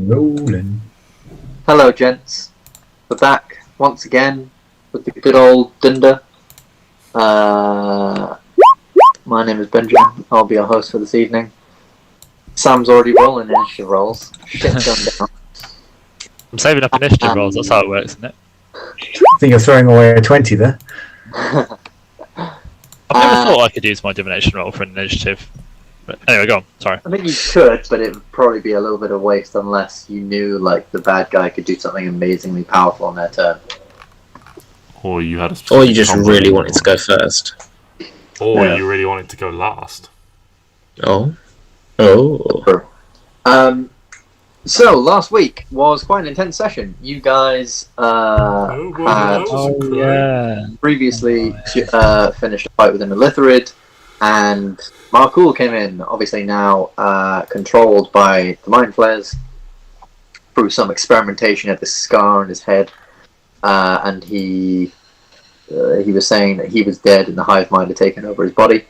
Rolling. Hello, gents. We're back once again with the good old Dunder. My name is Benjamin. I'll be your host for this evening. Sam's already rolling initiative rolls. Shit's going down. I'm saving up initiative rolls. That's how it works, isn't it? I think you're throwing away a 20 there. I've never thought I could use my divination roll for an initiative. But anyway, go on. Sorry. I think you could, but it would probably be a little bit of waste unless you knew like the bad guy could do something amazingly powerful on their turn. Or you had a Or you just really wanted to go first. Or Yeah. you really wanted to go last. Oh. So last week was quite an intense session. You guys had previously finished a fight within the Lithorid, and Markul came in, obviously now controlled by the Mind Flayers through some experimentation at the scar on his head, and he was saying that he was dead and the hive mind had taken over his body.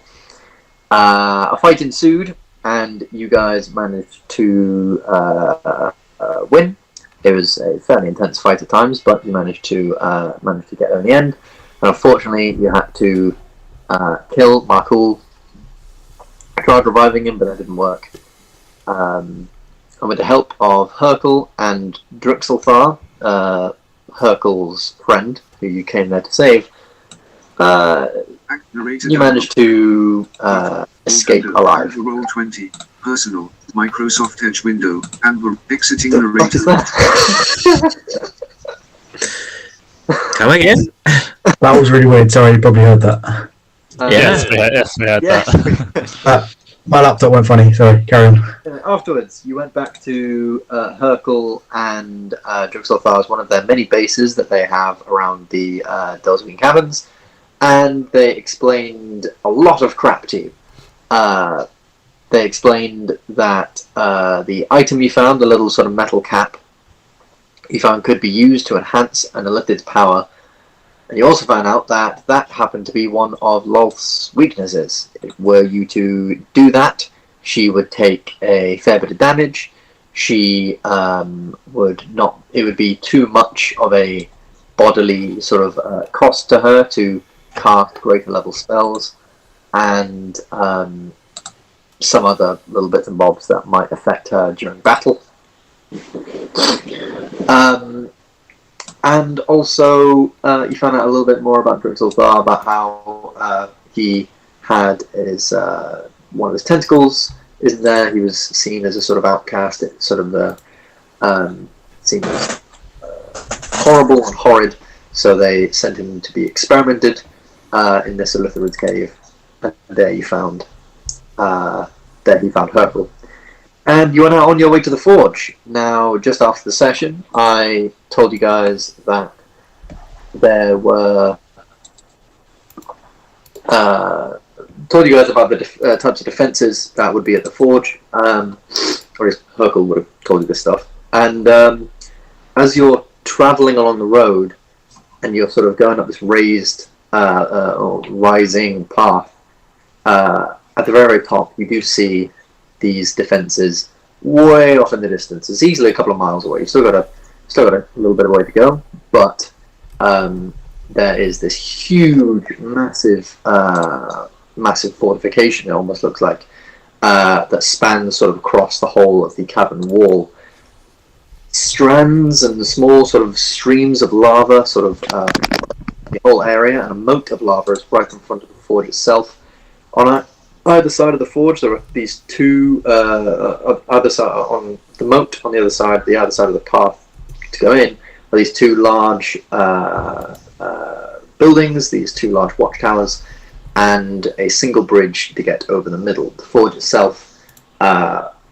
A fight ensued, and you guys managed to win. It was a fairly intense fight at times, but you managed to get there in the end. And unfortunately, you had to kill Markul. I tried reviving him, but that didn't work. And with the help of Hercule and Drixelthar, Hercule's friend, who you came there to save, you managed to escape alive. Roll 20. Personal. Microsoft Edge window. And we're exiting What narrator. is that? Come again? That was really weird. Sorry, you probably heard that. Yes, we had that. My laptop went funny. Sorry, carry on. Afterwards, you went back to Hercule and Drixelthar's, one of their many bases that they have around the Delsween Caverns, and they explained a lot of crap to you. They explained that the item you found, the little sort of metal cap you found, could be used to enhance an Elliptid's power. And you also found out that that happened to be one of Lolth's weaknesses. Were you to do that, she would take a fair bit of damage. She would not. It would be too much of a bodily sort of cost to her to cast greater level spells, and some other little bits and bobs that might affect her during battle. And also, you found out a little bit more about Drixelthar, about how he had his one of his tentacles isn't there. He was seen as a sort of outcast. It's sort of the seemed horrible and horrid. So they sent him to be experimented in this Lithorid's cave, and there he found Hercule. And you are now on your way to the forge. Now, just after the session, I told you guys that there were... told you guys about the types of defences that would be at the forge. Or at least Hercule would have told you this stuff. And as you're travelling along the road, and you're sort of going up this raised or rising path, at the very top, you do see these defences way off in the distance. It's easily a couple of miles away. You've still got a little bit of way to go, but there is this huge, massive fortification. It almost looks like that spans sort of across the whole of the cavern wall. Strands and small sort of streams of lava, sort of the whole area, and a moat of lava is right in front of the forge itself. On either side of the forge, there are these two other side on the moat on the other side of the path to go in are these two large buildings, these two large watchtowers, and a single bridge to get over the middle. The forge itself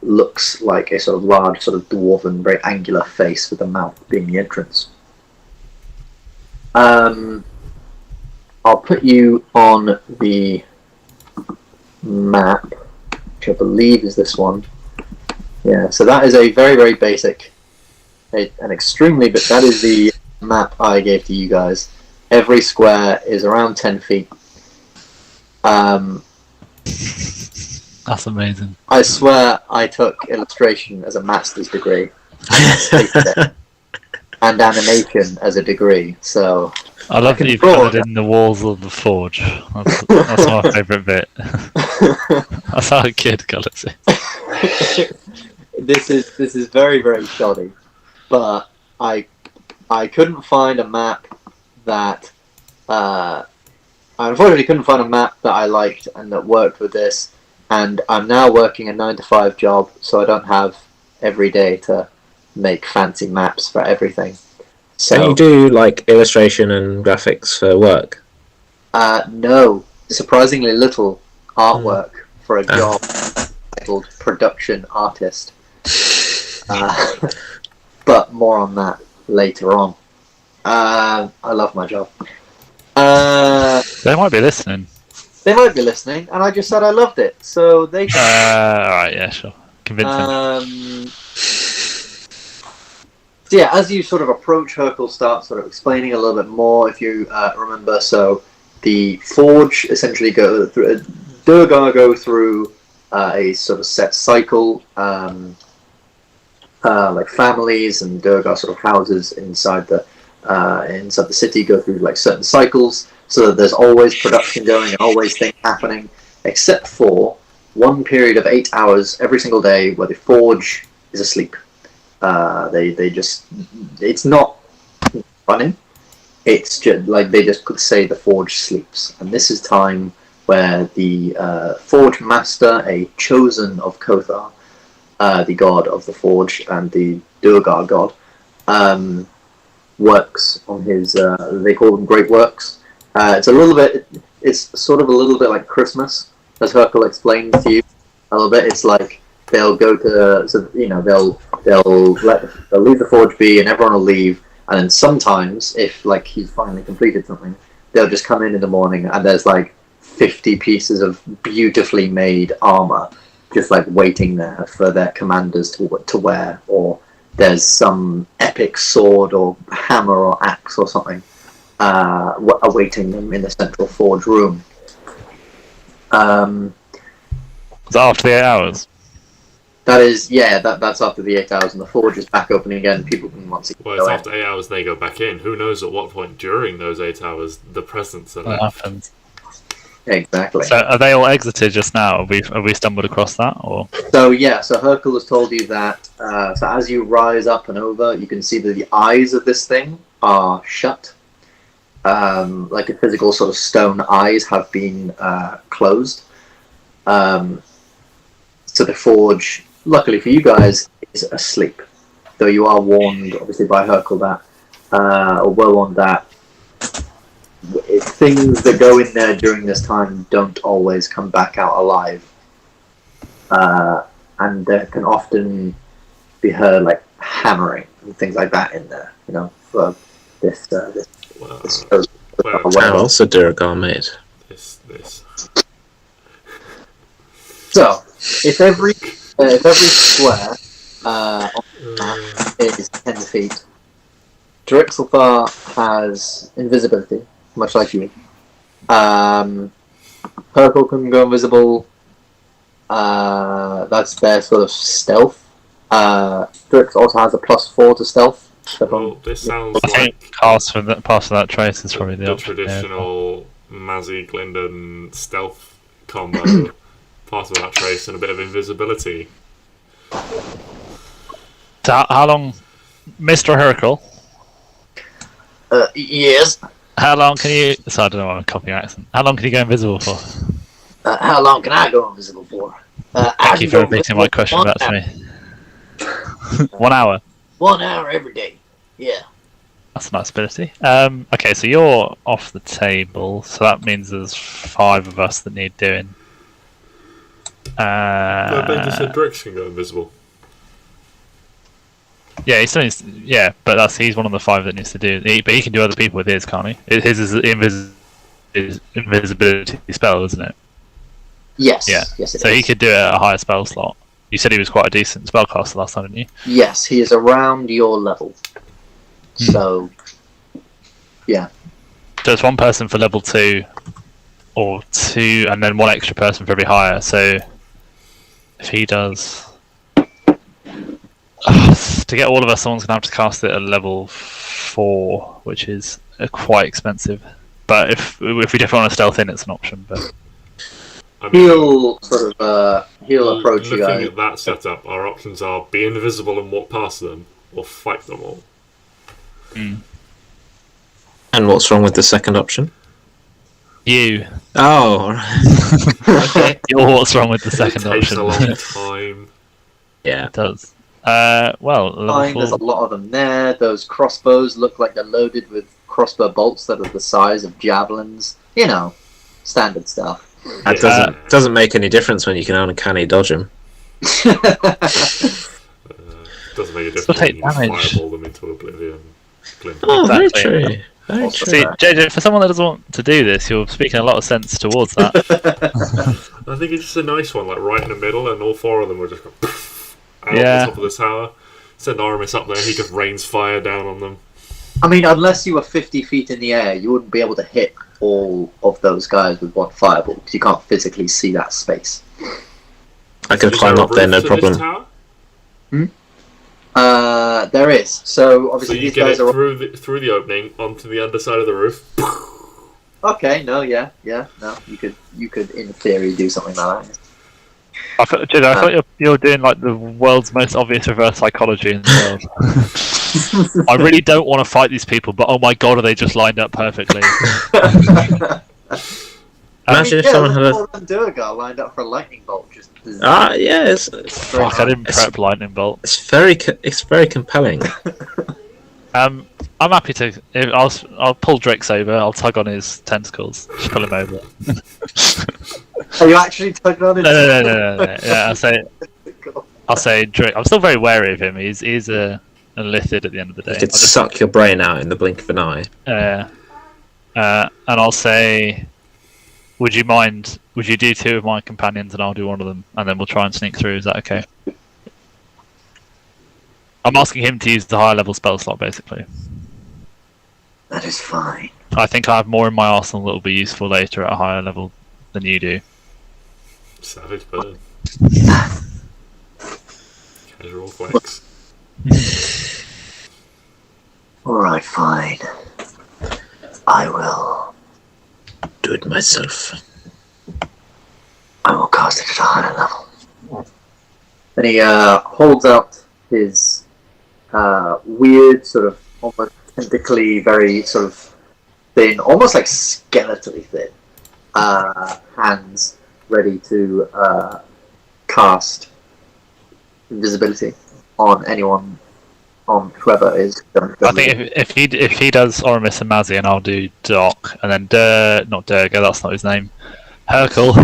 looks like a sort of large, sort of dwarven, very angular face with the mouth being the entrance. I'll put you on the map, which I believe is this one. Yeah, so that is a very, very basic, an extremely, but that is the map I gave to you guys. Every square is around 10 feet. That's amazing. I swear I took illustration as a master's degree. and animation as a degree. So I love that you've covered in the walls of the forge. That's my favourite bit. That's how a kid colours it. This is very, very shoddy, but I couldn't find a map that I unfortunately couldn't find a map that I liked and that worked with this. And I'm now working a 9-to-5 job, so I don't have every day to make fancy maps for everything. So Can you do like illustration and graphics for work? no, surprisingly little artwork for a job titled production artist. But more on that later on. I love my job. They might be listening. They might be listening, and I just said I loved it, so they can. Alright, yeah, sure. Convince them. So yeah, as you sort of approach, Hercule starts sort of explaining a little bit more, if you remember. So the Forge essentially go through, Durgar go through a sort of set cycle, like families and Durgar sort of houses inside the city go through like certain cycles, so that there's always production going and always things happening, except for one period of 8 hours every single day where the Forge is asleep. They just, it's not running, it's just like they just could say the Forge sleeps, and this is time where the Forge Master, a chosen of Kothar, the god of the Forge and the Durgar god, works on his, they call them great works. It's sort of a little bit like Christmas, as Hercule explained to you a little bit. It's like they'll go to, so you know, they'll leave the Forge be, and everyone will leave. And then sometimes, if like he's finally completed something, they'll just come in the morning, and there's like 50 pieces of beautifully made armor just like waiting there for their commanders to wear, or there's some epic sword or hammer or axe or something awaiting them in the central Forge room. Is that after the 8 hours? That is, yeah, that's after the 8 hours, and the Forge is back open again. People can once again Well, it's after 8 hours they go back in. Who knows at what point during those 8 hours the presents are That left. happens. Exactly. So are they all exited just now? Have we stumbled across that, or? So yeah, so Hercule has told you that. So as you rise up and over, you can see that the eyes of this thing are shut. Like a physical sort of stone eyes have been closed. So the Forge, luckily for you guys, is asleep. Though you are warned, obviously, by Hercule that, or well warned that, things that go in there during this time don't always come back out alive. And there can often be heard like hammering and things like that in there, you know, for this Well, How else are Durgar made? this. So, if every square on the map is 10 feet, Drexelfar has invisibility, much like you. Hercule can go invisible. That's their sort of stealth. Drix also has a +4 to stealth. Well, this sounds I think like pass for that trace is probably the option. traditional Mazzy Gylndan stealth combo. Part of that trace and a bit of invisibility. So how long, Mr. Hercule? Yes. How long can you? So I don't know. I'm copying your accent. How long can you go invisible for? How long can I go invisible for? Thank you for repeating my question back to me. 1 hour. 1 hour every day. Yeah. That's a nice ability. Okay, so you're off the table, so that means there's 5 of us that need doing. No, Ben just said Drix can go invisible. Yeah, he still needs. But he's one of the 5 that needs to do. But he can do other people with his, can't he? His is invisibility spell, isn't it? Yes. Yeah. Yes. It So is. he could do it at a higher spell slot. You said he was quite a decent spellcaster last time, didn't you? Yes, he is around your level. So, yeah. So it's 1 person for level 2, or 2, and then 1 extra person for every higher. So if he does to get all of us, someone's going to have to cast it at level 4, which is quite expensive. But if we definitely want to stealth in, it's an option. But I mean, he'll approach you looking guys. at that setup, our options are be invisible and walk past them, or fight them all. And what's wrong with the second option? you, Oh, alright. okay, you're what's wrong with the second It takes option? a long time. Yeah. It does. Well, level Fine, there's a 4. lot of them there. Those crossbows look like they're loaded with crossbow bolts that are the size of javelins. You know, standard stuff. That doesn't make any difference when you can uncanny dodge them. Doesn't make a Still difference take when you damage. fireball them into oblivion. Glyndon. Oh, very Exactly. true. Very Also true. See, JJ, for someone that doesn't want to do this, you're speaking a lot of sense towards that. I think it's just a nice one, like right in the middle, and all 4 of them will just go out Yeah. the top of the tower. Send Oramis up there, he just rains fire down on them. I mean, unless you were 50 feet in the air, you wouldn't be able to hit all of those guys with one fireball because you can't physically see that space. I could Is climb there a up there, no roof to this problem. tower? There is. So So obviously you these get guys it are through the opening onto the underside of the roof. okay. No, yeah, no. You could in theory do something like that. I thought you're doing like the world's most obvious reverse psychology in the world. I really don't want to fight these people, but oh my god, are they just lined up perfectly? Imagine if someone had a... Durgar lined up for a lightning bolt. Just yeah, it's Fuck, I didn't prep lightning bolt. it's very compelling. I'm happy to. I'll pull Drake's over. I'll tug on his tentacles. Just pull him over. Are you actually tugging on it? No. Yeah, I'll say Drake. I'm still very wary of him. He's a lithid at the end of the day. You could suck your brain out in the blink of an eye. And I'll say, would you mind? Would you do 2 of my companions and I'll do 1 of them, and then we'll try and sneak through. Is that okay? I'm asking him to use the higher level spell slot, basically. That is fine. I think I have more in my arsenal that will be useful later at a higher level than you do. Savage burn. Casual flex. Alright, fine. I will Do it myself. cast it at a higher level. Then he holds out his weird, sort of almost tentacly, very sort of thin, almost like skeletally thin hands, ready to cast invisibility on anyone, on whoever is going to go. I think if he does Oramis and Mazzy, and I'll do Doc, and then not Durga, that's not his name. Hercule.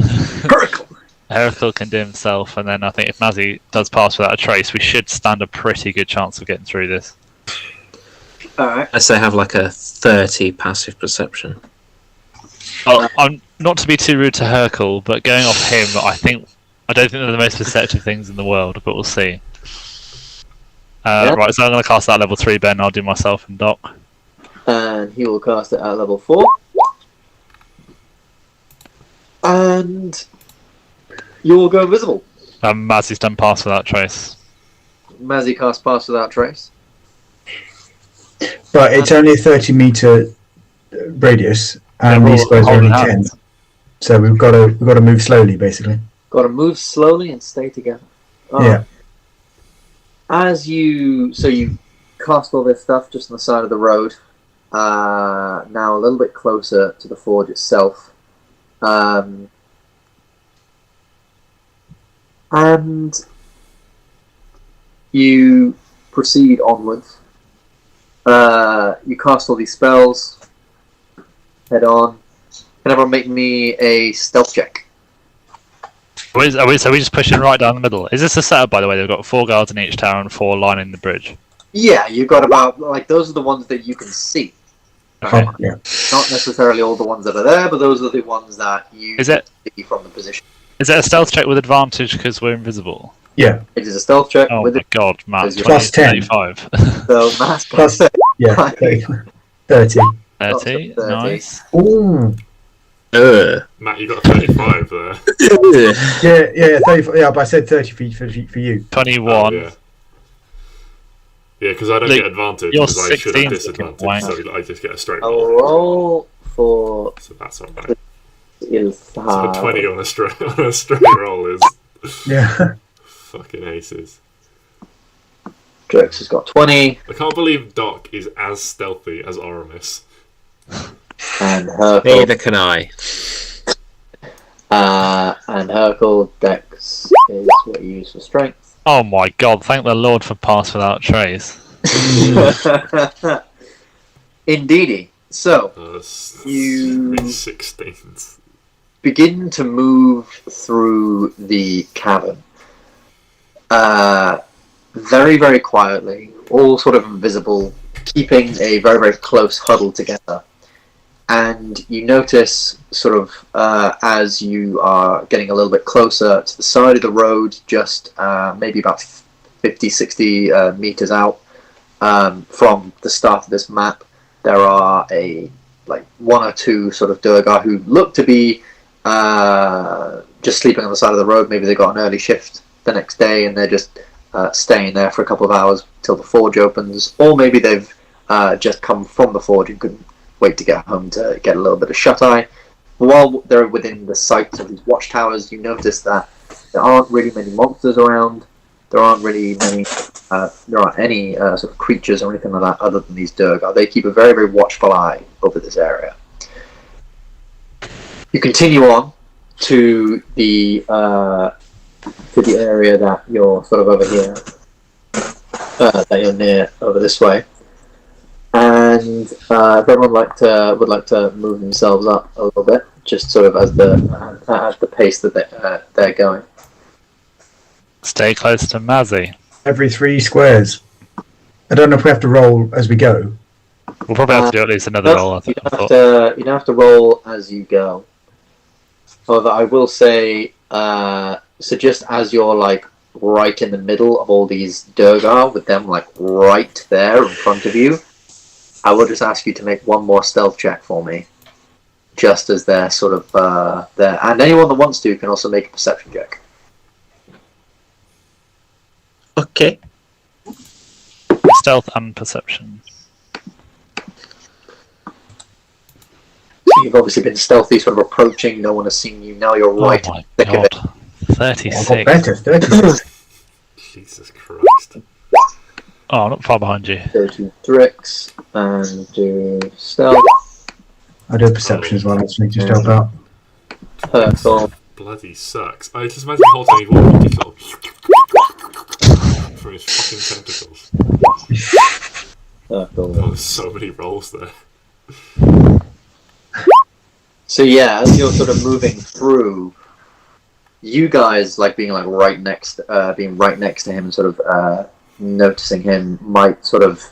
Hercule can do himself, and then I think if Mazzy does pass without a trace, we should stand a pretty good chance of getting through this. Alright. Unless they have like a 30 passive perception. Oh, I'm not to be too rude to Hercule, but going off him, I don't think they're the most perceptive things in the world, but we'll see. Yeah. Right, so I'm going to cast that level 3, Ben. I'll do myself and Doc. And he will cast it at level 4. And you will go invisible. Mazzy's done pass without trace. Mazzy cast Pass Without Trace. But it's only a 30-meter radius, and They're these all guys are only holding 10. hands. So we've got to move slowly, basically. Got to move slowly and stay together. Yeah. As you cast all this stuff just on the side of the road. Now a little bit closer to the forge itself. And you proceed onwards. You cast all these spells. Head on. Can everyone make me a stealth check? So we're just pushing right down the middle. Is this a setup, by the way? They've got 4 guards in each tower and 4 lining the bridge. Yeah, you got about, like, those are the ones that you can see. Okay. Oh, yeah. Not necessarily all the ones that are there, but those are the ones that you Is it see from the position. is it a stealth check with advantage because we're invisible? Yeah. It is a stealth check Oh with my it. god, Matt. Plus 20, 10. 35. So mask Plus- Yeah. 30. 30, Lots of 30. nice. Ooh. Matt, you got a 35 there. Yeah, 30, yeah, but I said 30 feet for you. 21. Oh, yeah. Yeah, because I don't get advantage, you're because I should have 16 disadvantage, wank. so I just get a straight I'll roll. roll for So that's alright. Ilthar. So 20 on a straight roll is Yeah. fucking aces. Drix has got 20, I can't believe Doc is as stealthy as Oramis. and Hercule. Neither can I. And Hercule Dex is what you use for strength. Oh my god, thank the Lord for Pass Without Trace. Indeedy. So, you 16s. begin to move through the cavern. Very, very quietly, all sort of invisible, keeping a very, very close huddle together. And you notice, sort of, as you are getting a little bit closer to the side of the road, just maybe about 50, 60 meters out from the start of this map, there are one or two sort of Durgar who look to be just sleeping on the side of the road. Maybe they got an early shift the next day and they're just staying there for a couple of hours till the forge opens, or maybe they've just come from the forge and couldn't wait to get home to get a little bit of shut-eye. While they're within the sight of these watchtowers, you notice that there aren't really many monsters around. There aren't really many. There aren't any sort of creatures or anything like that other than these Durgar. They keep a very, very watchful eye over this area. You continue on to the area that you're sort of over here, that you're near over this way. And if everyone would like to move themselves up a little bit, just sort of as the pace that they're going. Stay close to Mazzy. Every 3 squares. I don't know if we have to roll as we go. We'll probably have to do at least another roll, I think. You don't have to roll as you go. However, I will say, so just as you're like right in the middle of all these Durgar, with them like right there in front of you, I will just ask you to make one more stealth check for me, just as they're sort of there. And anyone that wants to can also make a perception check. Okay. Stealth and perception. So you've obviously been stealthy, sort of approaching. No one has seen you. Now you're right Oh in my the thick of it. god. I 36. got better. 36. Jesus Christ. Oh, not far behind you. Go to Drix and do stealth. I do a perception as well, actually, just help out. Purple. Bloody sucks. I just imagine the whole time he walked just sort of from his fucking tentacles. Purple. Oh, there's so many rolls there. So yeah, as you're sort of moving through, you guys being right next to him and sort of noticing him might sort of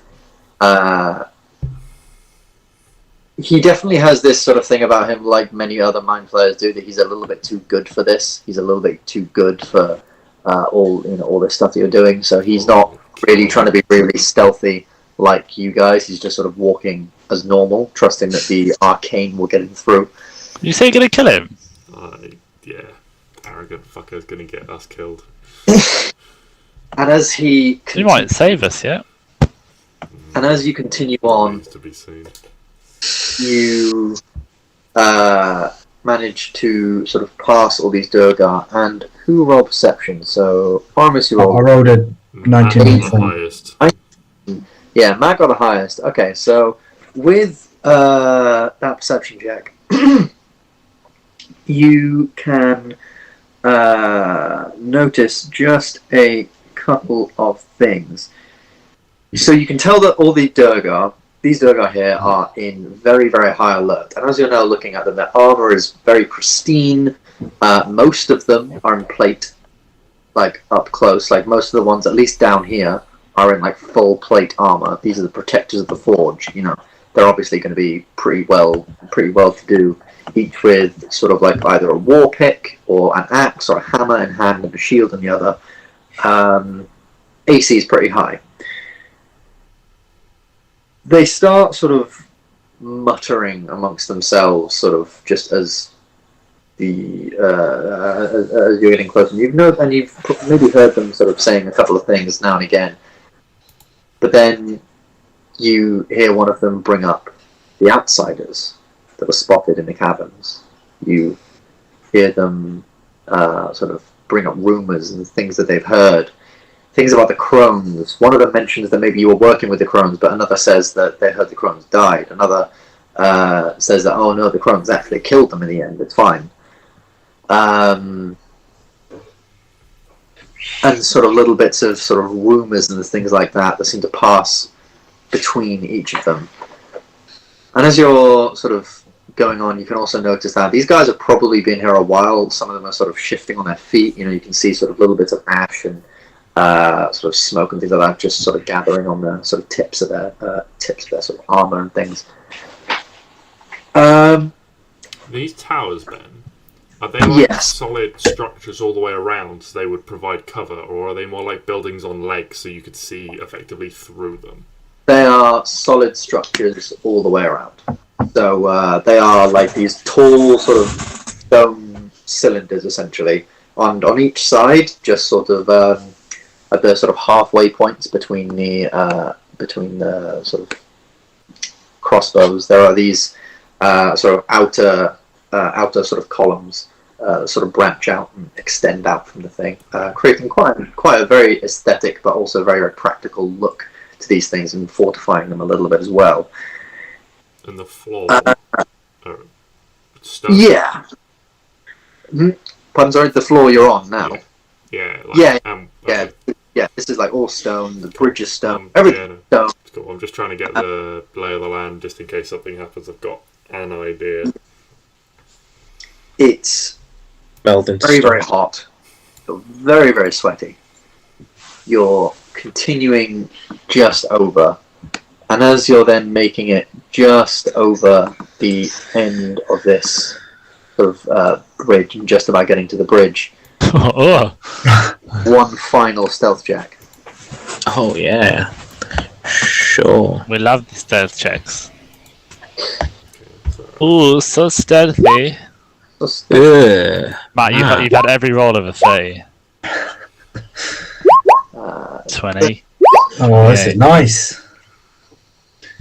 he definitely has this sort of thing about him, like many other mind players do, that he's a little bit too good for this. He's a little bit too good for all this stuff that you're doing. So he's not really trying to be really stealthy like you guys. He's just sort of walking as normal, trusting that the arcane will get him through. You say you're gonna kill him? Yeah. Arrogant fucker's gonna get us killed. And as he You might save us, yeah? And as you continue on, Needs to be seen. you manage to sort of pass all these Durgar. And who rolled perception? So Oramis, you I rolled. rolled a 19. Matt got the highest. Yeah, Matt got the highest. Okay, so with that perception check, you can notice just a couple of things. So you can tell that all these Durgar here are in very, very high alert. And as you're now looking at them, their armor is very pristine. Most of them are in plate, up close. Most of the ones, at least down here, are in full plate armor. These are the protectors of the forge. They're obviously going to be pretty well to do. Each with sort of either a war pick or an axe or a hammer in hand and a shield in the other. AC is pretty high. They start sort of muttering amongst themselves, sort of just as as you're getting close, and you've maybe heard them sort of saying a couple of things now and again. But then you hear one of them bring up the outsiders that were spotted in the caverns. You hear them sort of bring up rumours and things that they've heard. Things about the crones. One of them mentions that maybe you were working with the crones, but another says that they heard the crones died. Another says that, oh no, the crones actually killed them in the end. It's fine. And sort of little bits of sort of rumours and things like that seem to pass between each of them. And as you're sort of going on, you can also notice that these guys have probably been here a while. Some of them are sort of shifting on their feet. You know, you can see sort of little bits of ash and sort of smoke and things like that, just sort of gathering on the sort of tips of their sort of armor and things. These towers, Ben, are they like Yes. solid structures all the way around, so they would provide cover, or are they more like buildings on legs, so you could see effectively through them? They are solid structures all the way around. So they are like these tall sort of stone cylinders, essentially, on each side, just sort of at the sort of halfway points between the sort of crossbows. There are these sort of outer sort of columns sort of branch out and extend out from the thing, creating quite a very aesthetic but also very, very practical look to these things and fortifying them a little bit as well. And the floor, stone. Yeah. Pardon, sorry, the floor you're on now. Yeah. Yeah. This is like all stone. The bridge is stone. Yeah, Everything no, stone. it's cool. I'm just trying to get the lay of the land, just in case something happens. I've got an idea. It's Meld into very, stone. very hot. You're very, very sweaty. You're continuing just over. And as you're then making it just over the end of this sort of bridge, and just about getting to the bridge, Oh, one final stealth check. Oh yeah, sure. we love the stealth checks. Ooh, so stealthy. Ugh. Matt, you've had every roll of a 30. 20. Oh, this Yeah. is nice.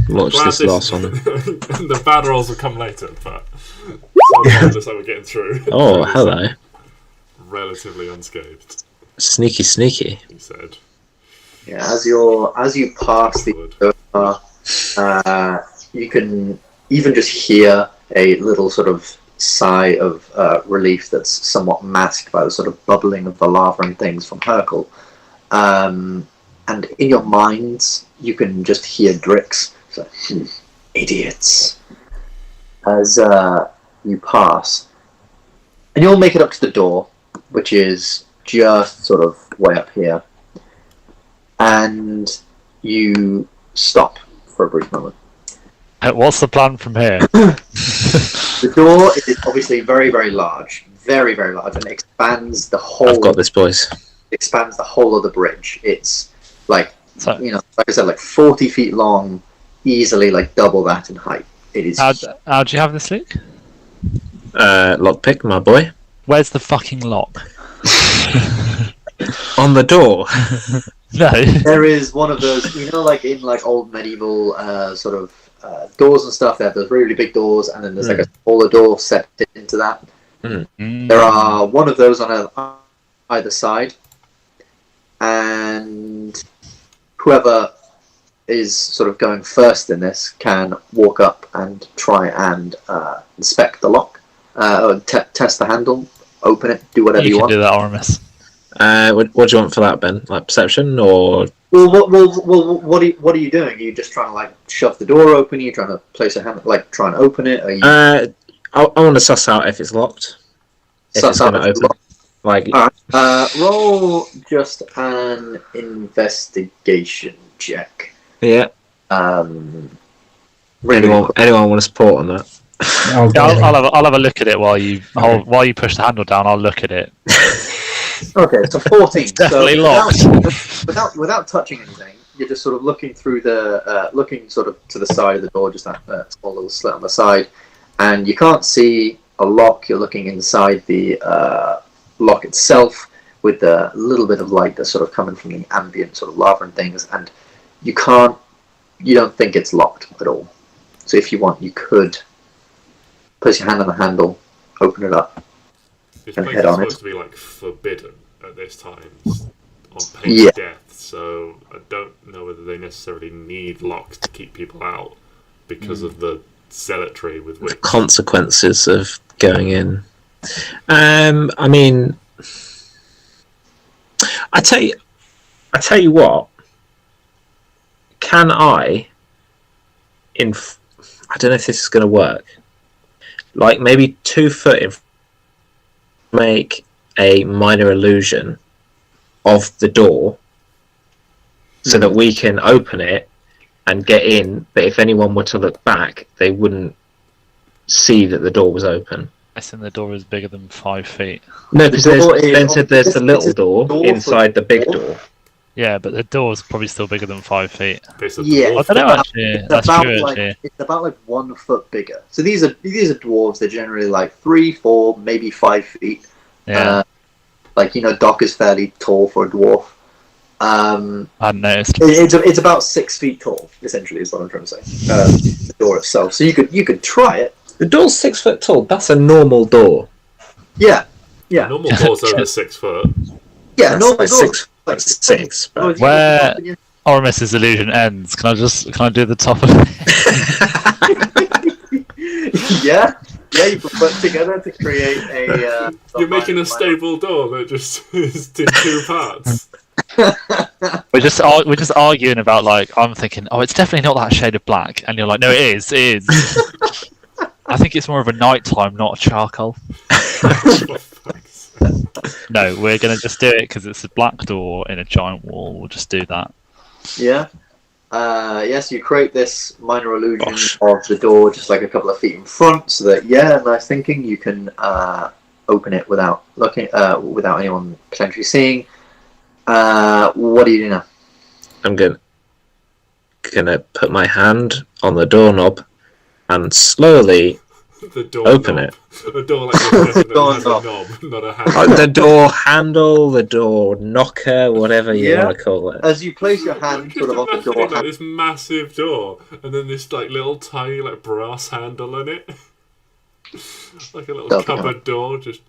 Watch Glad this last one. The bad rolls will come later, but sometimes just like we're getting through. Oh, hello. Relatively unscathed, Sneaky, sneaky. he said. Yeah, as you pass the you can even just hear a little sort of sigh of relief that's somewhat masked by the sort of bubbling of the lava and things from Hercule. And in your minds, you can just hear Drix. So, idiots. As you pass. And you'll make it up to the door, which is just sort of way up here. And you stop for a brief moment. What's the plan from here? The door is obviously very, very large. Very, very large. And it expands the whole... I've got this, boys. expands the whole of the bridge. It's like, So, like I said, like 40 feet long, easily like double that in height. It is. how do you have this, Luke? Lockpick, my boy. Where's the fucking lock? On the door. No. There is one of those, like in like old medieval sort of doors and stuff. They have those really big doors, and then there's like a smaller door set into that. There are one of those on either side, and whoever is sort of going first in this can walk up and try and inspect the lock, test the handle, open it, do whatever you You can want. do that, Oramis. What do you want for that, Ben? Like perception or? Well, what are you doing? Are you just trying to like shove the door open? Are you trying to place a hand, like try and open it? Are you I want to suss out if it's locked. If it's going to open. Like, Alright, roll just an investigation check. yeah. Anyone want to support on that? Oh, Yeah, I'll have a look at it while you push the handle down. I'll look at it. Okay, so 14. It's definitely so without touching anything, you're just sort of looking through looking sort of to the side of the door, just that small little slit on the side, and you can't see a lock. You're looking inside the lock itself with a little bit of light that's sort of coming from the ambient sort of lava and things, and you can't. You don't think it's locked at all. So if you want, you could place your hand on the handle, open it up, This and place head is on it. supposed to be like forbidden at this time, on pain of death. So I don't know whether they necessarily need locks to keep people out because of the zealotry with which Consequences of going in. I mean, I tell you what. Can I don't know if this is going to work. Like maybe 2 foot in, make a minor illusion of the door, so that we can open it and get in. But if anyone were to look back, they wouldn't see that the door was open. I think the door is bigger than 5 feet. No, because there's the little it's a door door inside the big door. door. Yeah, but the door's probably still bigger than 5 feet. it's a Yeah. dwarf I don't know door. actually. It's That's about true like actually. it's about like 1 foot bigger. So these are dwarves. They're generally like 3, 4, maybe 5 feet. Yeah, Like Doc is fairly tall for a dwarf. I hadn't noticed. It's about 6 feet tall. Essentially, is what I'm trying to say. The door itself. So you could try it. The door's 6 foot tall. That's a normal door. Yeah. Yeah. Normal door's over 6 foot. Yeah. That's No. like 6 foot 6. But... Where Oramis's illusion ends, can I do the top of it? Yeah. Yeah. You can put together to create a. You're making a stable door that just is in 2 parts. We're just arguing about like I'm thinking, oh, it's definitely not that shade of black, and you're like, no, it is. It is. I think it's more of a nighttime, not a charcoal. No, we're gonna just do it because it's a black door in a giant wall. We'll just do that. Yeah. Yes, you create this minor illusion of the door just like a couple of feet in front, so that nice thinking. You can open it without looking, without anyone potentially seeing. What do you do now? I'm gonna put my hand on the doorknob and slowly The door open knob. it. A door like this that Door has knob. a knob, not a handle. The door handle, the door knocker, whatever you Yeah. want to call it. As you place your hand sort of on the Imagine door, like this massive door, and then this like little tiny like brass handle in it, like a little That'll be cupboard door. Just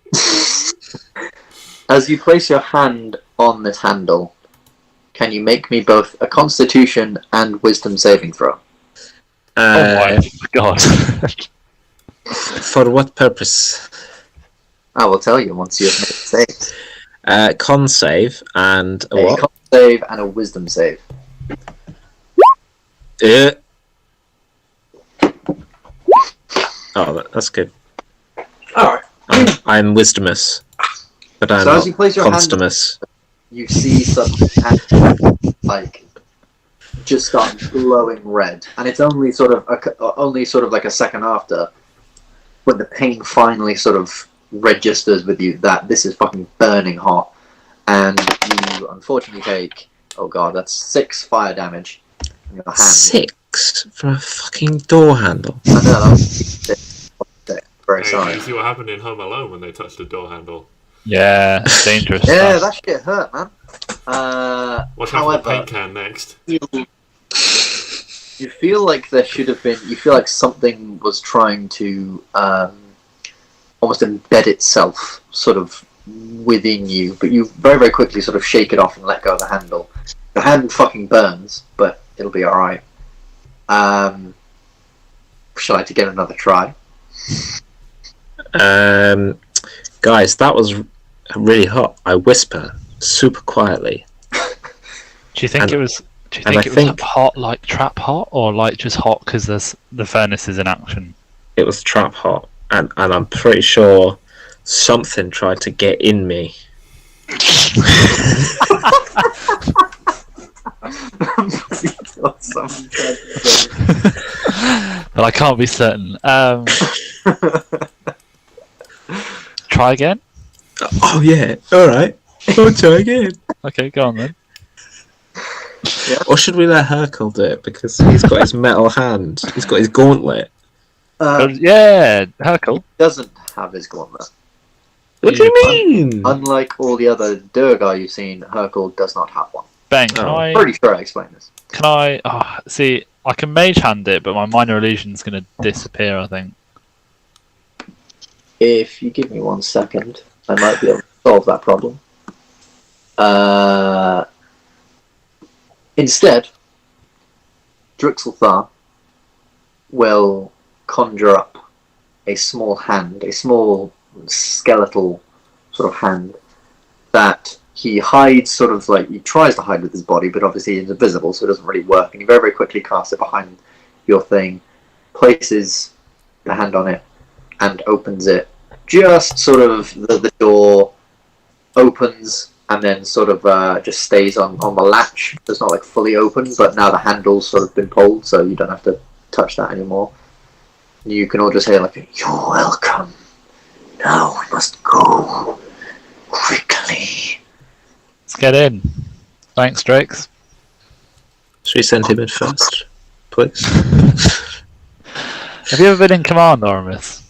as you place your hand on this handle, can you make me both a Constitution and Wisdom saving throw? Oh my god! For what purpose? I will tell you once you have made saves. Con save and a A what? Con save and a Wisdom save. Oh, that's good. Alright. I'm wisdomous, but I'm So as not you place your hand, constumous. you see some hand, like just start glowing red, and it's only sort of like a second after when the pain finally sort of registers with you that this is fucking burning hot, and you unfortunately take, oh god, that's 6 fire damage in your hand. 6 for a fucking door handle. I know, that was 6. Very hey, sorry. you see what happened in Home Alone when they touched the door handle. Yeah, it's dangerous. Yeah, stuff. that shit hurt, man. Watch out for the However, paint can next. you feel like there should have been. You feel like something was trying to almost embed itself, sort of within you, but you very, very quickly sort of shake it off and let go of the handle. The hand fucking burns, but it'll be all right. Shall I to get another try? Guys, that was really hot. I whisper super quietly. Do you think And- it was? Do you and think I it was think- hot, like trap hot, or like just hot because the furnace is in action? It was trap hot, and I'm pretty sure something tried to get in me. But I can't be certain. Try again. Oh yeah, all right. I'll try again. Okay, go on then. Or should we let Hercule do it because he's got his metal hand? He's got his gauntlet. Yeah, Hercule. Doesn't have his gauntlet. What do you mean? Unlike all the other Durgar you've seen, Hercule does not have one. Ben, can Oh. I? Pretty sure I explained this. Can I? See, I can mage hand it, but my minor illusion's going to disappear. I think. If you give me 1 second, I might be able to solve that problem. Instead, Drixelthar will conjure up a small hand, a small skeletal sort of hand that he hides, sort of like he tries to hide with his body, but obviously it's invisible, so it doesn't really work. And he very, very quickly casts it behind your thing, places the hand on it, and opens it. Just sort of the door opens and then sort of just stays on the latch. It's not like fully open, but now the handle's sort of been pulled, so you don't have to touch that anymore. You can all just hear like, "You're welcome. Now we must go quickly." Let's get in. Thanks, Drix. Should we send him in first, please? Have you ever been in command, Oramis?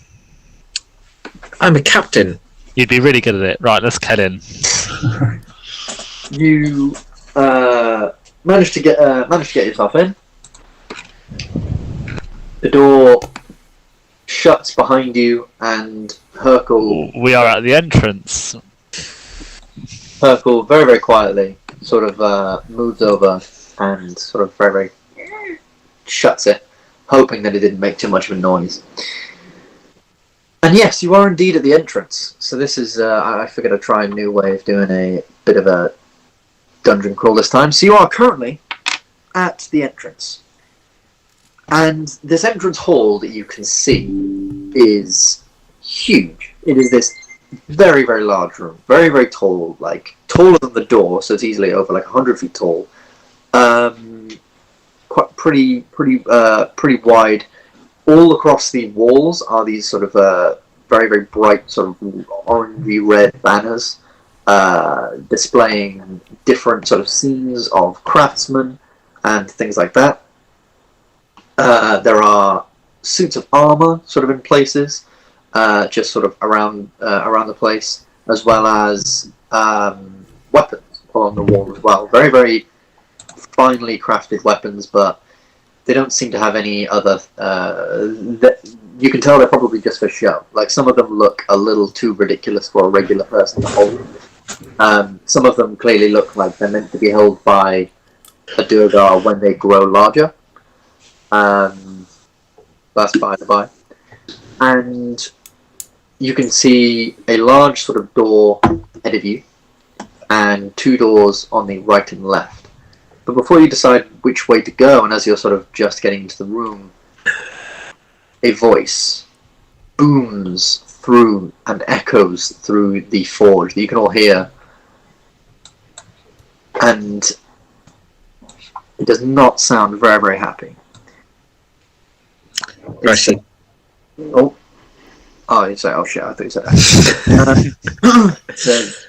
I'm a captain. You'd be really good at it. Right, let's get in. You manage to get yourself in. The door shuts behind you, and Hercule We are at the entrance. very, very quietly sort of moves over and sort of very, very shuts it, hoping that it didn't make too much of a noise. And yes, you are indeed at the entrance. So this is, I figured I'd try a new way of doing a bit of a dungeon crawl this time. So you are currently at the entrance. And this entrance hall that you can see is huge. It is this very, very large room. Very, very tall, like taller than the door, so it's easily over like 100 feet tall. Quite pretty wide. All across the walls are these sort of very, very bright sort of orangey red banners displaying different sort of scenes of craftsmen and things like that. There are suits of armor sort of in places, just sort of around the place, as well as weapons along the wall as well. Very, very finely crafted weapons, but they don't seem to have any other. You can tell they're probably just for show. Like some of them look a little too ridiculous for a regular person to hold. Some of them clearly look like they're meant to be held by a Durgar when they grow larger. That's by the by. And you can see a large sort of door ahead of you, and 2 doors on the right and left. But before you decide which way to go, and as you're sort of just getting into the room, a voice booms through and echoes through the forge that you can all hear. And it does not sound very, very happy. Actually, Oh, you say, oh shit, I thought you said that. It says,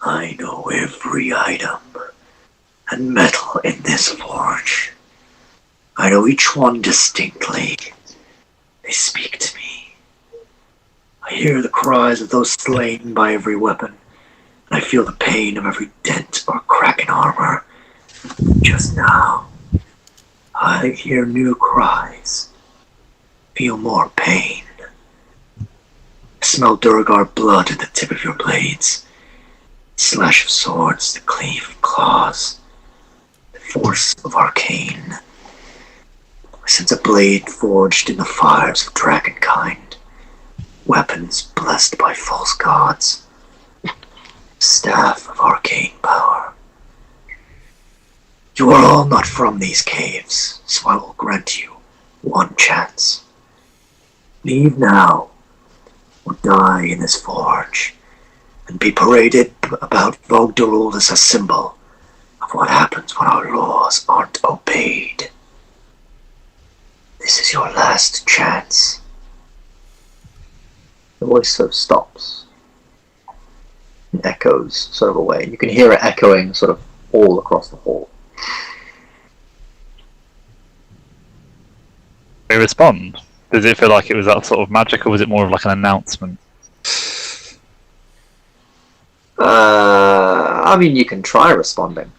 "I know every item and metal in this forge. I know each one distinctly. They speak to me. I hear the cries of those slain by every weapon, and I feel the pain of every dent or crack in armor. Just now, I hear new cries, feel more pain. I smell Durgar blood at the tip of your blades, slash of swords, the cleave of claws, the force of arcane. I sense a blade forged in the fires of dragonkind, weapons blessed by false gods, staff of arcane power. You are all not from these caves, so I will grant you one chance. Leave now, or die in this forge, and be paraded about Vogdarul as a symbol of what happens when our laws aren't obeyed. This is your last chance." The voice sort of stops and echoes sort of away. You can hear it echoing sort of all across the hall. We respond. Does it feel like it was that sort of magic, or was it more of like an announcement? I mean, you can try responding.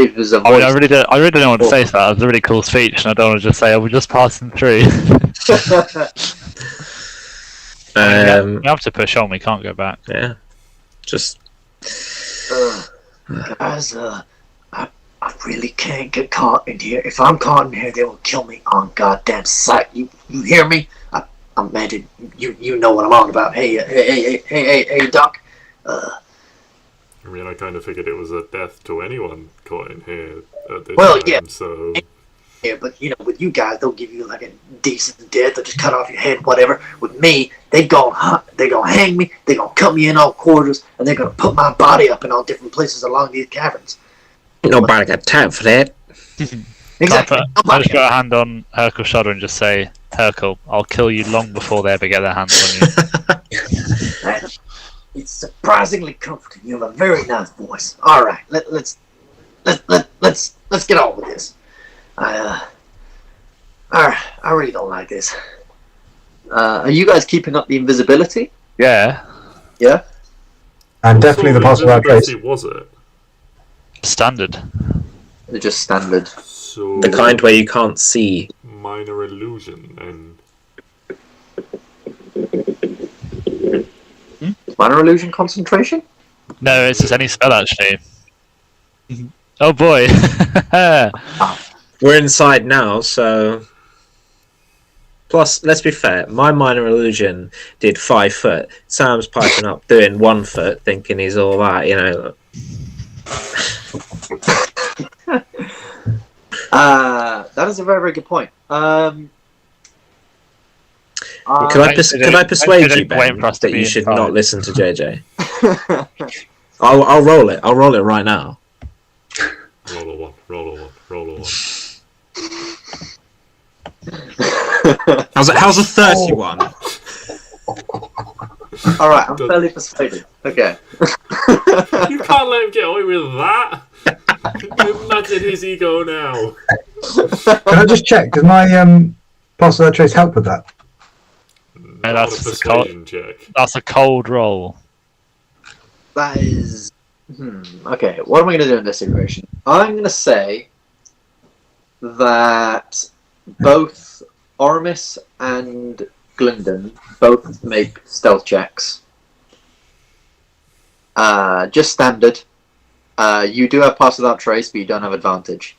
if there's a I mean, voice. I really don't know what to say to that. It was a really cool speech, and I don't want to just say, "Oh, we're just passing through." We have to push on. We can't go back. Yeah. Just. Guys, I really can't get caught in here. If I'm caught in here, they will kill me on goddamn sight. You hear me? I'm mad at you know what I'm on about. Hey, Doc. I mean, I kind of figured it was a death to anyone caught in here at this Well, time, yeah. so... Yeah, but you know, with you guys, they'll give you like a decent death. They'll just cut off your head, whatever. With me, they gonna hang me. They gonna cut me in all quarters, and they're gonna put my body up in all different places along these caverns. Nobody got time for that. Exactly. I'll just put a hand on Hercul's shoulder and just say, "Hercul, I'll kill you long before they ever get their hands on you." It's surprisingly comforting. You have a very nice voice. All right, let's get on with this. I really don't like this. Are you guys keeping up the invisibility? Yeah, Yeah. And definitely the What sort password of trace. invisibility was it? standard. They're just standard. So... The kind where you can't see. Minor illusion, and... Minor illusion concentration? No, it's just any spell actually. Oh boy. We're inside now, so. Plus, let's be fair, my minor illusion did 5 foot. Sam's piping up doing 1 foot, thinking he's all that, you know. That is a very, very good point. Could I persuade you, Ben, that you should not listen to JJ? I'll roll it. I'll roll it right now. Roll a 1, roll a 1, roll a 1. How's a 31? Alright, I'm fairly persuaded. Okay. You can't let him get away with that! Imagine his ego now. Can I just check? Does my password trace help with that? No, Not that's a a cold. persuasion check. That's a cold roll. That is... Okay, what am I going to do in this situation? I'm going to say that both Oramis and Gylndan both make stealth checks. Just standard. You do have pass without trace, but you don't have advantage.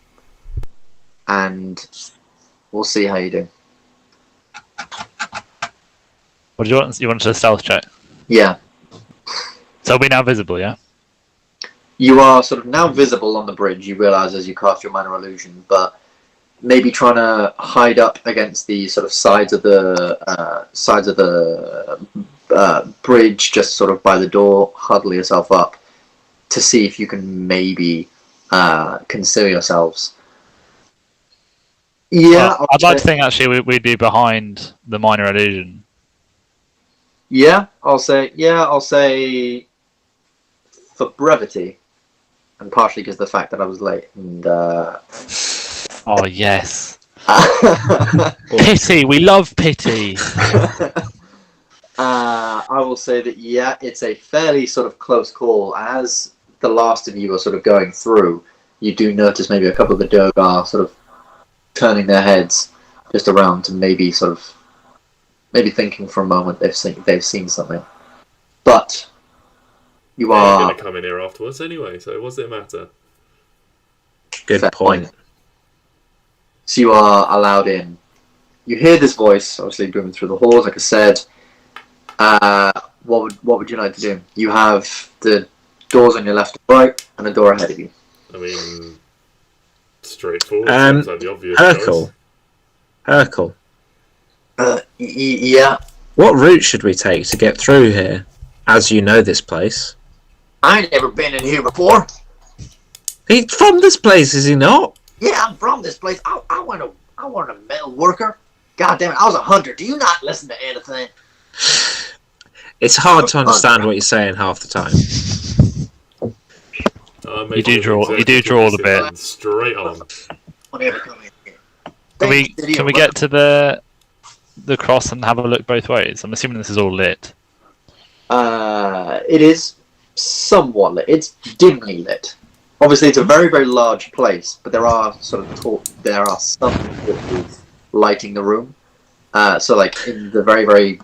And we'll see how you do. What do you want? You want to stealth check? Yeah. So we're now visible, yeah? You are sort of now visible on the bridge, you realise as you cast your minor illusion, but maybe trying to hide up against the sort of sides of the bridge, just sort of by the door, huddle yourself up to see if you can maybe conceal yourselves. Yeah, I'd like to think actually we'd be behind the minor illusion. Yeah, I'll say for brevity, and partially because of the fact that I was late. And Oh yes. Pity, we love pity. I will say that it's a fairly sort of close call. As the last of you are sort of going through, you do notice maybe a couple of the Dogar sort of turning their heads just around to maybe thinking for a moment they've seen something. But you They're are going to come in here afterwards anyway, so what's it matter? Good Fair point. So you are allowed in. You hear this voice, obviously booming through the halls. Like I said, what would you like to do? You have the doors on your left and right, and a door ahead of you. I mean, straightforward. Seems like the obvious choice. Hercul. Yeah. What route should we take to get through here? As you know this place. I ain't never been in here before. He's from this place, is he not? Yeah, I'm from this place. I want a metal worker. God damn it, I was a hunter. Do you not listen to anything? It's hard to understand what you're saying half the time. You do draw a bit. Straight on. Whatever, come in here. Can we get to the cross and have a look both ways? I'm assuming this is all lit. It is somewhat lit. It's dimly lit. Obviously, it's a very, very large place, but there are some torches lighting the room. So, like in the very, very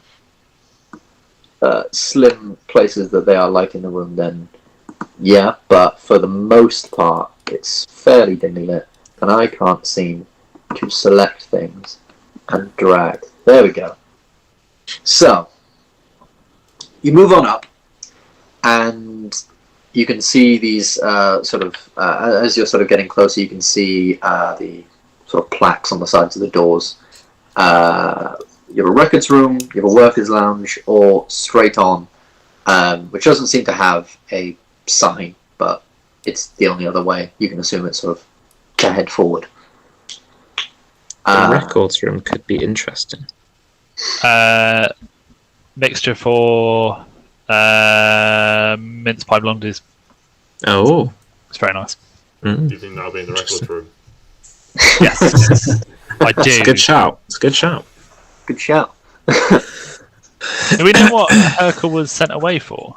slim places that they are lighting the room, then yeah. But for the most part, it's fairly dimly lit, and I can't seem to select things and drag. There we go. So you move on up, and you can see these as you're sort of getting closer, you can see the sort of plaques on the sides of the doors. You have a records room, you have a workers' lounge, or straight on, which doesn't seem to have a sign, but it's the only other way. You can assume it's sort of to head forward. The records room could be interesting. Mixture for mince pie blondies. Oh. It's very nice. Do you think that'll be in the records room? Yes. I do. It's a good shout. It's a good shout. Good shout. Do we know what Hercule was sent away for?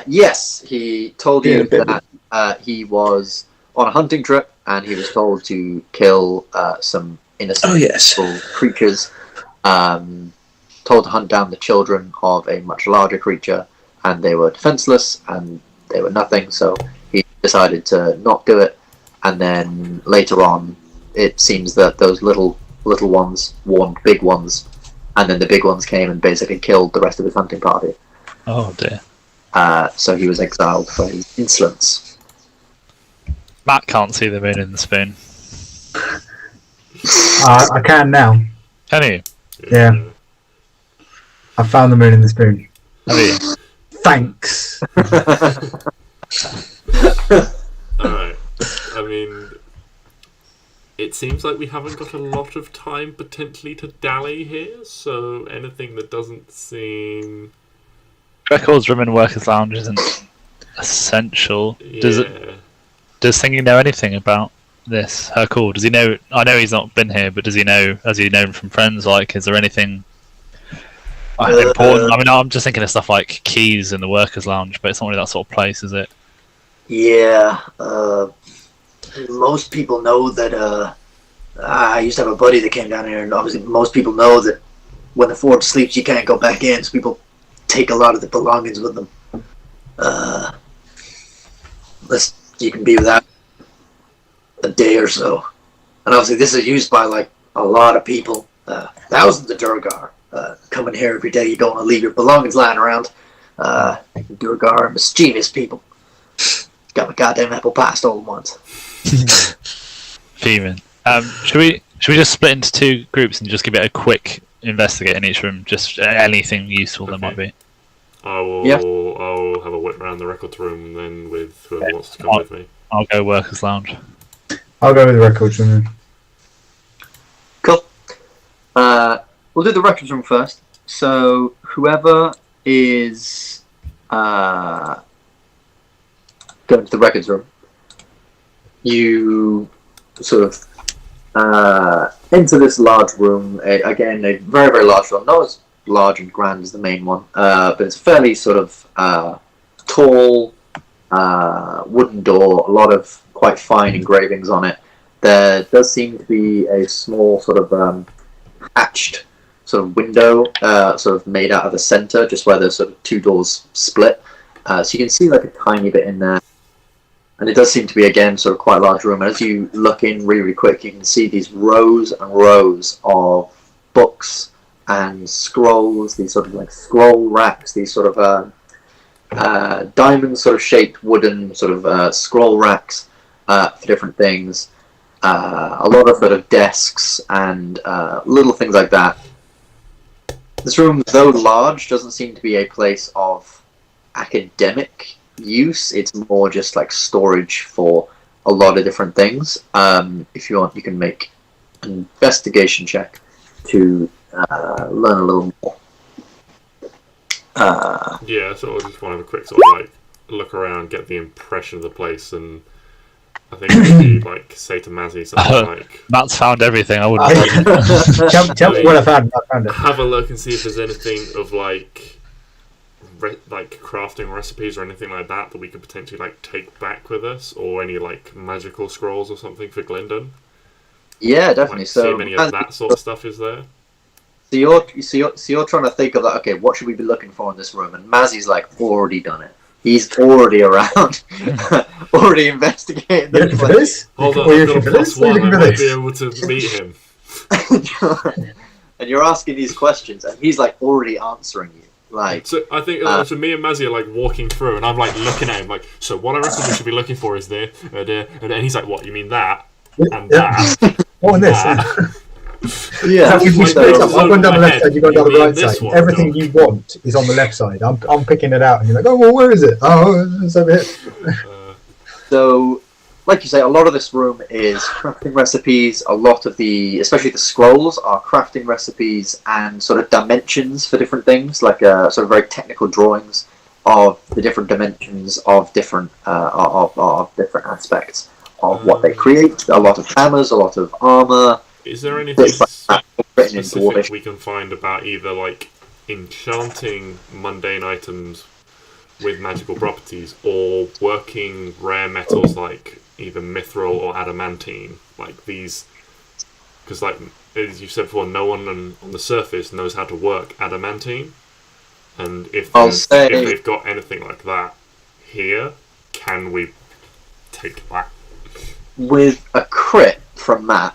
Yes, he told you that he was on a hunting trip, and he was told to kill some innocent creatures. Told to hunt down the children of a much larger creature, and they were defenseless, and they were nothing, so he decided to not do it. And then later on, it seems that those little ones warned big ones, and then the big ones came and basically killed the rest of his hunting party. Oh dear. So he was exiled for his insolence. Matt can't see the moon in the spoon. I can now. Can you? Yeah. I found the moon in the spoon. Have you? Thanks. Alright. I mean, it seems like we haven't got a lot of time potentially to dally here, so anything that doesn't seem... Records room and workers' lounge isn't essential. Yeah. Does Thingy know anything about this? Hercule? Does he know? I know he's not been here, but does he know? Has he known from friends? Like, is there anything important? I mean, I'm just thinking of stuff like keys in the workers' lounge, but it's not really that sort of place, is it? Yeah. Most people know that. I used to have a buddy that came down here, and obviously most people know that when the forge sleeps, you can't go back in. So people take a lot of the belongings with them. Unless you can be without a day or so. And obviously this is used by like a lot of people. Thousands of Durgar coming here every day. You don't want to leave your belongings lying around. Durgar are mischievous people. Got my goddamn apple pie stolen once. Fuming. Should we just split into two groups and just give it a quick investigate in each room? Just anything useful there might be. I'll have a whip around the records room then with whoever wants to come with me. I'll go workers' lounge. I'll go with the records room. Cool. We'll do the records room first. So whoever is going to the records room, you sort of enter this large room. Again, a very, very large room. Not as large and grand as the main one, but it's fairly sort of tall wooden door, a lot of quite fine engravings on it. There does seem to be a small sort of hatched sort of window sort of made out of the center, just where the sort of two doors split. So you can see like a tiny bit in there. And it does seem to be, again, sort of quite a large room. And as you look in really, really quick, you can see these rows and rows of books and scrolls, these sort of like scroll racks, these sort of diamond sort of shaped wooden sort of scroll racks for different things. A lot of sort of desks and little things like that. This room, though large, doesn't seem to be a place of academic use. It's more just like storage for a lot of different things. If you want, you can make an investigation check to learn a little more. Yeah, so I just want to have a quick sort of like look around, get the impression of the place, and I think maybe like say to Mazzy something like, Matt's found everything. I wouldn't. Tell me what I found. I found it. have a look and see if there's anything of like like crafting recipes or anything like that we could potentially like take back with us, or any like magical scrolls or something for Gylndan? Yeah, definitely. Like, So see if any of that sort of stuff is there. So you're trying to think of like, okay, what should we be looking for in this room? And Mazzy's like already done it. He's already around, already investigating. You looking for this? Hold on, Or you I've got looking a for this? +1. Or you I looking for might be this? able to meet him. And you're asking these questions, and he's like already answering you. Like, So I think so me and Mazzy are like walking through, and I'm like looking at him like, so what I reckon we should be looking for is there, and he's like, what, you mean that? And that? Oh, and this. that. yeah. If we split up, I've gone down the left side, you've gone down the right This side. one, Everything Doc. you want is on the left side. I'm picking it out, and you're like, oh, well, where is it? Oh, it's over here. So, like you say, a lot of this room is crafting recipes. A lot of especially the scrolls, are crafting recipes and sort of dimensions for different things, like sort of very technical drawings of the different dimensions of different of different aspects of what they create. A lot of hammers, a lot of armor. Is there anything Bits like that, written in specific Dwarvish. we can find about either like enchanting mundane items with magical properties, or working rare metals like either mithril or adamantine, like these? Because, like as you said before, no one on the surface knows how to work adamantine, and if if they've got anything like that here, can we take that? With a crit from Matt,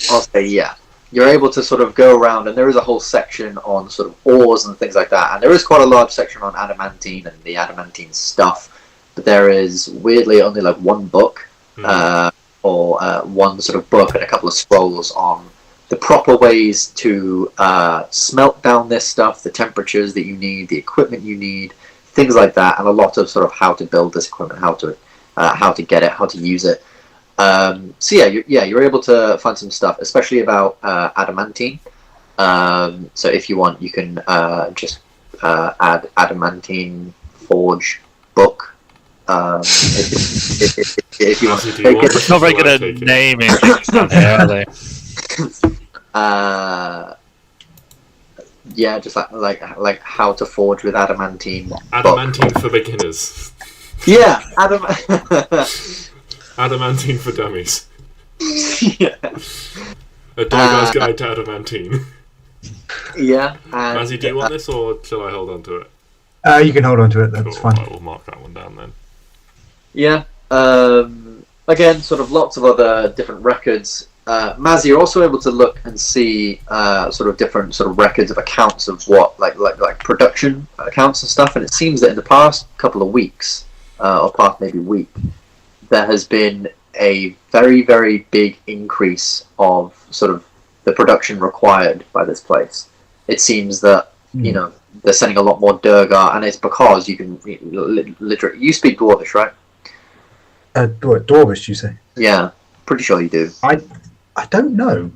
I'll say yeah. You're able to sort of go around, and there is a whole section on sort of ores and things like that, and there is quite a large section on adamantine and the adamantine stuff, but there is weirdly only like one book, or one sort of book and a couple of scrolls on the proper ways to smelt down this stuff, the temperatures that you need, the equipment you need, things like that, and a lot of sort of how to build this equipment, how to get it, how to use it. So you're able to find some stuff, especially about adamantine. So if you want, you can just add Adamantine Forge book. If you want to take it. It's not very good at naming things down here, are they? Yeah, just like how to forge with adamantine. Adamantine for beginners. Yeah, Adamantine for dummies. Yeah. A Dogar's Guide to Adamantine. Yeah. Mazzy, do you want this, or shall I hold on to it? You can hold on to it, that's Cool, fine. I will mark that one down then. Yeah. Again, sort of lots of other different records. Mazzy, you're also able to look and see sort of different sort of records of accounts of what like production accounts and stuff. And it seems that in the past couple of weeks, or past maybe week, there has been a very, very big increase of sort of the production required by this place. It seems that you know they're sending a lot more Durgar, and it's because you can literally. You speak Dwarvish, right? Dwarvish, you say? Yeah, pretty sure you do. I don't know.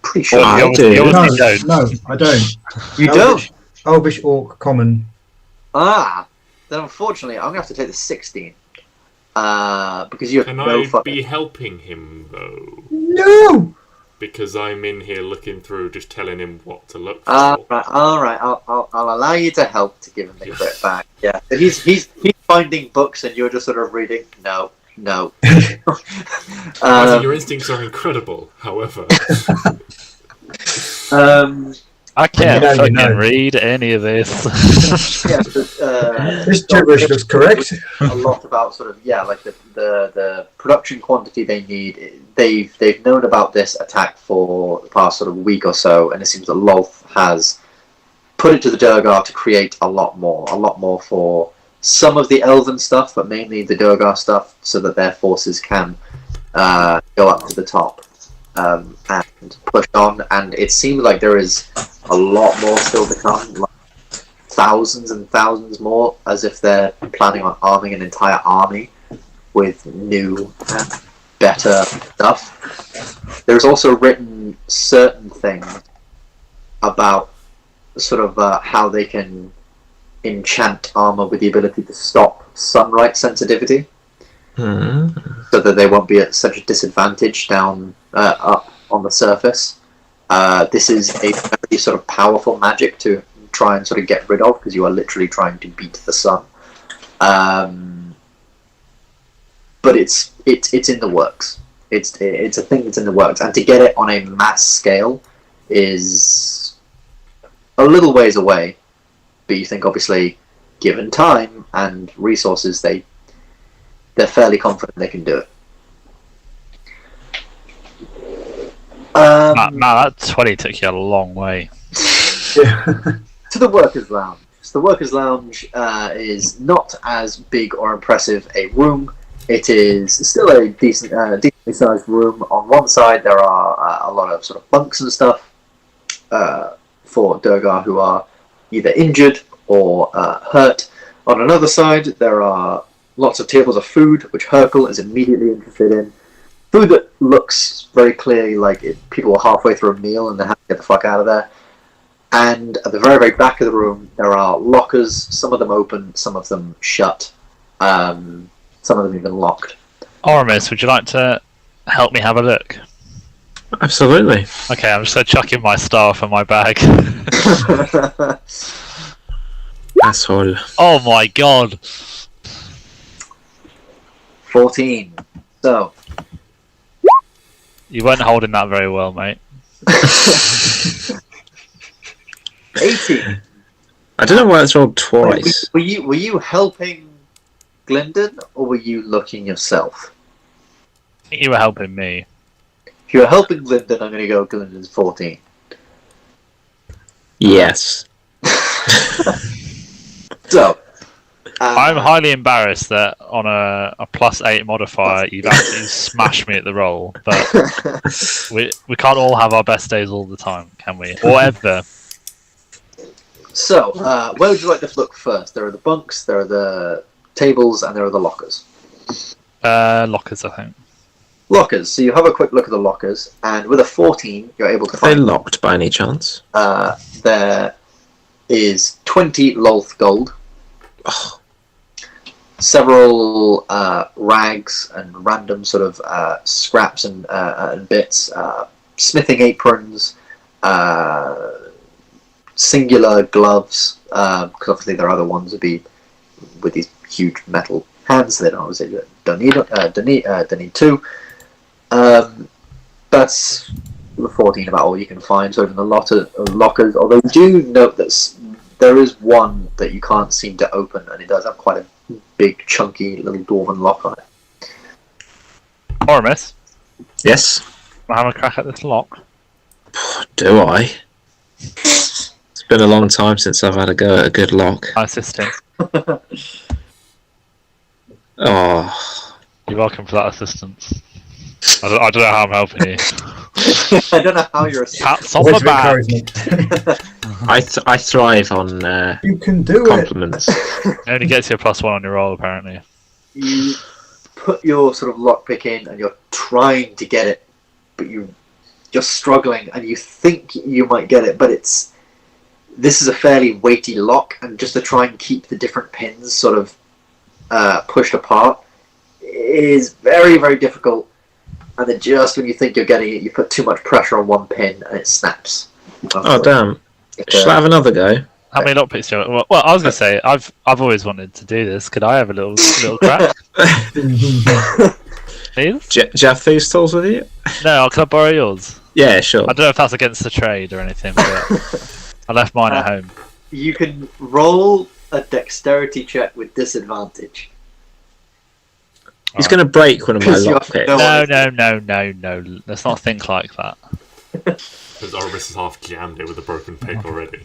Pretty sure. I do. You No, obviously don't. no, I don't. You don't? Elvish, Orc, Common. Then unfortunately, I'm gonna have to take the 16. Because you have Can no I fucking. be helping him though? No! Because I'm in here looking through, just telling him what to look for. All right. I'll allow you to help to give him the crit back. Yeah. So he's finding books, and you're just sort of reading. No. Mazzy, your instincts are incredible. However, I can't You fucking know. read any of this. Yeah, This gibberish looks correct. A lot about sort of like the production quantity they need. They've known about this attack for the past sort of week or so, and it seems that Lolth has put it to the Durgar to create a lot more for some of the Elven stuff, but mainly the Durgar stuff, so that their forces can go up to the top and push on. And it seems like there is a lot more still to come, like thousands and thousands more, as if they're planning on arming an entire army with new and better stuff. There's also written certain things about sort of how they can enchant armor with the ability to stop sunlight sensitivity, so that they won't be at such a disadvantage down up on the surface. This is a very sort of powerful magic to try and sort of get rid of, because you are literally trying to beat the sun. But it's in the works. It's a thing that's in the works, and to get it on a mass scale is a little ways away. But you think, obviously, given time and resources, they're fairly confident they can do it. That 20 took you a long way. To the Workers' Lounge. So the Workers' Lounge is not as big or impressive a room. It is still a decently sized room. On one side, there are a lot of sort of bunks and stuff for Durgar who are either injured or hurt. On another side, there are lots of tables of food, which Hercule is immediately interested in. Food that looks very clearly like people are halfway through a meal and they have to get the fuck out of there. And at the very, very back of the room, there are lockers, some of them open, some of them shut, some of them even locked. Oramis, would you like to help me have a look? Absolutely. Okay, I'm just going to chuck in my staff and my bag. Asshole. Oh my god! 14. So. You weren't holding that very well, mate. 18. I don't know why it's rolled twice. Were you helping Gylndan, or were you looking yourself? I think you were helping me. If you were helping Gylndan, I'm going to go Glyndon's 14. Yes. So. I'm highly embarrassed that on a +8 modifier you've actually smashed me at the roll, but we can't all have our best days all the time, can we? Or ever. So, where would you like to look first? There are the bunks, there are the tables, and there are the lockers. Lockers, I think. Lockers. So you have a quick look at the lockers, and with a 14, you're able to Are they find... locked by any chance? There is 20 Lolth gold. Oh. Several rags and random sort of scraps and bits, smithing aprons, singular gloves, because obviously there are other ones that be with these huge metal hands. They don't need two. That's the 14 about all you can find sort of in the lockers. Although you do note that there is one that you can't seem to open, and it does have quite a big, chunky little dwarven lock on it. Oramis, Yes. will I have a crack at this lock? Do I? It's been a long time since I've had a go at a good lock. I assist him. Oh. You're welcome for that assistance. I don't know how I'm helping you. I don't know how you're... Pats on the Words of back. encouragement. I thrive on You can do compliments. It only gets you a +1 on your roll, apparently. You put your sort of lockpick in, and you're trying to get it, but you're struggling, and you think you might get it, but this is a fairly weighty lock, and just to try and keep the different pins sort of pushed apart is very, very difficult. And then just when you think you're getting it, you put too much pressure on one pin, and it snaps. Oh, damn. Shall I have another go? How many lockpicks do you have? Well, I was going to say, I've always wanted to do this. Could I have a little crack? Please? Do you have these tools with you? No, can I borrow yours? Yeah, sure. I don't know if that's against the trade or anything, but I left mine at home. You can roll a dexterity check with disadvantage. He's going to break one of my Because you have lockpicks. No. Let's not think like that. Because Oramis has half jammed it with a broken pick already.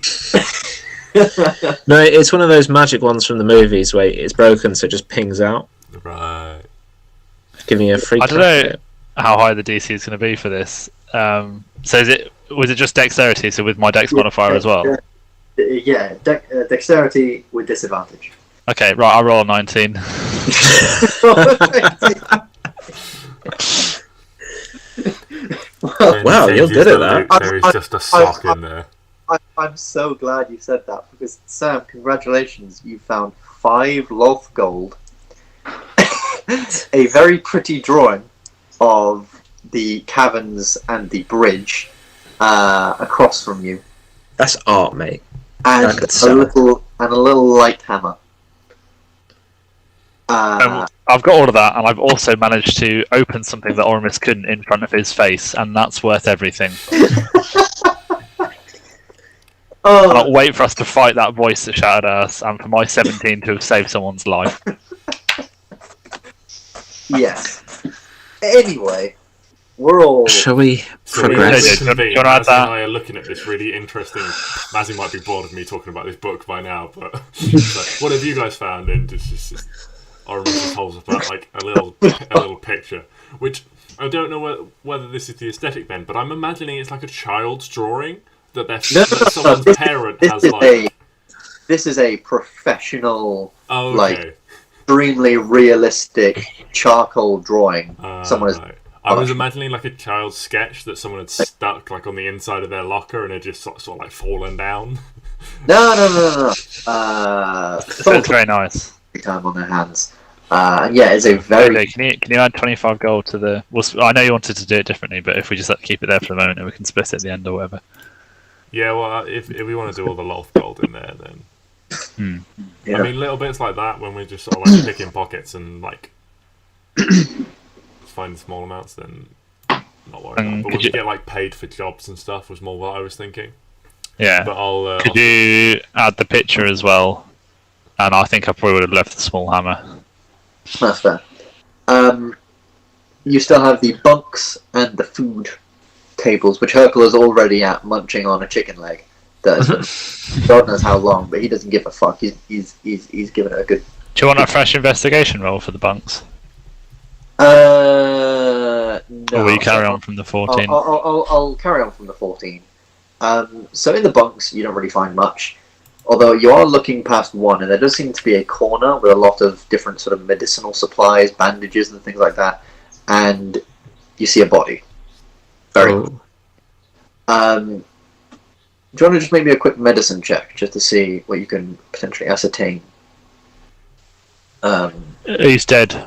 No, it's one of those magic ones from the movies where it's broken, so it just pings out, Right. giving you a free. I don't crack at know it. how high the DC is going to be for this. So was it just dexterity? So with my dex modifier as well? Yeah, dexterity with disadvantage. Okay, right. I roll a 19. Wow, you're good at that. There is just a sock in there. I'm so glad you said that, because Sam, congratulations, you found 5 Lolth gold, a very pretty drawing of the caverns and the bridge across from you. That's art, mate. and a little light hammer. I've got all of that, and I've also managed to open something that Oramis couldn't in front of his face, and that's worth everything. I can't wait for us to fight that voice that shouted at us, and for my 17 to have saved someone's life. Yes. Anyway, we're all... Shall we progress? Do you want to add Mazzy that? and I are looking at this really interesting... Mazzy might be bored of me talking about this book by now, but what have you guys found? And it's just Oramis just holds up like a little picture, which I don't know whether this is the aesthetic then, but I'm imagining it's like a child's drawing that someone's parent has like. This is a professional, Oh, okay. like, extremely realistic charcoal drawing. Someone has. Right. I was imagining like a child's sketch that someone had stuck like on the inside of their locker and had just sort of like fallen down. No. It's very nice. Time on their hands. Yeah, it's a very. Okay, can you add 25 gold to the? Well, I know you wanted to do it differently, but if we just keep it there for the moment and we can split it at the end or whatever. Yeah, well, if we want to do all the loft gold in there, then Yeah. I mean, little bits like that when we're just sort of like picking pockets and like finding small amounts, then not worried about. But when you get like paid for jobs and stuff was more what I was thinking. Yeah. But I'll. Could you add the picture as well? And I think I probably would have left the small hammer. That's fair. You still have the bunks and the food tables, which Hercule is already at, munching on a chicken leg. That has been, God knows how long, but he doesn't give a fuck. He's giving it a good. Do you want a fresh investigation roll for the bunks? No. Or will you carry on from the 14? I'll carry on from the 14. So in the bunks, you don't really find much. Although you are looking past one, and there does seem to be a corner with a lot of different sort of medicinal supplies, bandages, and things like that. And you see a body. Very cool. Do you want to just make me a quick medicine check, just to see what you can potentially ascertain? He's dead.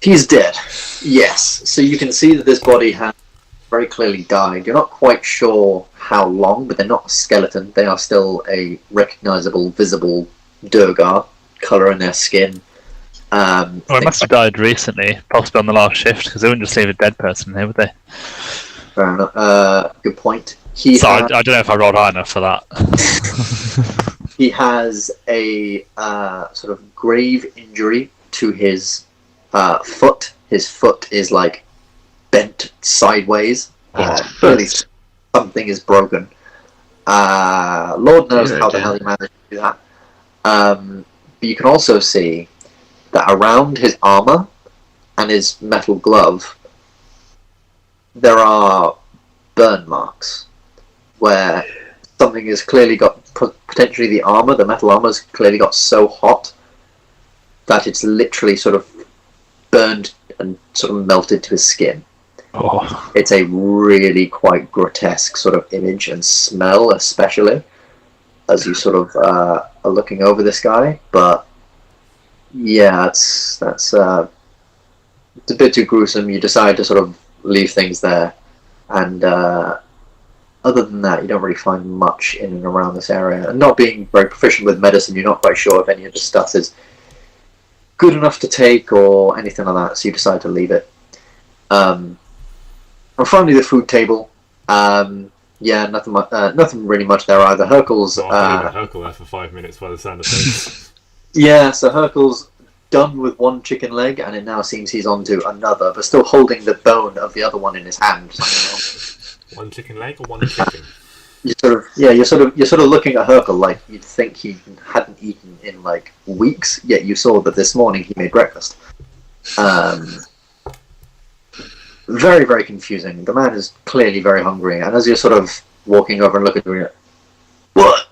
He's dead. Yes. So you can see that this body has very clearly died. You're not quite sure how long, but they're not a skeleton. They are still a recognizable, visible Durgar colour in their skin. Well, he must have died recently, possibly on the last shift, because they wouldn't just leave a dead person here, would they? Fair enough. Good point. I don't know if I rolled high enough for that. He has a sort of grave injury to his foot. His foot is like bent sideways. Clearly something is broken. Lord knows how the hell he managed to do that. But you can also see that around his armour and his metal glove there are burn marks where something has clearly got, potentially the armour, the metal armour has clearly got so hot that it's literally sort of burned and sort of melted to his skin. Oh. It's a really quite grotesque sort of image and smell, especially as you sort of are looking over this guy. But yeah, it's a bit too gruesome. You decide to sort of leave things there, and other than that, you don't really find much in and around this area. And not being very proficient with medicine, you're not quite sure if any of the stuff is good enough to take or anything like that, so you decide to leave it. And finally, the food table. Yeah, nothing really much there either. Hercule's. Hercule there for 5 minutes by the sound of things. Yeah, so Hercule's done with one chicken leg, and it now seems he's on to another, but still holding the bone of the other one in his hand. One chicken leg or one chicken? You're sort of looking at Hercule like you'd think he hadn't eaten in like weeks, yet you saw that this morning he made breakfast. Very, very confusing. The man is clearly very hungry, and as you're sort of walking over and looking at him, what?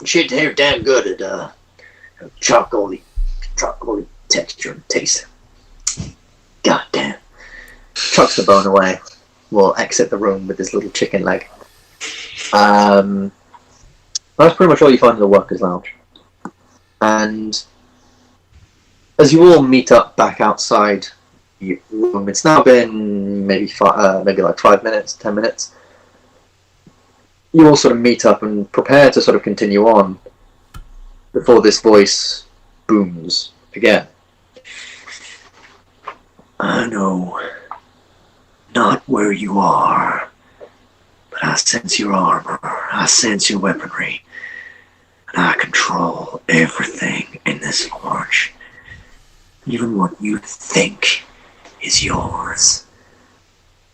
Shit here damn good at chocolatey texture and taste. God damn. Chucks the bone away. Will exit the room with his little chicken leg. That's pretty much all you find in the workers' lounge. And as you all meet up back outside your room, it's now been maybe like 5 minutes, 10 minutes. you all sort of meet up and prepare to sort of continue on before this voice booms again. I know not where you are, but I sense your armor, I sense your weaponry, and I control everything in this forge. Even what you think is yours.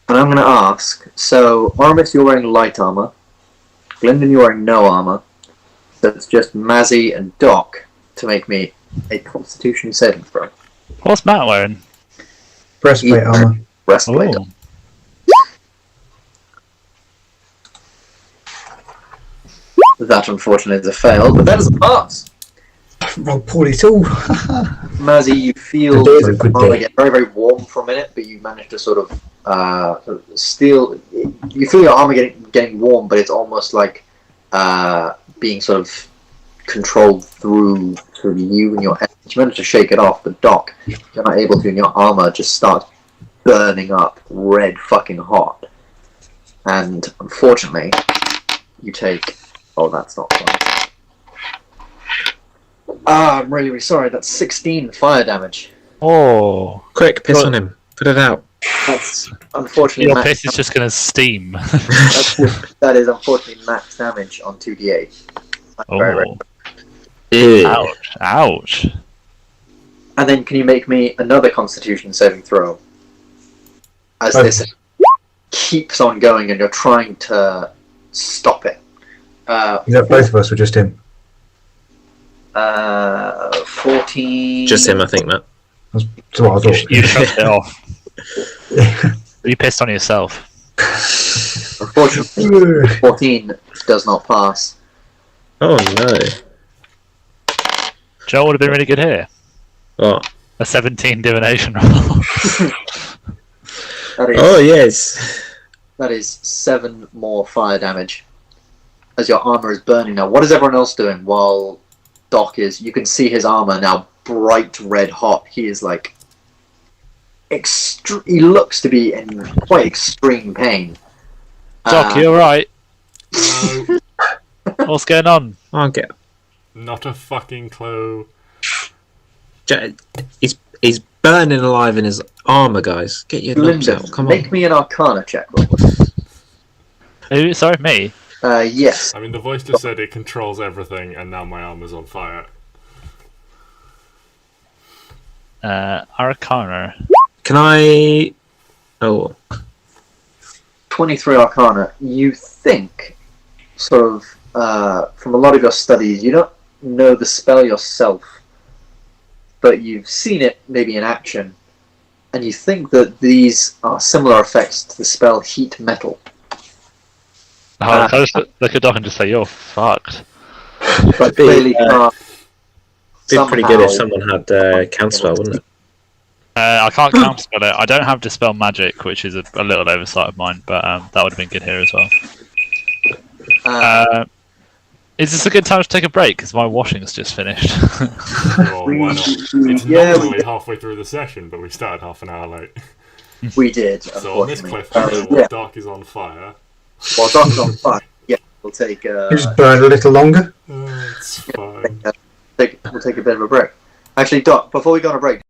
And I'm going to ask, so Oramis, you're wearing light armor. Gylndan, you're wearing no armor. So it's just Mazzy and Doc to make me a Constitution saving throw. What's Matt wearing? Breastplate armor. Breastplate. Oh. That unfortunately is a fail, but that is a pass. Roll poorly too. Mazzy, you feel Today's sort a of good armor day. get very, very warm for a minute, but you manage to sort of steal. You feel your armor getting warm, but it's almost like being sort of controlled through you and your essence. You manage to shake it off, but Doc, you're not able to, and your armor just starts burning up red fucking hot. And unfortunately, you take. Oh, that's not fun. I'm really, really sorry. That's 16 fire damage. Oh. Quick, piss on him. Put it out. That's unfortunately Your max. piss is just going to steam. That is unfortunately max damage on 2d8. That's very rare. Ew. Ouch. Ouch. And then can you make me another Constitution saving throw? As this keeps on going and you're trying to stop it. Is that both of us or just him? 14. Just him, I think, Matt. That's what I thought. You shut it off. You pissed on yourself. Unfortunately, 14 does not pass. Oh no. Joe would have been really good here. What? A 17 divination roll. That is, Oh yes. that is 7 more fire damage. As your armor is burning now. What is everyone else doing while Doc is... You can see his armor now bright red hot. He is like... he looks to be in quite extreme pain. Doc, you alright? No, What's going on? I'll get. not a fucking clue. He's burning alive in his armor, guys. Get your knobs out. Come Make on. me an Arcana check, roll. Who? Sorry, me? Yes. I mean, the voice just said it controls everything, and now my armor's on fire. Arcana. Can I? Oh. 23 Arcana. You think, sort of, from a lot of your studies, you don't know the spell yourself, but you've seen it maybe in action, and you think that these are similar effects to the spell Heat Metal. I just look at Doc and just say, you're fucked. But clearly, Be pretty good if someone had counterspell, wouldn't it? I can't counterspell it. I don't have Dispel Magic, which is a little oversight of mine, but that would have been good here as well. Is this a good time to take a break? Because my washing's just finished. Sure, why not? It's normally halfway through the session, but we started half an hour late. we did, So on this unfortunately. cliffhanger, while Dark is on fire. Well, Doc's on fire. Yeah, we'll take. Just burn a little longer. It's fine. We'll take a bit of a break. Actually, Doc, before we go on a break,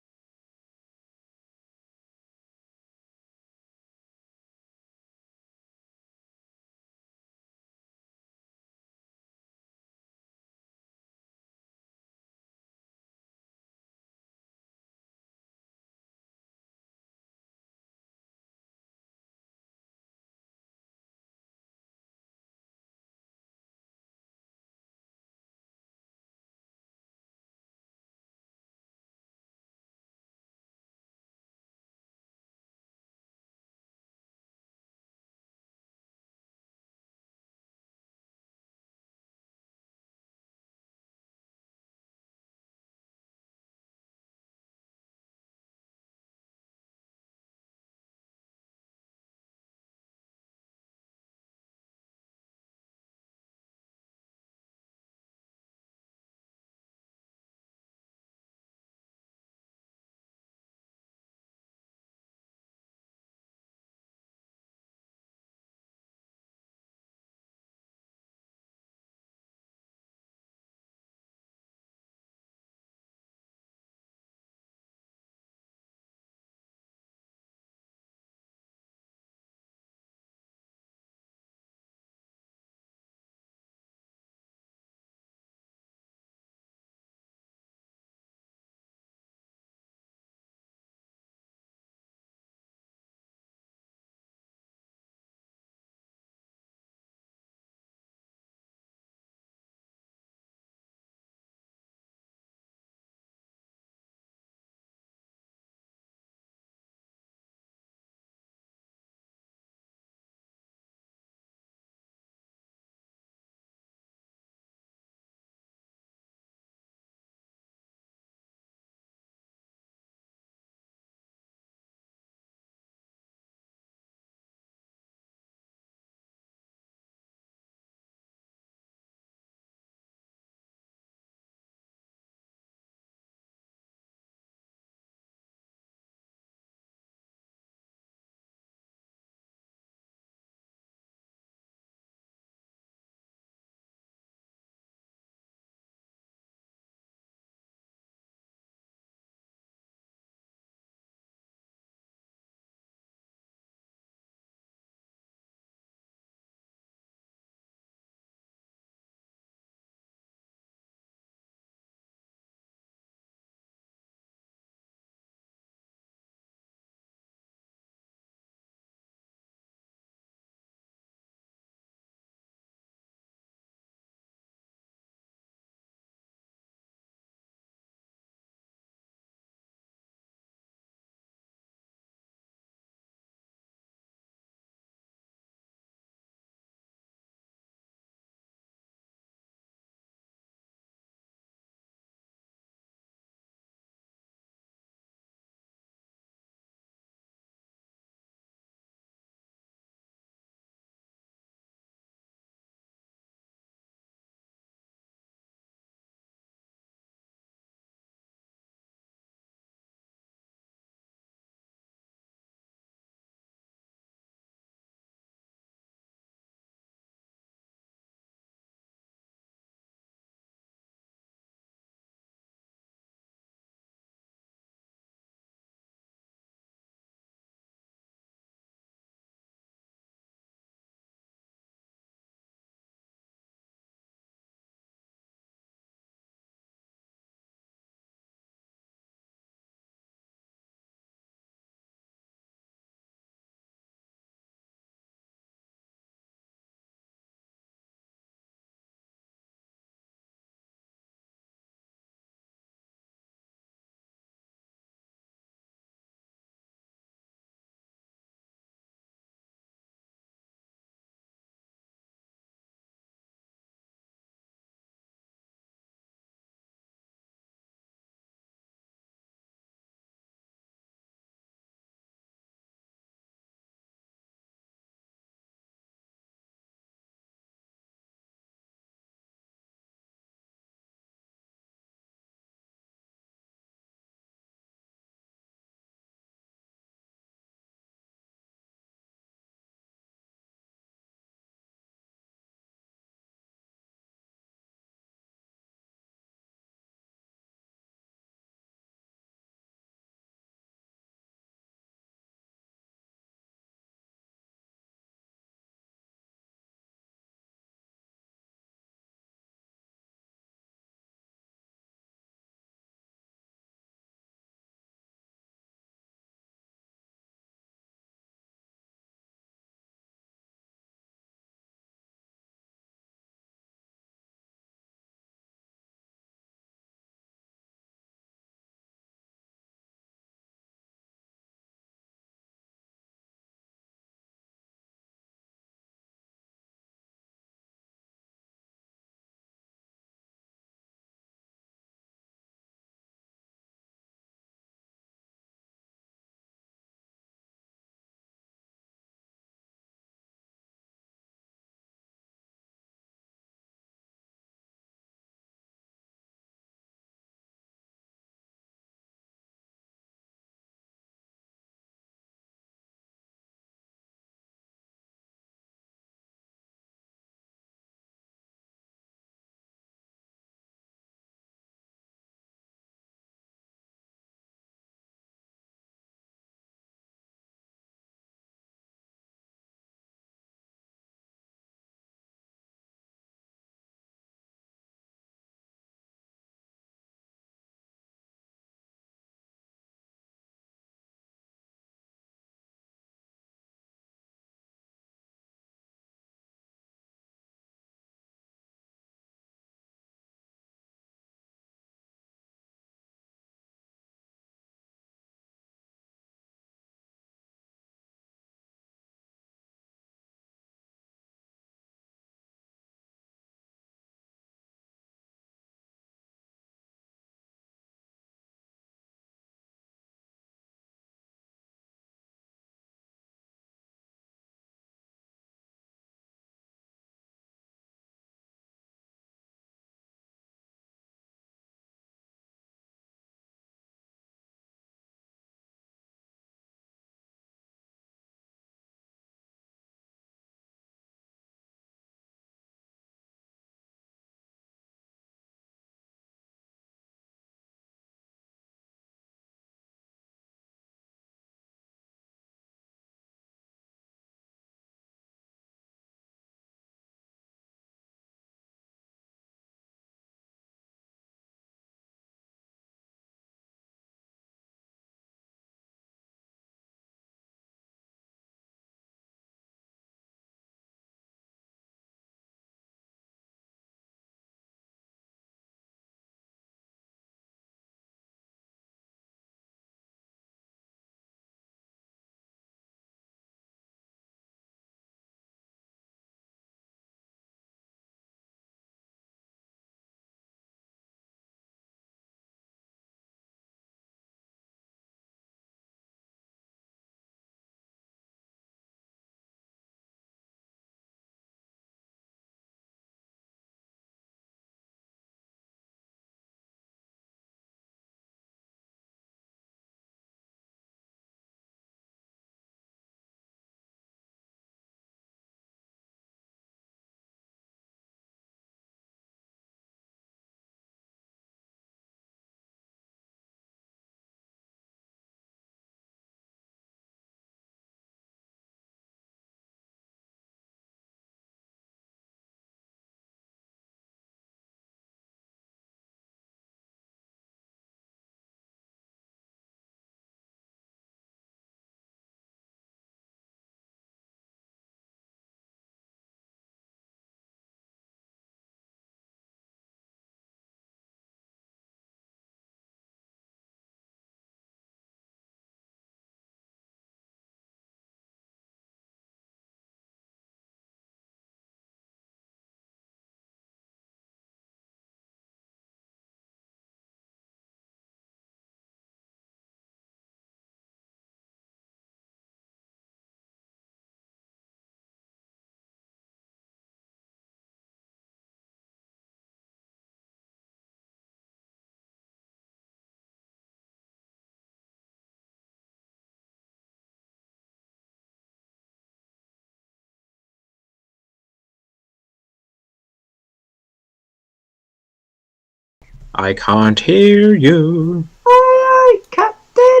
I can't hear you. Aye, aye, Captain.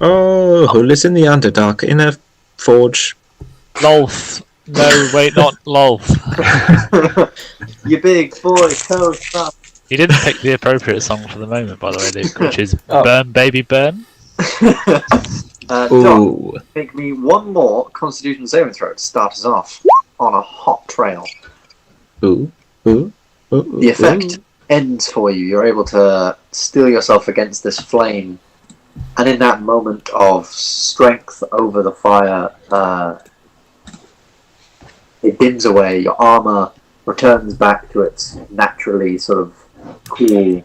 Oh, who lives in the Underdark in a forge? Lolth. No, wait, not Lolth. You big boy, toad up. You didn't pick the appropriate song for the moment, by the way, Luke, which is Oh. Burn Baby Burn. Doc, Ooh. make me one more Constitution saving throw to start us off on a hot trail. Ooh. Ooh. Ooh. The effect ends for you. You're able to steel yourself against this flame, and in that moment of strength over the fire, it dims away. Your armor returns back to its naturally sort of cool,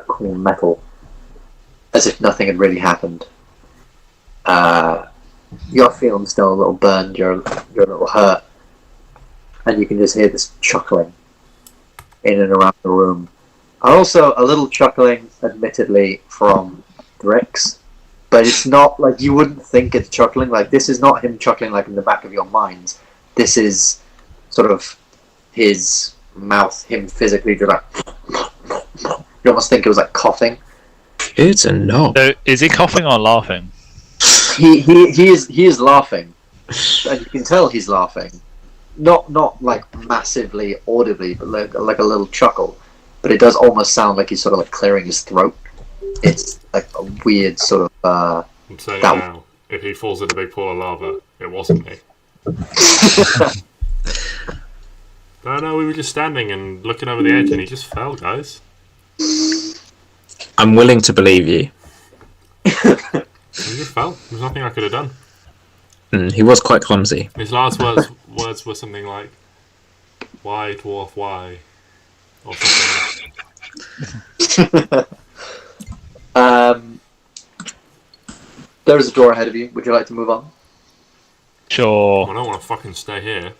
cool metal, as if nothing had really happened. You're feeling still a little burned. You're a little hurt, and you can just hear this chuckling in and around the room. And also a little chuckling, admittedly, from Drix. But it's not like you wouldn't think it's chuckling. Like, this is not him chuckling like in the back of your minds. This is sort of his mouth, him physically just like... You almost think it was like coughing. It's a knob. So, is he coughing or laughing? He is laughing. And you can tell he's laughing. Not like massively audibly, but like a little chuckle. But it does almost sound like he's sort of like clearing his throat. It's like a weird sort of. I'm saying That- now, if he falls in a big pool of lava, it wasn't me. No, we were just standing and looking over the edge, and he just fell, guys. I'm willing to believe you. He just fell. There's nothing I could have done. He was quite clumsy. His last words were something like, "Why, dwarf, why?" Or something. There is a door ahead of you. Would you like to move on? Sure. I don't want to fucking stay here,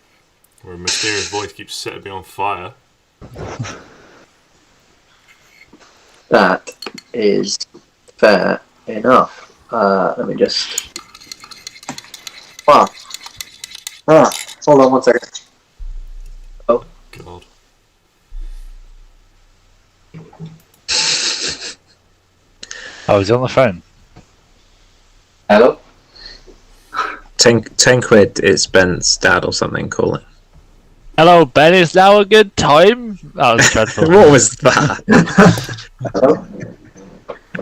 where a mysterious voice keeps setting me on fire. That is fair enough. Let me just. Hold on 1 second. God. Oh, is he on the phone? Hello? 10 quid is Ben's dad or something calling. Hello, Ben, is now a good time? That was dreadful. What was that? Hello?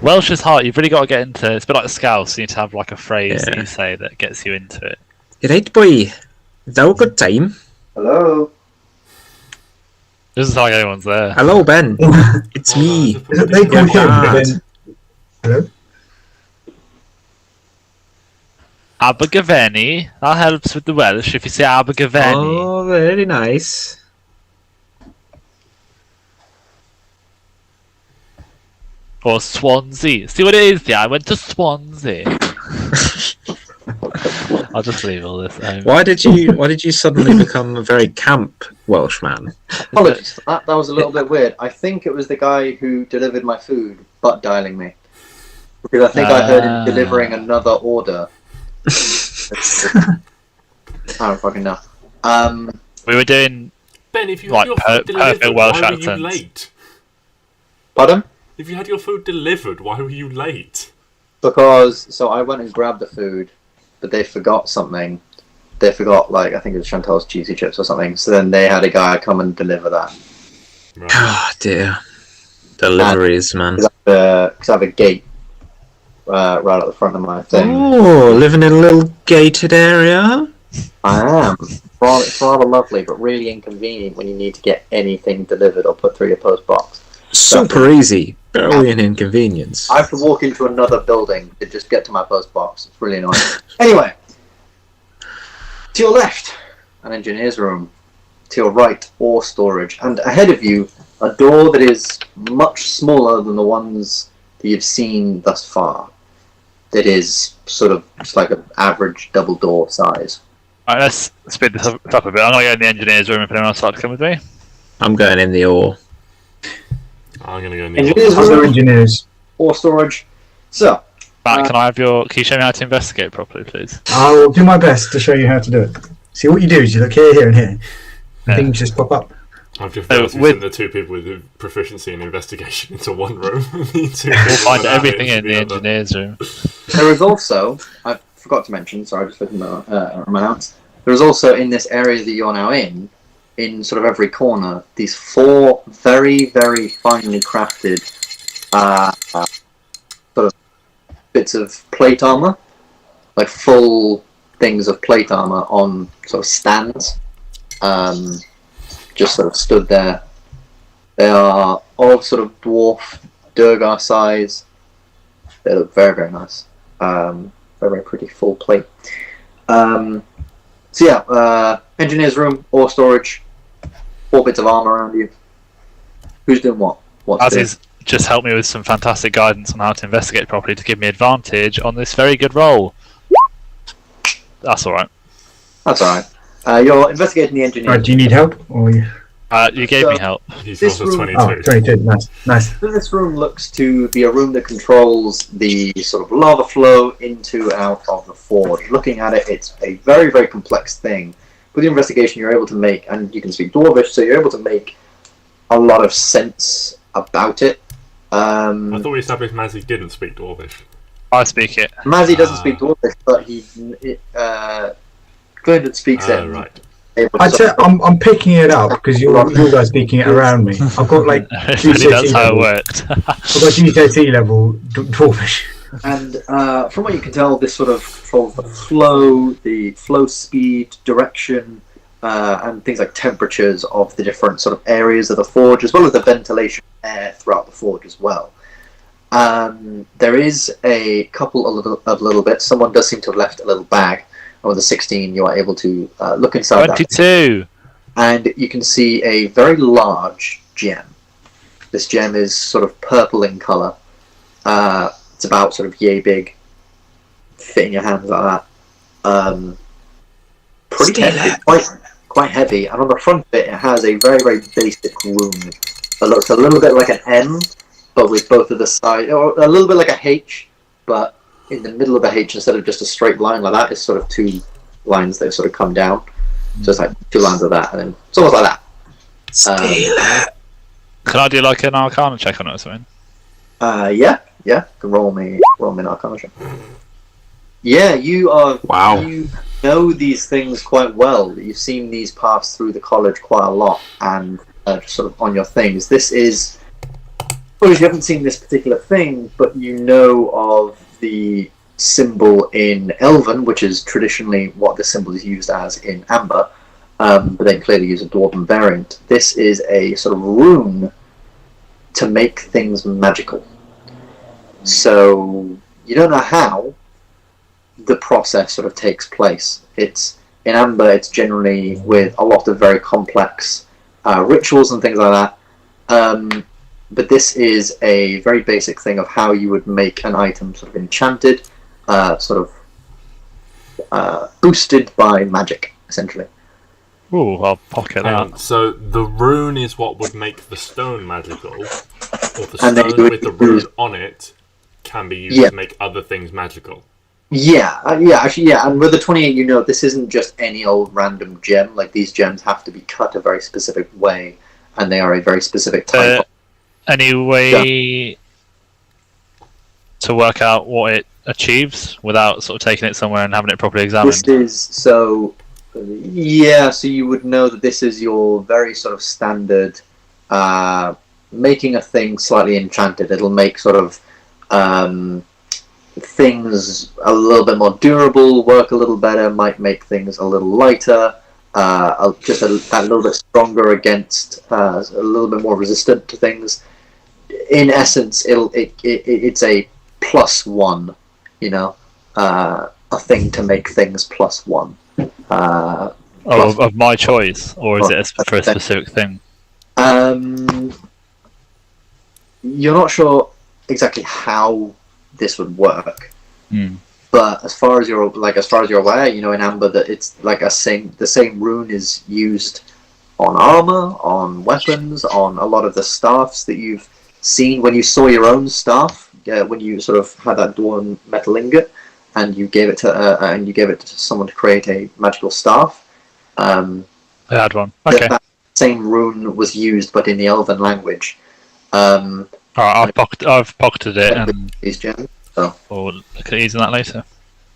Welsh is hard. You've really got to get into it. It's a bit like the Scouse. You need to have like a phrase that Yeah. you say that gets you into it. Right, boy. Is that a good time? Hello? This is like anyone's there. Hello, Ben. It's me. They call him, Dad. but then... Hello? Abergavenny. That helps with the Welsh if you say Abergavenny. Oh, very nice. Or Swansea. See what it is, yeah? I went to Swansea. I'll just leave all this out. Why did you suddenly become a very camp Welshman? Apologies for that. That was a little bit weird. I think it was the guy who delivered my food butt dialing me. Because I think I heard him delivering another order. I don't fucking know. We were doing... Ben, if you Like, had your food delivered, perfect Welsh why were you accents. late? Pardon? If you had your food delivered, why were you late? Because, so I went and grabbed the food, but they forgot something. They forgot, like, I think it was Chantal's cheesy chips or something. So then they had a guy come and deliver that. Right. Oh dear. Deliveries, man. Because I have a gate right at the front of my thing. Oh, living in a little gated area. I am. It's rather lovely, but really inconvenient when you need to get anything delivered or put through your post box. Super easy. Barely an inconvenience. I have to walk into another building to just get to my post box. It's really annoying. Anyway, to your left, an engineer's room. To your right, ore storage. And ahead of you, a door that is much smaller than the ones that you've seen thus far. That is sort of just like an average double door size. Alright, let's speed this up a bit. I'm going to go in the engineer's room if anyone else would like to come with me. I'm going in the ore. I'm gonna go in Engineers the room. Other engineers. Ore storage. So, Matt, can you show me how to investigate properly, please? I will do my best to show you how to do it. See, what you do is you look here, here, and here. Yeah. Things just pop up. I've just noticed we sent the two people with proficiency in investigation into one room. We'll find everything in the engineer's room. There is also, I forgot to mention, sorry, I just looking at my notes. There is also in this area that you're now in sort of every corner, these 4 very, very finely crafted sort of bits of plate armor, like full things of plate armor on sort of stands, just sort of stood there. They are all sort of dwarf Durgar size. They look very, very nice. Very, very pretty full plate. So yeah, engineer's room, ore storage, 4 bits of armor around you. Who's doing what? Azzy's just helped me with some fantastic guidance on how to investigate properly to give me advantage on this very good roll. That's alright. That's alright. You're investigating the engineer. Right, do you need help? Or you gave me help. He's also 22. Oh, 22. Nice. This room looks to be a room that controls the sort of lava flow into and out of the forge. Looking at it, it's a very, very complex thing. With your investigation, you're able to make, and you can speak Dwarvish, so you're able to make a lot of sense about it. I thought we established Mazzy didn't speak Dwarvish. I speak it. Mazzy doesn't speak Dwarvish, but Gylndan speaks it. Right. I'd say I'm picking it up because you guys speaking it around me. I've got like Really, that's how it worked. I've got GCSE level Dwarvish. And from what you can tell, this sort of controls the flow speed, direction, and things like temperatures of the different sort of areas of the forge, as well as the ventilation air throughout the forge as well. There is a couple of little bits. Someone does seem to have left a little bag. And with the 16, you are able to look inside 22! And you can see a very large gem. This gem is sort of purple in colour. It's about sort of yay big. Fit in your hands like that. Pretty heavy, quite heavy. And on the front bit, it has a very, very basic rune that looks a little bit like an M, but with both of the sides, or a little bit like a H, but in the middle of the H, instead of just a straight line like that, it's sort of 2 lines that sort of come down. So it's like 2 lines of that, and then it's almost like that. Steal it. Can I do like an Arcana check on it or something? Yeah. You can roll me an Arcana check. Yeah, you are. Wow. You know these things quite well. You've seen these pass through the college quite a lot, and just sort of on your things. This is. Well, you haven't seen this particular thing, but you know of the symbol in Elven, which is traditionally what the symbol is used as in Amber, but they clearly use a Dwarven variant. This is a sort of rune to make things magical. So you don't know how the process sort of takes place. It's in Amber. It's generally with a lot of very complex rituals and things like that. But this is a very basic thing of how you would make an item sort of enchanted, boosted by magic, essentially. Ooh, I'll pocket that. So the rune is what would make the stone magical, or the And then stone with the rune on it can be used to make other things magical. Actually, and with the 28, you know, this isn't just any old random gem. Like, these gems have to be cut a very specific way, and they are a very specific type. Any way to work out what it achieves without sort of taking it somewhere and having it properly examined? This is so you would know that this is your very sort of standard making a thing slightly enchanted. It'll make sort of things a little bit more durable, work a little better, might make things a little lighter, just a little bit stronger against, a little bit more resistant to things. In essence, it's a +1, you know, a thing to make things +1. Of my choice, or is it for a specific thing? You're not sure exactly how this would work, but as far as you're aware, you know, in Amber, that it's like the same rune is used on armor, on weapons, on a lot of the staffs that you've seen when you saw your own staff, when you sort of had that dwarven metal ingot, and you gave it to someone to create a magical staff. I had one. Okay. That same rune was used, but in the Elven language. Alright, I've pocketed it, and These gems. we'll look at using that later.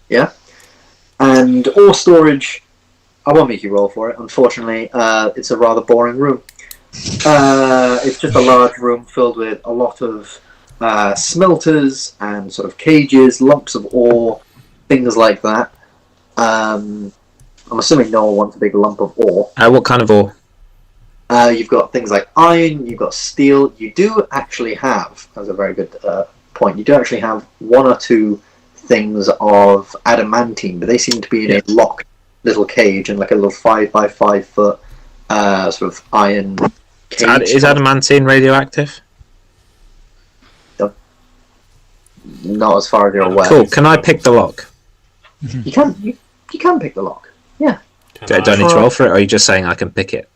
Yeah. And ore storage, I won't make you roll for it, unfortunately. It's a rather boring room. It's just a large room filled with a lot of smelters and sort of cages, lumps of ore, things like that. I'm assuming no one wants a big lump of ore. What kind of ore? You've got things like iron, you've got steel. You do actually have, that's a very good point, you do actually have one or two things of adamantine, but they seem to be in a locked little cage and like a little 5x5 foot sort of iron cage. Is adamantine radioactive? Not as far as you're aware. Cool. Can I pick the lock? You can pick the lock. Yeah. Do I need to roll for it, or are you just saying I can pick it?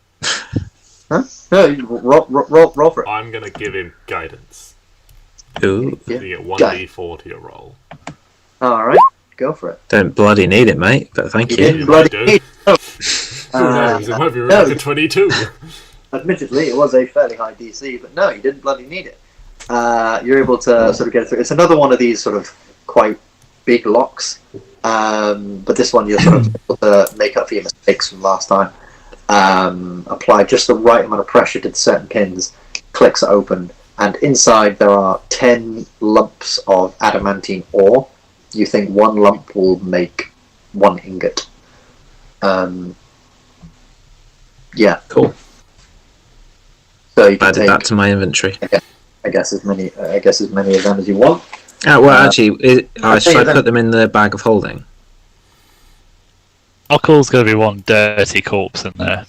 Huh? No, you roll for it. I'm going to give him guidance. Ooh. Yeah. You get 1d4 to your roll. Alright, go for it. Don't bloody need it, mate, but thank You you. didn't bloody do. need it. Who knows? It might be no. like a 22. Admittedly, it was a fairly high DC, but no, you didn't bloody need it. You're able to sort of get through. It's another one of these sort of quite big locks, but this one you're sort of able to make up for your mistakes from last time. Apply just the right amount of pressure to certain pins, clicks are opened, and inside there are 10 lumps of adamantine ore. You think one lump will make 1 ingot. Yeah. Cool. So you can Added take, that to my inventory. I guess as many of them as you want. Actually, should I put them in the bag of holding? Knuckles going to be one dirty corpse in there.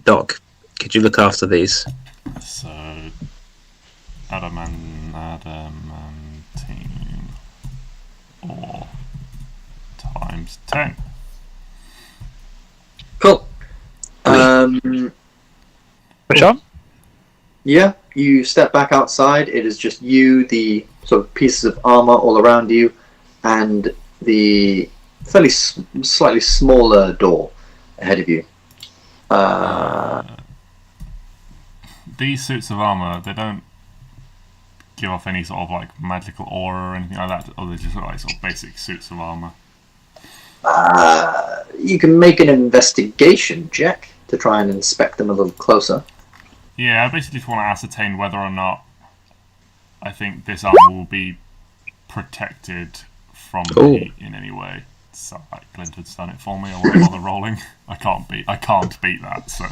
Doc, could you look after these? So, adamantine or times 10. Cool. Which one? Yeah, you step back outside. It is just you, the sort of pieces of armor all around you, and the fairly slightly smaller door ahead of you. These suits of armor, they don't give off any sort of like magical aura or anything like that, or they're just like sort of basic suits of armor. You can make an investigation check to try and inspect them a little closer. Yeah, I basically just want to ascertain whether or not I think this armor will be protected from the heat in any way. So like Glyndon's done it for me. I won't bother rolling. I can't beat that. So.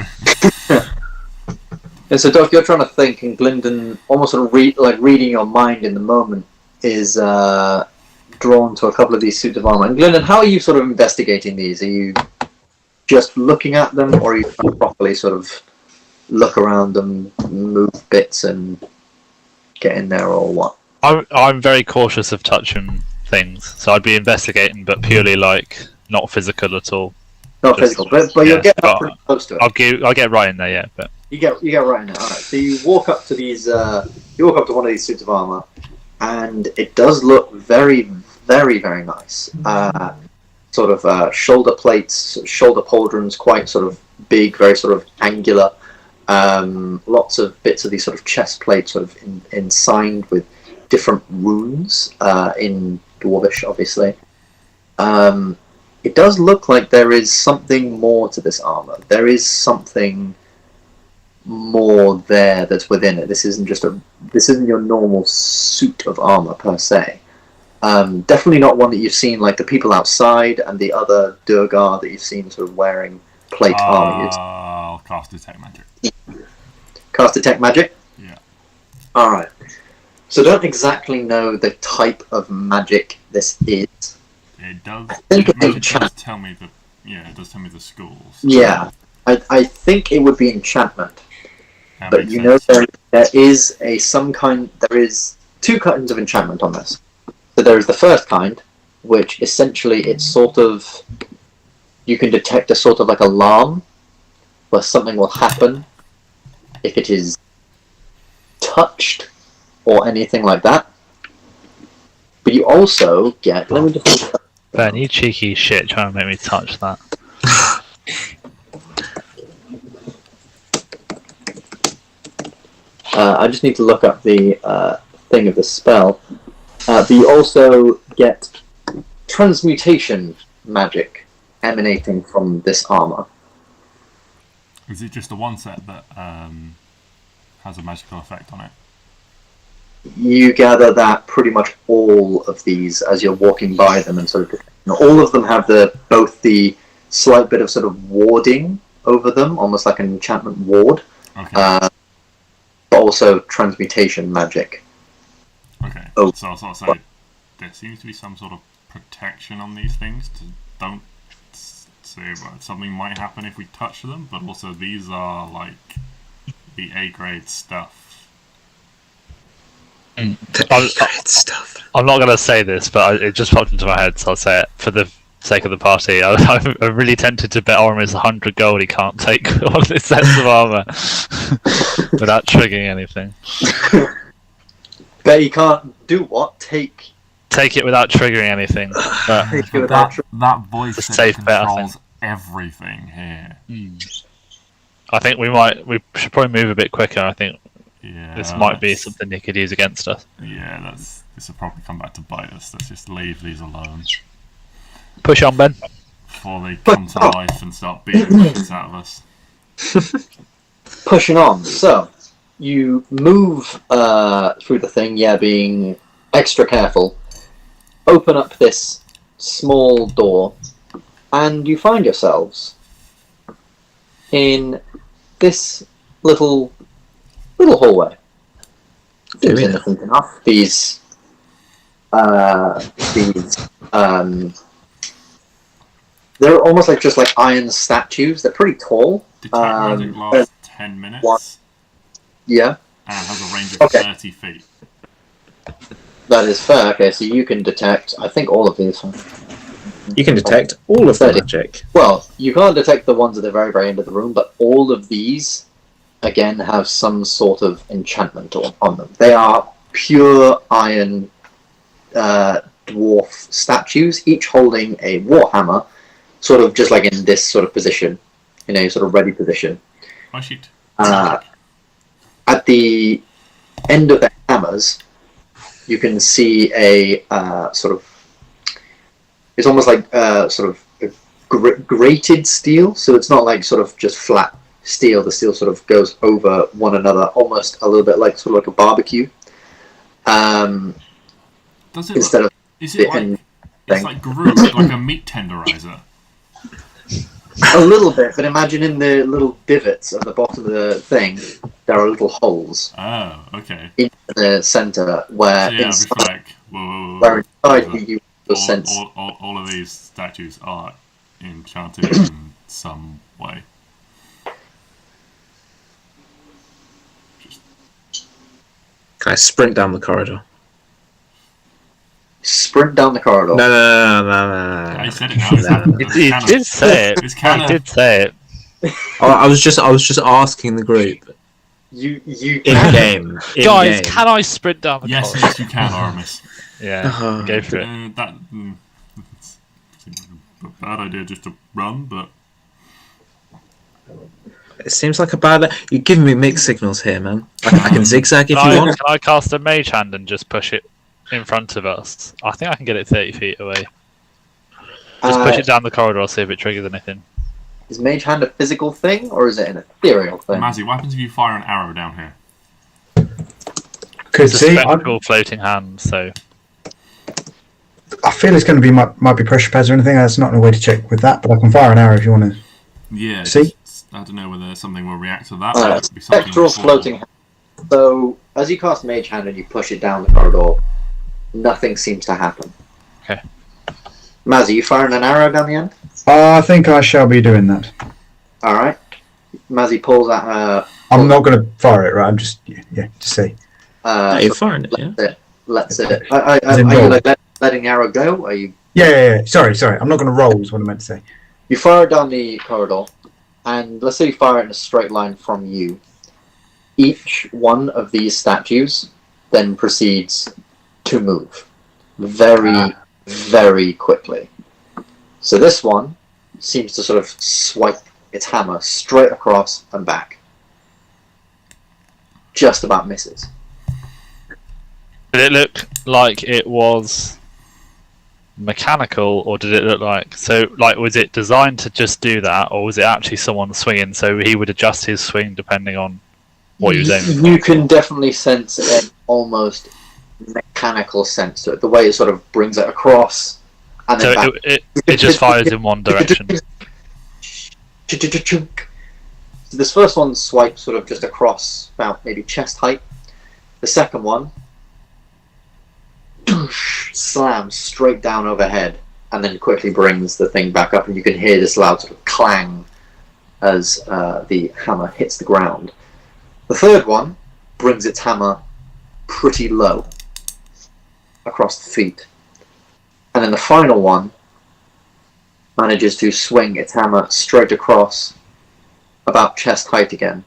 And so, Doc, you're trying to think, and Glyndon, almost sort of reading your mind in the moment, is drawn to a couple of these suits of armor. And Glyndon, how are you sort of investigating these? Are you just looking at them, or are you trying to properly sort of look around them, move bits, and get in there, or what? I'm very cautious of touching things, so I'd be investigating, but purely like not physical at all. Not physical, but you'll get up pretty close to it. I'll get right in there, yeah. But you get right in there. All right. So you walk up to these. You walk up to one of these suits of armor, and it does look very, very, very nice. Sort of shoulder plates, shoulder pauldrons, quite sort of big, very sort of angular. Lots of bits of these sort of chest plates, sort of ensigned with different runes in Dwarvish, obviously. It does look like there is something more to this armor. There is something more there that's within it. This isn't your normal suit of armor per se. Definitely not one that you've seen like the people outside and the other Durgar that you've seen sort of wearing plate armor. I'll cast Detect Magic. Cast Detect Magic? Yeah. Alright. So don't exactly know the type of magic this is. It does. think It it's does tell me the. Yeah, it does tell me the schools. Yeah. I think it would be enchantment. That But makes you know sense. there is two kinds of enchantment on this. So there is the first kind, which essentially it's sort of, you can detect a sort of like alarm where something will happen if it is touched or anything like that. But you also get, let me just Ben, you cheeky shit trying to make me touch that. I just need to look up the thing of the spell. But you also get transmutation magic emanating from this armor. Is it just the one set that has a magical effect on it? You gather that pretty much all of these, as you're walking by them, and sort of all of them have both the slight bit of sort of warding over them, almost like an enchantment ward, Okay. but also transmutation magic. Okay. Oh. So there seems to be some sort of protection on these things to don't say something might happen if we touch them, but also these are like the A-grade stuff. Stuff. I'm not going to say this, but it just popped into my head, so I'll say it for the sake of the party. I'm really tempted to bet Oramis 100 gold he can't take all his sets of armor without triggering anything. But you can't do what? Take Take it without triggering anything. But take it without That voice It's a that safe bet, I controls everything here. I think we should probably move a bit quicker. I think Yeah. this might be that's- something you could use against us. Yeah, this will probably come back to bite us. Let's just leave these alone Push on, Ben. before they come to life and start beating the shit out of us. pushing on. So you move through the thing, being extra careful. Open up this small door, and you find yourselves in this little hallway. Seems innocent enough. These they're almost like just like iron statues. They're pretty tall. Detect magic lasts 10 minutes what? Yeah, and has a range of Okay. 30 feet. that is fair. Okay, so you can detect, I think, all of these. You can detect all of the magic. Well, you can't detect the ones at the very, very end of the room, but all of these, again, have some sort of enchantment on them. They are pure iron dwarf statues, each holding a warhammer, sort of just like in this sort of position, in a sort of ready position. Oh shit. At the end of the hammers, you can see a sort of, it's almost like sort of grated steel, so it's not like sort of just flat steel. The steel sort of goes over one another, almost a little bit like sort of like a barbecue. Does it Instead of is it like thing. it's like grooved like a meat tenderizer? A little bit, but imagine in the little divots at the bottom of the thing, there are little holes Oh, okay. in the centre where So yeah, inside, before like whoa. where inside you will sense. All of these statues are enchanted in some way. Can I sprint down the corridor? Sprint down the corridor. No. I said it now. He did say it. It's He kind of did say it. I was just asking the group You in game. Guys, can I sprint down the yes, corridor? yes, you can, Aramis. Yeah, go for it. It's a bad idea just to run, but It seems like a bad. You're giving me mixed signals here, man. I can zigzag if you want. Can I cast a mage hand and just push it in front of us? I think I can get it 30 feet away. Just push it down the corridor, I'll see if it triggers anything. Is Mage Hand a physical thing, or is it an ethereal thing? Mazzy, what happens if you fire an arrow down here? Could It's a see. spectral floating hand, so I feel it's going to be might be pressure pads or anything. That's not a way to check with that, but I can fire an arrow if you want to. Yeah. See? I don't know whether something will react to that. Or it could be something Spectral before. floating hand. So, as you cast Mage Hand and you push it down the corridor, nothing seems to happen. Okay. Mazzy, you firing an arrow down the end? I think I shall be doing that. Alright. Mazzy pulls out I'm not going to fire it, right? I'm just to see. No, you're firing it, yeah. lets it. Are As in you roll. like letting the arrow go? Are you? Yeah. Sorry. I'm not going to roll. Is what I meant to say. You fire it down the corridor, and let's say you fire it in a straight line from you. Each one of these statues then proceeds to move very, very quickly. So this one seems to sort of swipe its hammer straight across and back. just about misses. Did it look like it was mechanical, or did it look like was it designed to just do that, or was it actually someone swinging so he would adjust his swing depending on what he was aiming for? You can definitely sense an almost mechanical sense to it. The way it sort of brings it across, and then So it just fires in one direction. So this first one swipes sort of just across about maybe chest height. The second one slams straight down overhead and then quickly brings the thing back up, and you can hear this loud sort of clang as the hammer hits the ground. The third one brings its hammer pretty low across the feet, and then the final one manages to swing its hammer straight across about chest height again,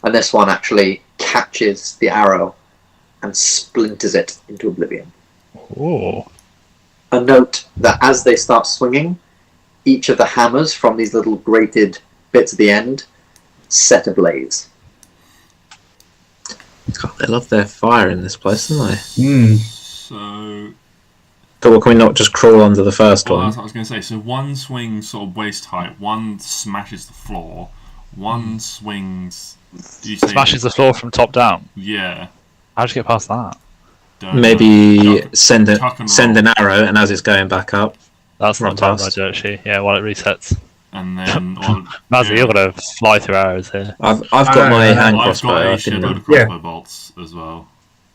and this one actually catches the arrow and splinters it into oblivion. Ooh. A note that as they start swinging, each of the hammers from these little grated bits at the end set ablaze. God, they love their fire in this place, don't they? So, But can we not just crawl under the first well, one? that's what I was going to say. So one swings sort of waist height, one smashes the floor, one swings. Do you say Smashes the floor from top down. Yeah. How'd you get past that? Don't Maybe know. send tuck and an roll. arrow, and as it's going back up, That's Run not time past. dodge actually. Yeah, while it resets. And then, or, Mazzy, you're gonna fly through arrows here. I've got my hand I've crossbow. got a I shed load can, of crossbow bolts as well.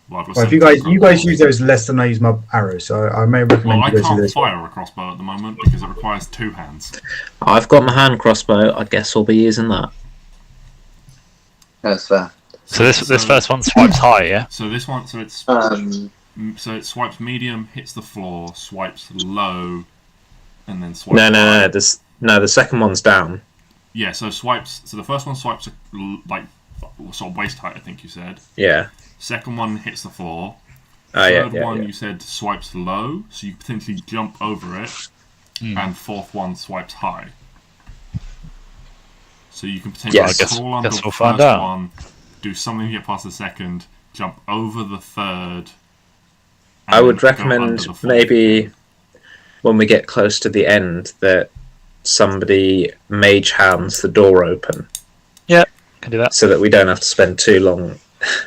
Well, I've got Well, if you 17 guys crossbow use bolts. those less than I use my arrows, so I may recommend Well, I you guys do can't this. fire a crossbow at the moment because it requires two hands. I've got my hand crossbow. I guess we'll be using that. That's fair. So this first one swipes high, yeah? So this one, so it's so it swipes medium, hits the floor, swipes low, and then swipes. No. high. The second one's down. Yeah, so swipes. So the first one swipes like sort of waist height, I think you said. Yeah. Second one hits the floor. Oh, Third yeah. one you said swipes low, so you potentially jump over it, and fourth one swipes high. So you can potentially Yes. crawl under guess the we'll find first out. one, do something to get past the second, jump over the third. I and would go under recommend the fourth. maybe when we get close to the end that somebody mage hands the door open Can do that. so that we don't have to spend too long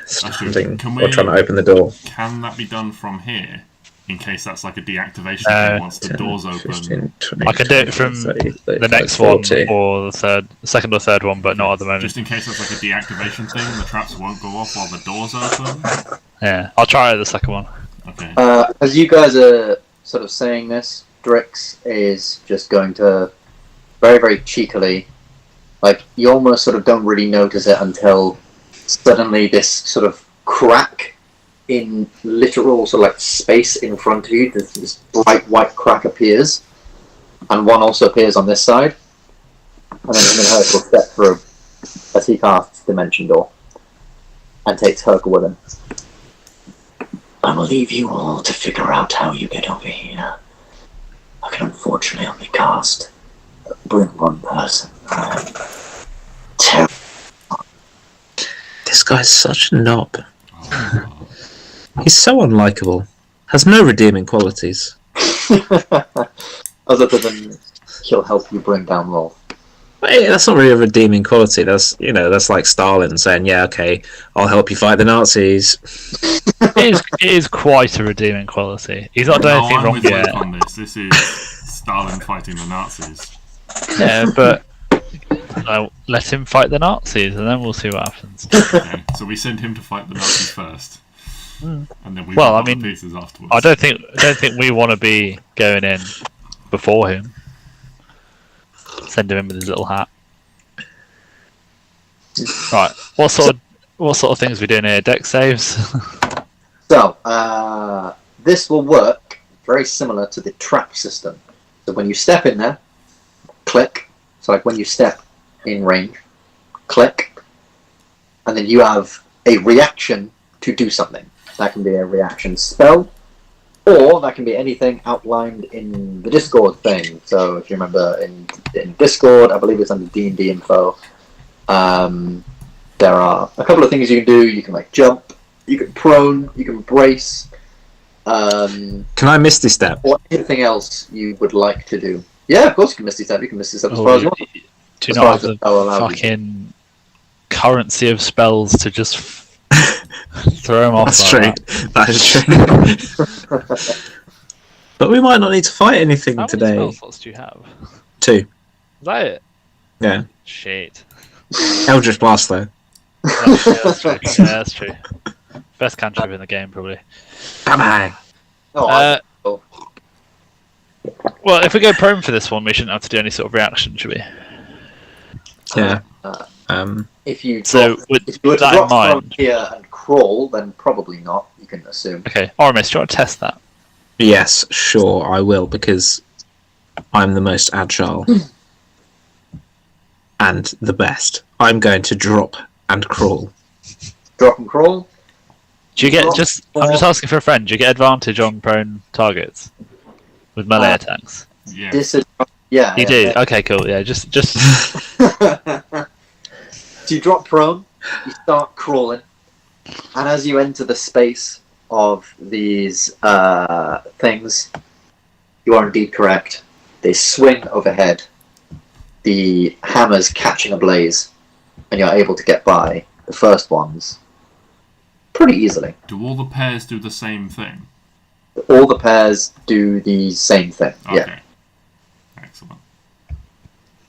standing Can or we- trying to open the door. Can that be done from here? In case that's like a deactivation No. thing once the door's open. 15, 20, I can do it from 30, the 35, next 40. one or the second or third one, but not at the moment. Just in case that's like a deactivation thing and the traps won't go off while the door's open. Yeah, I'll try it at the second one. Okay. As you guys are sort of saying this, Drix is just going to very, very cheekily, like, you almost sort of don't really notice it until suddenly this sort of crack in literal sort of like space in front of you, this bright white crack appears, and one also appears on this side, and then him and Herc will step through as he casts Dimension Door and takes Herc with him. I will leave you all to figure out how you get over here. I can unfortunately only bring one person. Terrible. This guy's such a knob. Oh, He's so unlikable. Has no redeeming qualities. Other than he'll help you bring down Rolf. Hey, that's not really a redeeming quality. That's like Stalin saying, "Yeah, okay, I'll help you fight the Nazis." It is quite a redeeming quality. He's not done no, anything I'm wrong with Luke yet. on this. This is Stalin fighting the Nazis. Yeah, but let him fight the Nazis, and then we'll see what happens. Okay, so we send him to fight the Nazis first, and then we Well, pick I up the mean, pieces afterwards. I don't think we want to be going in before him. Send him in with his little hat. Right. What sort of things are we doing here? Deck saves. So, this will work very similar to the trap system. So when you step in there, click. So like when you step in range, click. And then you have a reaction to do something. That can be a reaction spell, or that can be anything outlined in the Discord thing. So if you remember in Discord, I believe it's under D&D info, there are a couple of things you can do. You can like jump, you can prone, you can brace. Can I Misty Step? Or anything else you would like to do. Yeah, of course you can Misty Step. You can Misty Step as far as you want. Do you As not far have as the the spell allows you. fucking currency of spells to just throw them off? That's like true. That is true. But we might not need to fight anything How today. many spell slots do you have? 2. Is that it? Yeah. Shit. Eldritch Blast though. Yeah, that's true. Yeah, that's true. Best cantrip in the game, probably. Bang. Oh, Well, if we go prone for this one, we shouldn't have to do any sort of reaction, should we? Yeah. if you So, drop, with if you were to that in drop from mind, here and crawl, then probably not. You can assume. okay, Oramis, do you want to test that? Yes, sure, I will, because I'm the most agile. And the best. I'm going to drop and crawl. Drop and crawl. Do you get Drop, just? I'm just asking for a friend. Do you get advantage on prone targets with melee attacks? Yeah. Yeah. You do. Okay, cool. Yeah, just. So you drop prone, you start crawling, and as you enter the space of these things, you are indeed correct. They swing overhead, the hammers catching ablaze, and you're able to get by the first ones pretty easily. Do all the pairs do the same thing? All the pairs do the same thing. Okay. Yeah. Excellent.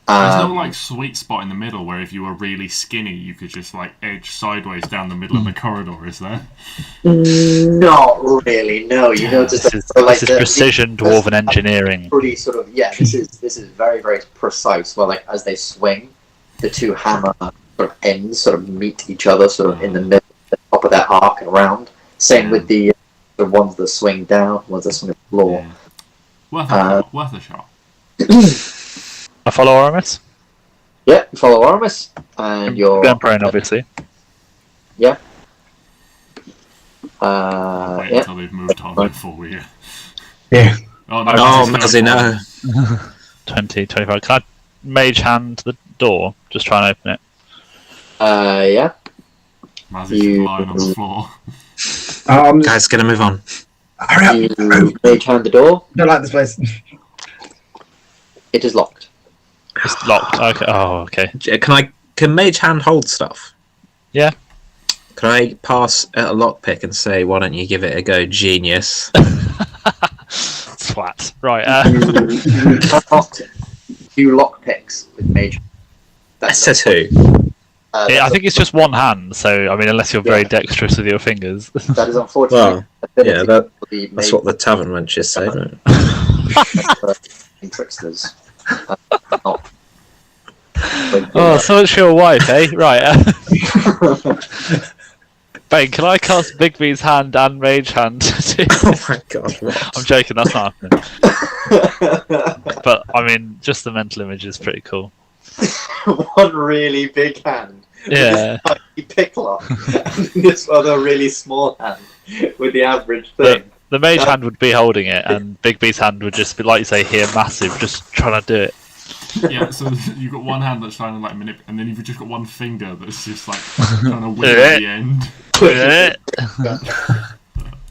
There's no Um, like sweet spot in the middle where if you were really skinny, you could just like edge sideways down the middle of the corridor. Is there? not really. No, you notice This that is, for, like, this is precision dwarven that's engineering. pretty sort of this is very, very precise. Well, like as they swing, the two hammer sort of ends sort of meet each other, sort of in the middle, the top of their arc and around. Same with the ones that swing down, ones that swing to the floor. Yeah. Worth a shot. Worth a shot. I follow Oramis. Yeah, you follow Oramis, and you're Going prone, obviously. Yeah. Wait Yeah. until they've moved on before we. Yeah. Oh no! Oh, this is Mazzy, no. 20, 25. Can I mage hand the door? Just try and open it. Yeah. Mazzy's You- lying on the floor. Guys, gonna move on. Hurry up! You mage hand the door. Don't like this place. It is locked. It's locked. Okay. Oh, okay. Can Mage Hand hold stuff? Yeah. Can I pass a lockpick and say, why don't you give it a go, genius? Swat. Right. You cannot do lockpicks with mage. That says who? I think it's just one hand, so I mean, unless you're very dexterous with your fingers. that is unfortunately. Yeah, that's mage what the tavern wenches say. No? tricksters. Oh, so much for your wife, eh? Right. Ben, can I cast Bigby's hand and Mage Hand? Oh my god, what? I'm joking, that's not happening. But, I mean, just the mental image is pretty cool. One really big hand. Yeah. With this tiny picklock. And this other really small hand with the average thing. The Mage Hand would be holding it, and Bigby's hand would just be, like you say here, massive, just trying to do it. Yeah, so you've got one hand that's trying to like manipulate, and then you've just got one finger that's just like trying to wiggle at the end.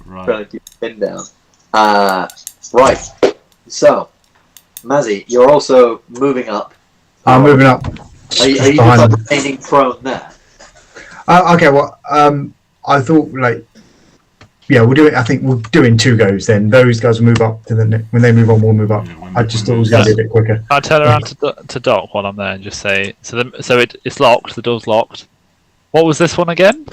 Right. Trying to keep the pin down. Right. So, Mazzy, you're also moving up. I'm moving up. Are you just behind like them. remaining prone there? Okay, well, I thought we'll do it. I think we'll do it in 2 goes. Then those guys will move up to the when they move on, we'll move up. Yeah, I just thought it was going to be a bit quicker. I'll turn around to Doc while I'm there and just say, it's locked, the door's locked. What was this one again?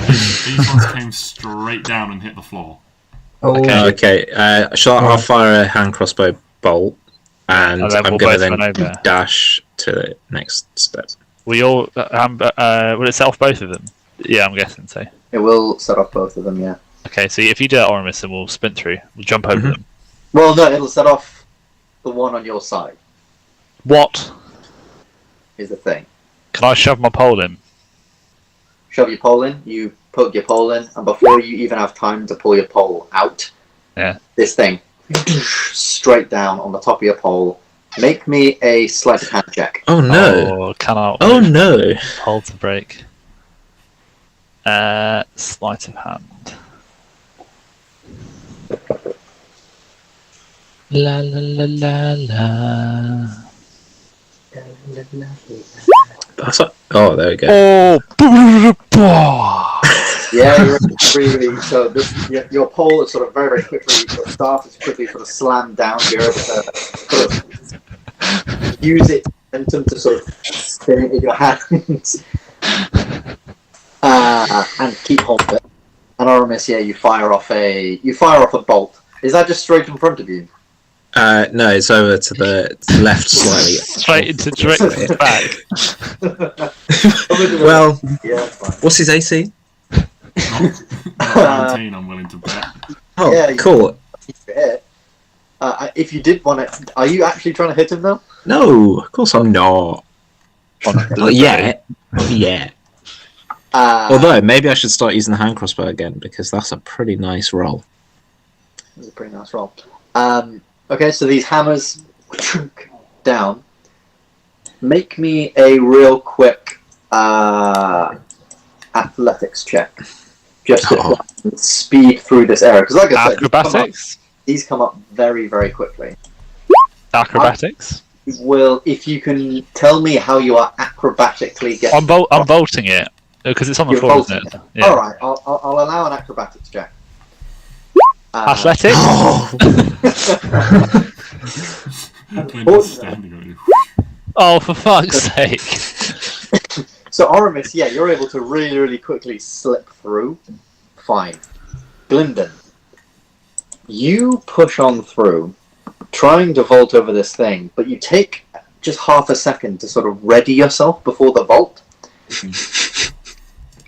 These ones came straight down and hit the floor. Oh, Okay. I'll fire a hand crossbow bolt, and And then I'm we'll going to both run then over. dash to the next step. Will it set off both of them? Yeah, I'm guessing so. It will set off both of them, yeah. Okay, so if you do it, Oramis, then we'll sprint through. We'll jump over them. Well, no, it'll set off the one on your side, What? is the thing. Can I shove my pole in? Shove your pole in, you put your pole in, and before you even have time to pull your pole out, this thing, straight down on the top of your pole. Make me a sleight of hand check. Oh no! Oh, cannot. Oh no! Pole to break. Sleight of hand. La la la la la. That's oh, there we go. Oh! Yeah, you're really. So your pole is sort of very, very quickly. Your staff is quickly sort of slammed down. You're able to sort of use it momentum to sort of spin it in your hands and keep hold of it. And Oramis, yeah, you fire off a bolt. Is that just straight in front of you? No, it's over to the left slightly. Straight into Drake's back. Well, Yeah, it's fine. what's his AC? Not 19, I'm willing to bet. Oh, Yeah, cool. Hit. If you did want it, are you actually trying to hit him though? No, of course I'm not. Not yet. Not yet. Although, maybe I should start using the hand crossbow again, because that's a pretty nice roll. That's a pretty nice roll. Okay, so these hammers down. Make me a real quick athletics check. Just to speed through this area. Because like I said, Acrobatics? these come up very, very quickly. Acrobatics? Well, if you can tell me how you are acrobatically getting... I'm bolting it, because it's on the You're floor, bolting isn't it? it. Alright, I'll allow an acrobatics check. Athletics? Glynn's standing over you. Oh, for fuck's sake. So Oramis, yeah, you're able to really, really quickly slip through. Fine. Gylndan, you push on through, trying to vault over this thing, but you take just half a second to sort of ready yourself before the vault.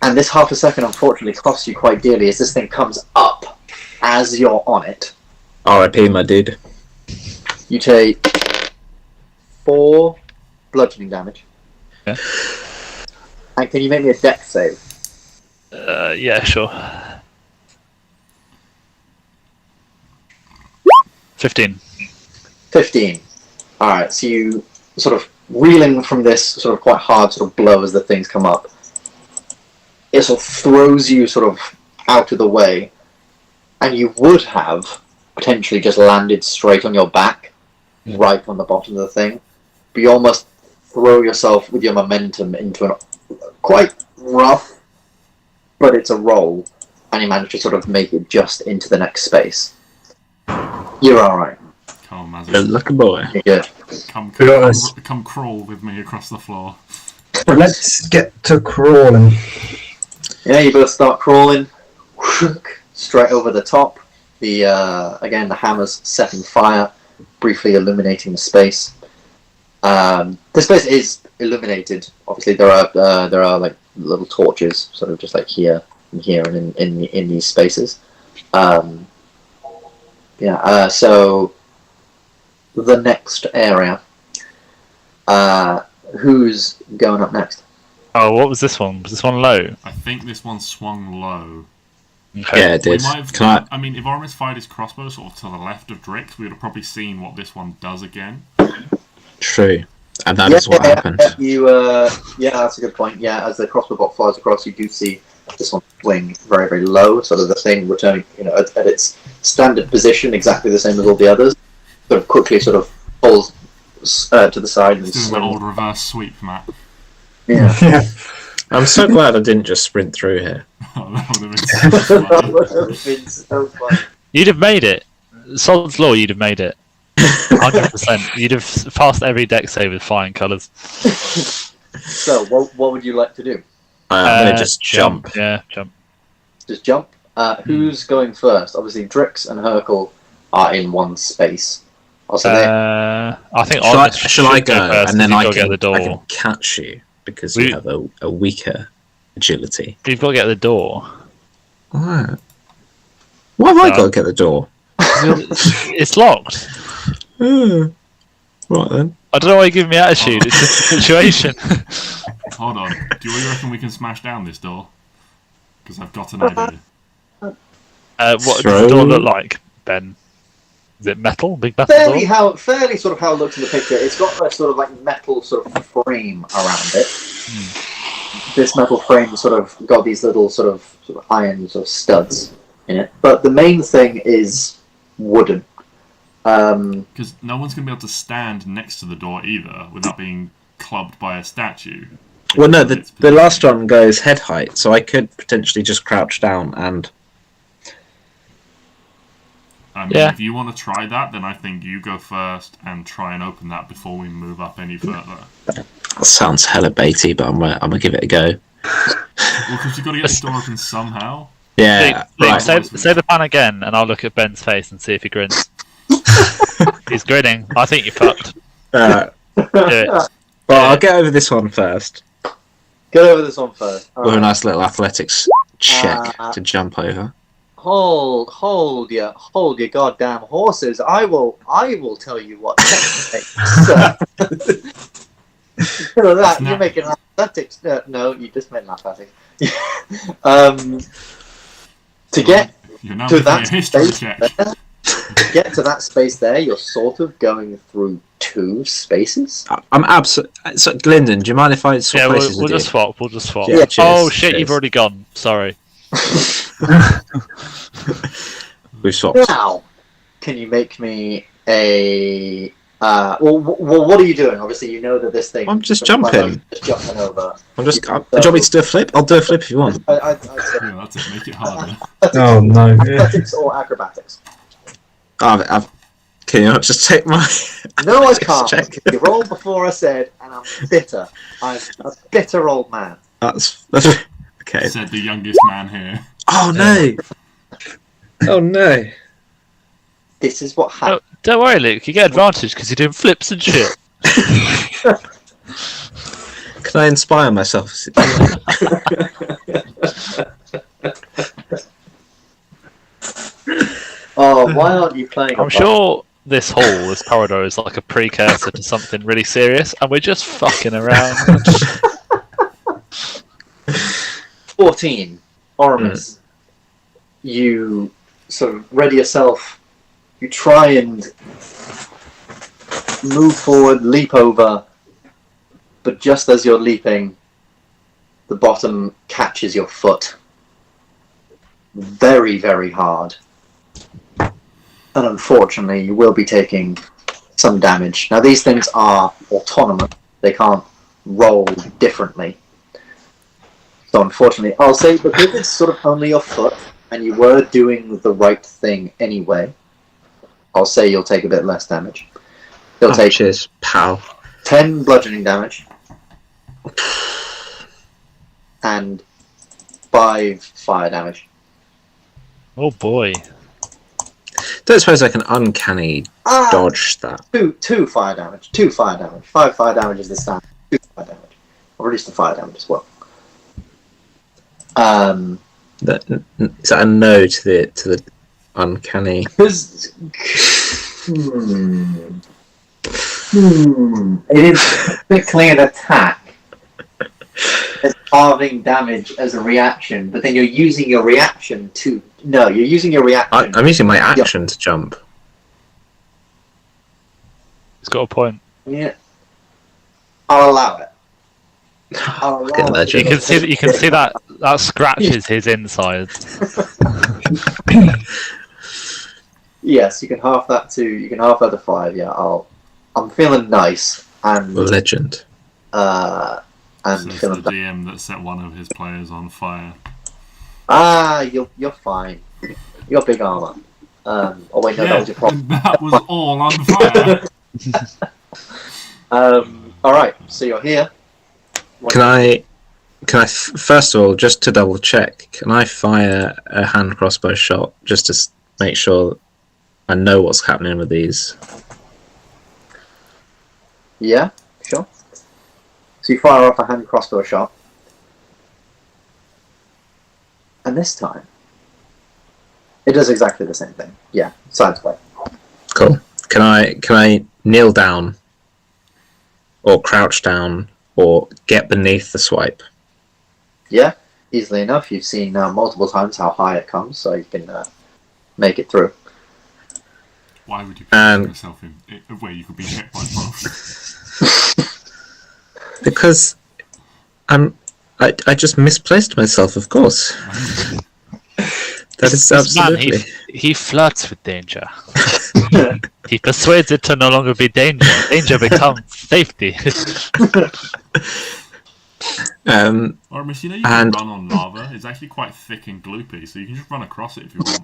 And this half a second, unfortunately, costs you quite dearly as this thing comes up as you're on it. R.I.P. my dude. You take 4 bludgeoning damage. Okay. And can you make me a dex save? Yeah, sure. 15. 15. Alright, so you sort of reeling from this sort of quite hard sort of blow as the things come up. It sort of throws you sort of out of the way, and you would have potentially just landed straight on your back, right on the bottom of the thing, but you almost throw yourself with your momentum into an quite rough, but it's a roll, and you manage to sort of make it just into the next space. You're alright. Come on, Good Mazzarious. lucky boy. You're good. Come crawl with me across the floor. Let's get to crawling. Yeah, you both start crawling straight over the top. The again, the hammers setting fire, briefly illuminating the space. The space is illuminated. Obviously, there are like little torches, sort of just like here and here and in these spaces. So the next area. Who's going up next? Oh, what was this one? Was this one low? I think this one swung low. Okay. Yeah, it We did. might have, Can I mean, if Oramis fired his crossbow sort of to the left of Drix, we would have probably seen what this one does again. True. And that is what happened. Yeah, that's a good point. Yeah, as the crossbow bolt flies across, you do see this one swing very, very low, sort of the thing returning, at its standard position, exactly the same as all the others. Sort of quickly, sort of falls to the side and This is an slings. old reverse sweep, Matt. Yeah. Yeah. I'm so glad I didn't just sprint through here. That would have been so funny. That would have been so funny. You'd have made it. Sod's Law, you'd have made it. 100%. You'd have passed every deck save with flying colours. So, what would you like to do? I'm going to just jump. Yeah, jump. Just jump. Who's going first? Obviously, Drix and Hercule are in one space. Also, I think Shall I go? first, And then you've I got to get the can door. catch you because We- you have a weaker agility. You've got to get the door. What? Why have I got to get the door? It's locked. Right then. I don't know why you give me attitude. It's just a situation. Hold on. Do you reckon we can smash down this door? Because I've got an idea. What does the door look like, Ben? Is it metal? Big metal door? fairly sort of how it looks in the picture. It's got a sort of like metal sort of frame around it. this metal frame sort of got these little sort of iron sort of studs in it, but the main thing is wooden. Because no one's going to be able to stand next to the door either without being clubbed by a statue. Well, no, the last one goes head height, so I could potentially just crouch down and... I mean, if you want to try that, then I think you go first and try and open that before we move up any further. That sounds hella baity, but I'm gonna give it a go. Well, because you've got to get the door open somehow. Yeah, Luke, say the plan again, and I'll look at Ben's face and see if he grins. He's grinning. I think you're fucked. Do it. Well, I'll get over this one first. Get over this one first. With a nice little athletics check to jump over. Hold your goddamn horses! I will tell you what check to make. Instead of that, you're making athletics. No, you just made an athletics. To get to that space there, get to that space there, you're sort of going through two spaces. I'm absolutely. So, Gylndan, do you mind if I swap places we'll with just swap. We'll just swap. Yeah, oh shit! You've already gone. Sorry. We've swapped. Now, can you make me a? Well, what are you doing? Obviously, you know that this thing. I'm just jumping. Just jumping over. Do you want me to do a flip? I'll do a flip if you want. I'd say Yeah, that's it. Make it harder. Oh no! athletics or acrobatics. Can you not just take my... No, I can't. Check. You rolled before I said, and I'm bitter. I'm a bitter old man. That's okay. Said the youngest man here. Oh no! Oh no! This is what happened. Don't worry, Luke. You get advantage because you're doing flips and shit. Can I inspire myself? Oh, why aren't you playing? I'm sure this hall, this corridor, is like a precursor to something really serious, and we're just fucking around. 14. Oramis. You sort of ready yourself. You try and move forward, leap over, but just as you're leaping, the bottom catches your foot. Very, very hard. And unfortunately, you will be taking some damage. Now, these things are autonomous. They can't roll differently. So unfortunately, I'll say, because it's sort of only your foot, and you were doing the right thing anyway, I'll say you'll take a bit less damage. You'll take cheers, pal. 10 bludgeoning damage. And 5 fire damage. Oh boy. Don't suppose I can uncanny dodge that. 2 fire damage. 2 fire damage. 5 fire damage is the standard. 2 fire damage. I'll reduce the fire damage as well. Is that a no to the uncanny? It is quickly an attack. It's halving damage as a reaction, but then you're using your reaction to... No, you're using your reaction... I'm using my action to jump. It's got a point. Yeah. I'll allow it. You can see that scratches his insides. Yes, you can half that to 5. Yeah, I'm feeling nice and legend. And so the DM that set one of his players on fire. You're fine. You're big armor. Oh wait, no, that was your problem. That was all on fire. All right, so you're here. Can I first of all, just to double check, can I fire a hand crossbow shot just to make sure I know what's happening with these? Yeah, sure. So you fire off a hand crossbow shot, and this time it does exactly the same thing. Yeah, sideswipe. Cool. Can I kneel down, or crouch down, or get beneath the swipe? Yeah, easily enough. You've seen multiple times how high it comes, so you can make it through. Why would you put yourself in where you could be hit by both? Because I'm I just misplaced myself, of course. That is absolutely. Man, he flirts with danger. He persuades it to no longer be danger. Danger becomes safety. Oramis, you know you can run on lava. It's actually quite thick and gloopy, so you can just run across it if you want.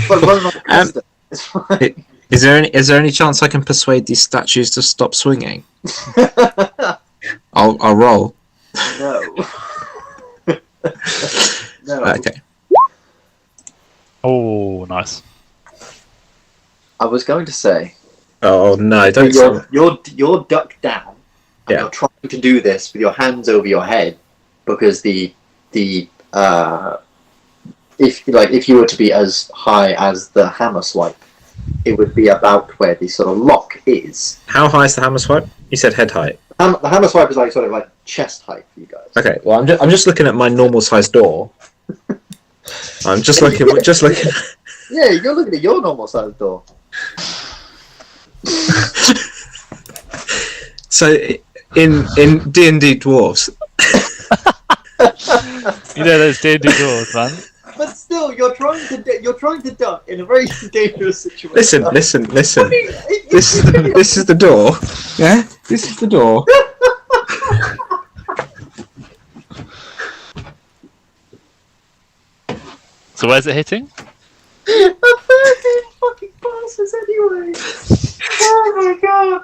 But run across it. It's fine. Is there any chance I can persuade these statues to stop swinging? I'll roll. No. No. Okay. Oh, nice. I was going to say. Oh no! Don't. You're ducked down. And you're trying to do this with your hands over your head because if you were to be as high as the hammer swipe, it would be about where the sort of lock is. How high is the hammer swipe? You said head height. The hammer swipe is like sort of like chest height for you guys. Okay. Well, I'm just looking at my normal sized door. I'm just looking. Yeah, you're looking at your normal sized door. So in D&D dwarves. You know those D&D dwarves, man. But still, you're trying to duck in a very dangerous situation. Listen. I mean, This is the door. Yeah, this is the door. So where's it hitting? A 13 fucking passes anyway. Oh my god.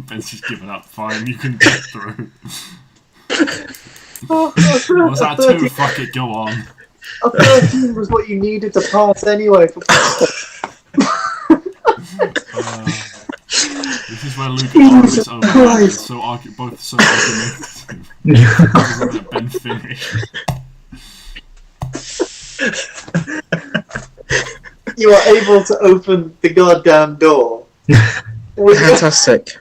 Ben's just given up. Fine, you can get through. Was that 2? Fuck it, go on. A 13 was what you needed to pass anyway. This is where Luke and Oramis overlap. Both so argumentative. Let Ben finish. You are able to open the goddamn door. Fantastic.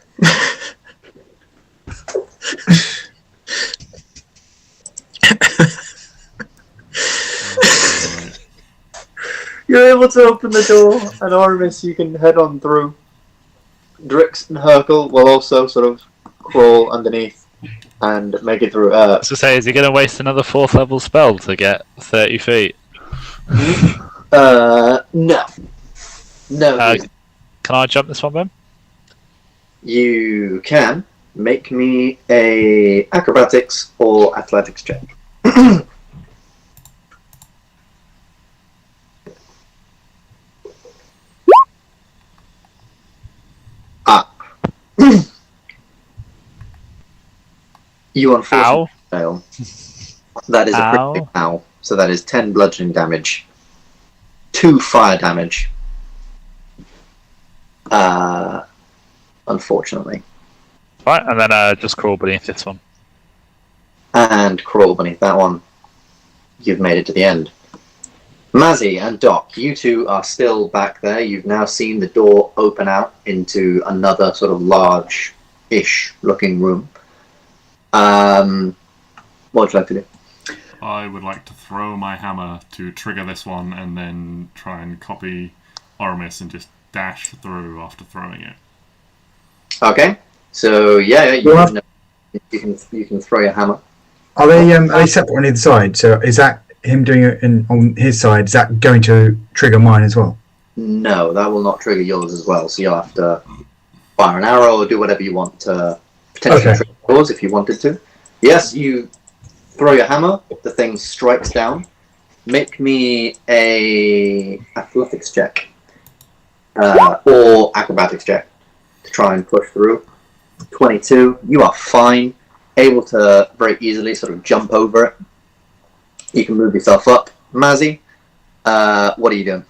You're able to open the door, and Oramis, you can head on through. Drix and Herkel will also sort of crawl underneath and make it through. So say, is he going to waste another 4th level spell to get 30 feet? No. Can I jump this one, Ben? You can make me a acrobatics or athletics check. You unfortunately fail. That is a pretty big ow. So that is 10 bludgeoning damage, 2 fire damage. Unfortunately. Right, and then just crawl beneath this one. And crawl beneath that one. You've made it to the end. Mazzy and Doc, you two are still back there. You've now seen the door open out into another sort of large-ish looking room. What would you like to do? I would like to throw my hammer to trigger this one and then try and copy Oramis and just dash through after throwing it. Okay. So yeah, you can throw your hammer. Are they separate on either side? So is that him doing it on his side? Is that going to trigger mine as well? No, that will not trigger yours as well. So you'll have to fire an arrow or do whatever you want to potentially trigger yours if you wanted to. Yes, you throw your hammer. The thing strikes down. Make me a athletics check or acrobatics check to try and push through. 22. You are fine. Able to very easily sort of jump over it. You can move yourself up. Mazzy, what are you doing?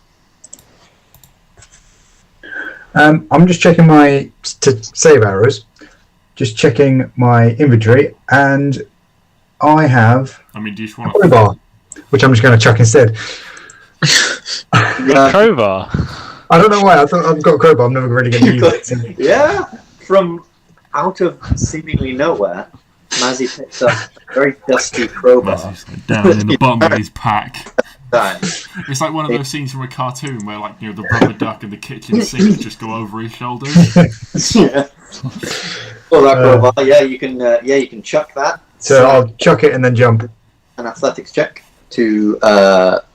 I'm just checking my save arrows. Just checking my inventory, and I have do you just want a crowbar, which I'm just going to chuck instead. Crowbar? I don't know why. I thought I've got a crowbar. I'm never really going to use it. Yeah, from out of seemingly nowhere, Mazzy picks up a very dusty crowbar. Mazzy's down in the bottom of his pack. Time. It's like one of those scenes from a cartoon where, like, the rubber duck and the kitchen sink just go over his shoulders. Yeah. Oh, that crowbar. Yeah, you can. Yeah, you can chuck that. So I'll chuck it and then jump. An athletics check to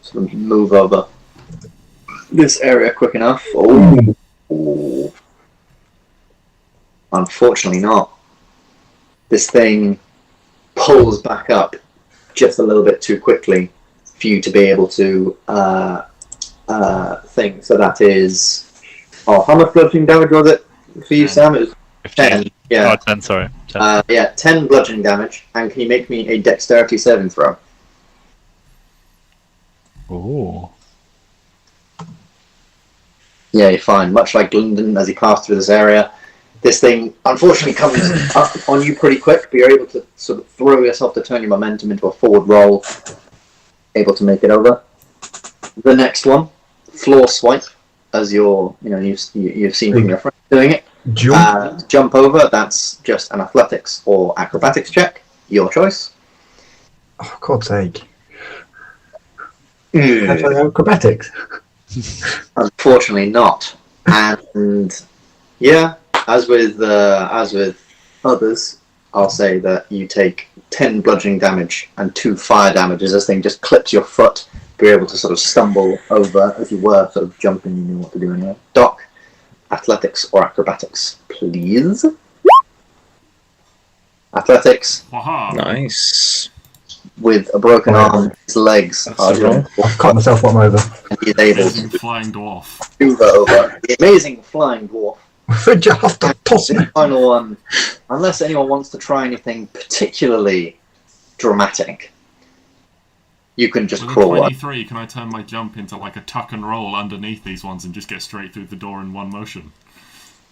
sort of move over this area quick enough. Oh. Unfortunately not. This thing pulls back up just a little bit too quickly for you to be able to think. So that is... Oh, how much bludgeoning damage was it for you, Sam? It was 10. Yeah. Oh, 10, sorry. 10. Yeah, 10 bludgeoning damage. And can you make me a dexterity saving throw? Ooh. Yeah, you're fine. Much like Gylndan as he passed through this area, this thing unfortunately comes up on you pretty quick, but you're able to sort of throw yourself to turn your momentum into a forward roll, able to make it over. The next one, floor swipe, as you've seen from your friend doing it. Jump over. That's just an athletics or acrobatics check, your choice. Oh, God's sake! Acrobatics. Unfortunately not. And yeah, as with others, I'll say that you take 10 bludgeoning damage and 2 fire damage as this thing just clips your foot. You're able to sort of stumble over as you were sort of jumping. You knew what to do anyway. Doc, athletics or acrobatics, please. Athletics. Aha. Nice. With a broken arm, his legs are wrong. I've cut myself one over. and he's able Amazing to flying dwarf. move over. The amazing flying dwarf. You have to toss me. The final one, unless anyone wants to try anything particularly dramatic, you can just With a crawl up. 23, can I turn my jump into like a tuck and roll underneath these ones and just get straight through the door in one motion?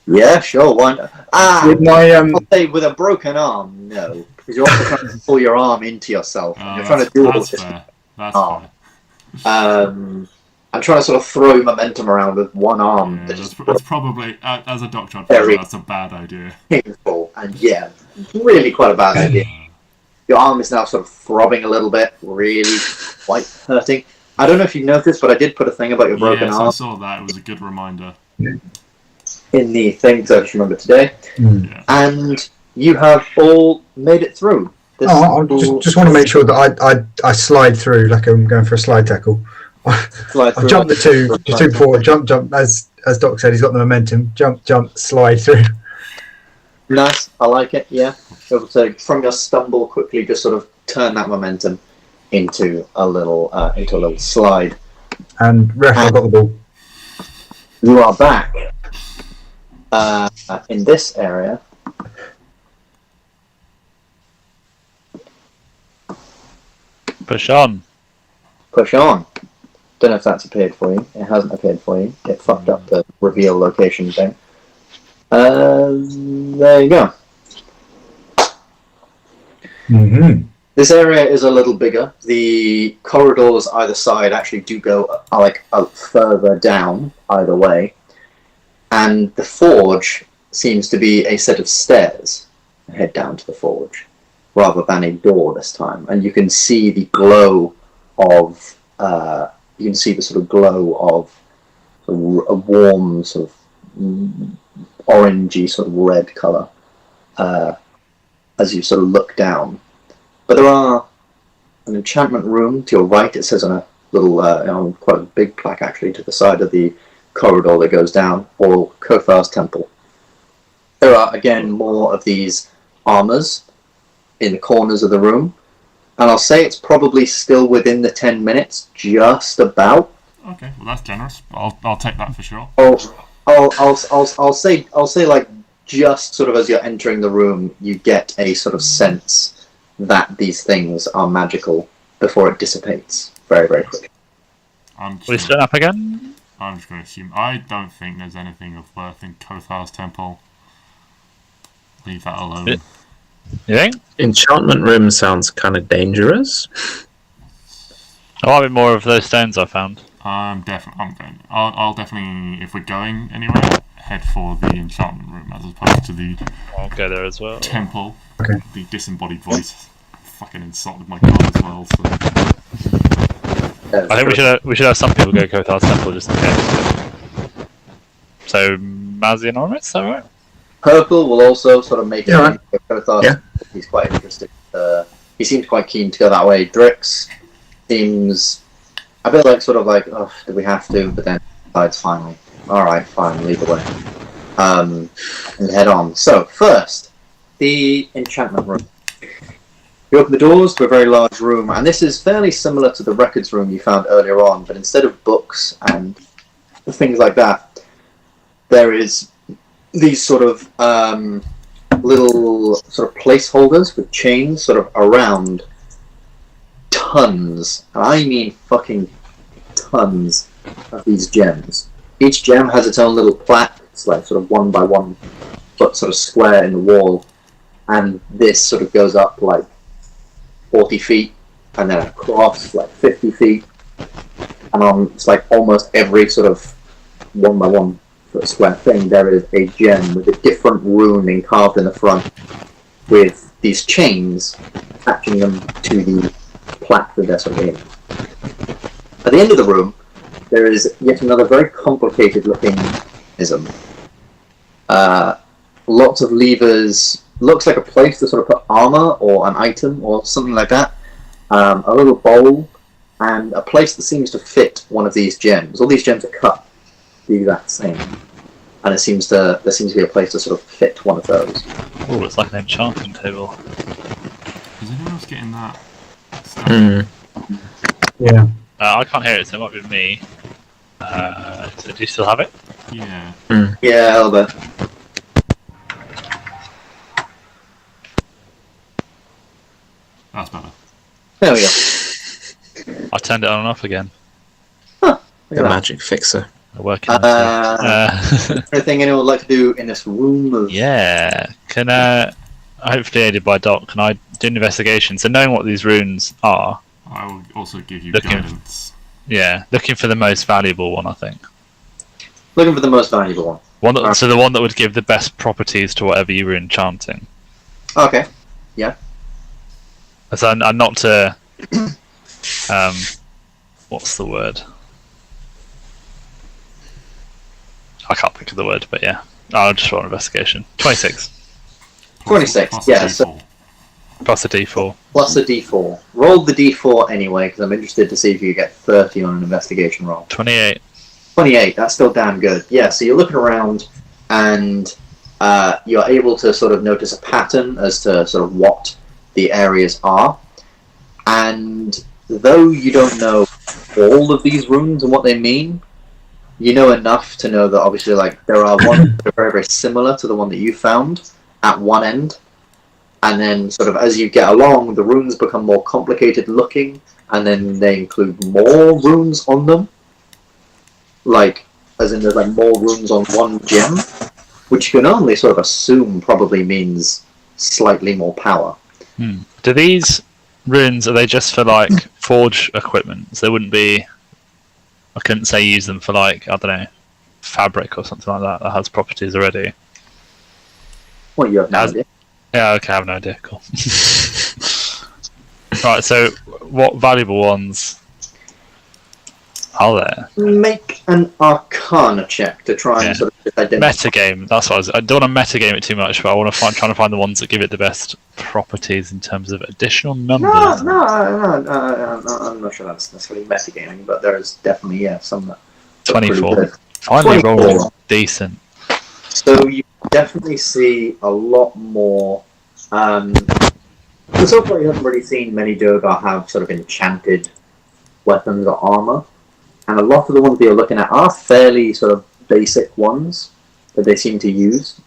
Yeah, sure. Why not? With my I'll say with a broken arm, no, because you're also trying to pull your arm into yourself. And you're trying to do all that's this. fair. That's arm. fair. I'm trying to sort of throw momentum around with one arm. Yeah, That just that's probably, as a doctor, I'd Very- probably that's a bad idea. painful, and yeah, really quite a bad idea. Your arm is now sort of throbbing a little bit, really quite hurting. I don't know if you noticed, but I did put a thing about your broken Yes, I arm saw that. It was a good reminder. in the thing, because I just remembered today. Yeah. And you have all made it through. This Oh, I just want to make sure that I slide through like I'm going for a slide tackle. slide I through jumped the like- two forward, jump, as Doc said, he's got the momentum, jump, slide through. Nice, I like it, yeah. Able to, from your stumble, quickly just sort of turn that momentum into a little slide. And ref, I got the ball. You are back in this area. Push on. Push on. Don't know if that's appeared for you. It hasn't appeared for you. It fucked up the reveal location thing. There you go. Mm-hmm. This area is a little bigger. The corridors either side actually do go further down either way. And the forge seems to be a set of stairs that head down to the forge, rather than a door this time. And you can see the glow of, you can see the sort of glow of a warm sort of orangey sort of red colour as you sort of look down. But there are an enchantment room to your right. It says on a little, quite a big plaque actually, to the side of the corridor that goes down, or Kothar's temple. There are again more of these armours in the corners of the room, and I'll say it's probably still within the 10 minutes, just about. Okay, well that's generous. I'll take that for sure. I'll say like just sort of as you're entering the room, you get a sort of sense that these things are magical before it dissipates very, very quickly. We split up again? I'm just going to assume. I don't think there's anything of worth in Kothar's temple. Leave that alone. You think? Enchantment Room sounds kind of dangerous. There might be more of those stones I found. I'm going. I'll definitely, if we're going anywhere, head for the enchantment room as opposed to the I'll go there as well. temple. Okay. The disembodied voice fucking insulted my god as well. So I think we should have some people go Kothar's temple just in case. So Mazzy and Oramis, is that right? Hercule will also sort of make Yeah, it. He's quite interested. He seems quite keen to go that way. Drix seems a bit like oh, do we have to? But then decides finally. All right, fine, lead the way. And head on. So first, the enchantment room. You open the doors to a very large room, and this is fairly similar to the records room you found earlier on, but instead of books and things like that, there is these sort of little sort of placeholders with chains sort of around tons, and I mean fucking tons of these gems. Each gem has its own little plaque. It's like sort of 1 by 1 foot sort of square in the wall, and this sort of goes up like 40 feet, and then across like 50 feet, and on it's like almost every sort of 1 by 1 foot square thing there is a gem with a different rune carved in the front, with these chains attaching them to the plaque that they're sort of in. At the end of the room, there is yet another very complicated looking mechanism. Lots of levers. Looks like a place to sort of put armor or an item or something like that. A little bowl, and a place that seems to fit one of these gems. All these gems are cut the exact same, and there seems to be a place to sort of fit one of those. Oh, it's like an enchanting table. Is anyone else getting that? Yeah. I can't hear it, so it might be me. So do you still have it? Yeah. Yeah, a little bit. That's better. There we go. I turned it on and off again. Look The at that. magic fixer. Working. Anything anyone would like to do in this room of... Yeah. Can hopefully aided by Doc, can I do an investigation? So knowing what these runes are, I will also give you Looking- guidance. yeah, looking for the most valuable one, I think. Looking for the most valuable one. So the one that would give the best properties to whatever you were enchanting. Okay. So I'm not to what's the word? I can't think of the word, but yeah. I'll just roll an investigation. 26. 26, Plus yeah, a so- D4. Plus a D4. Plus a d4. Roll the d4 anyway, because I'm interested to see if you get 30 on an investigation roll. 28. 28, that's still damn good. Yeah, so you're looking around, and you're able to sort of notice a pattern as to sort of what the areas are. And though you don't know all of these runes and what they mean, you know enough to know that obviously like there are ones that are very, very similar to the one that you found at one end. And then sort of as you get along, the runes become more complicated looking, and then they include more runes on them. Like, as in there's like more runes on one gem, which you can only sort of assume probably means slightly more power. Do these runes, are they just for like forge equipment? So they wouldn't be, I couldn't say use them for like, I don't know, fabric or something like that has properties already. Well, you have no idea. Yeah, okay, I have no idea. Cool. Right, so what valuable ones are there? Make an Arcana check to try Yeah. and sort of identify. Metagame, that's what I don't want to metagame it too much, but I want to trying to find the ones that give it the best properties in terms of additional numbers. No, I'm not sure that's necessarily metagaming, but there's definitely, some that are pretty 24. good. Finally 24. rolling decent. So you definitely see a lot more. So far, you haven't really seen many Durgar have sort of enchanted weapons or armor, and a lot of the ones that you're looking at are fairly sort of basic ones that they seem to use.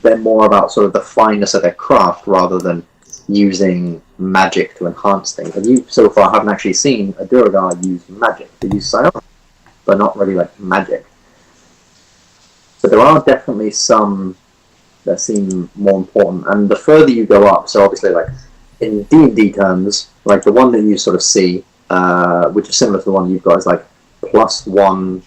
They're more about sort of the fineness of their craft rather than using magic to enhance things. And you so far haven't actually seen a Durgar use magic. They use psionic, but not really like magic. So there are definitely some that seem more important. And the further you go up, so obviously like in D&D terms, like the one that you sort of see, which is similar to the one you've got, is like +1,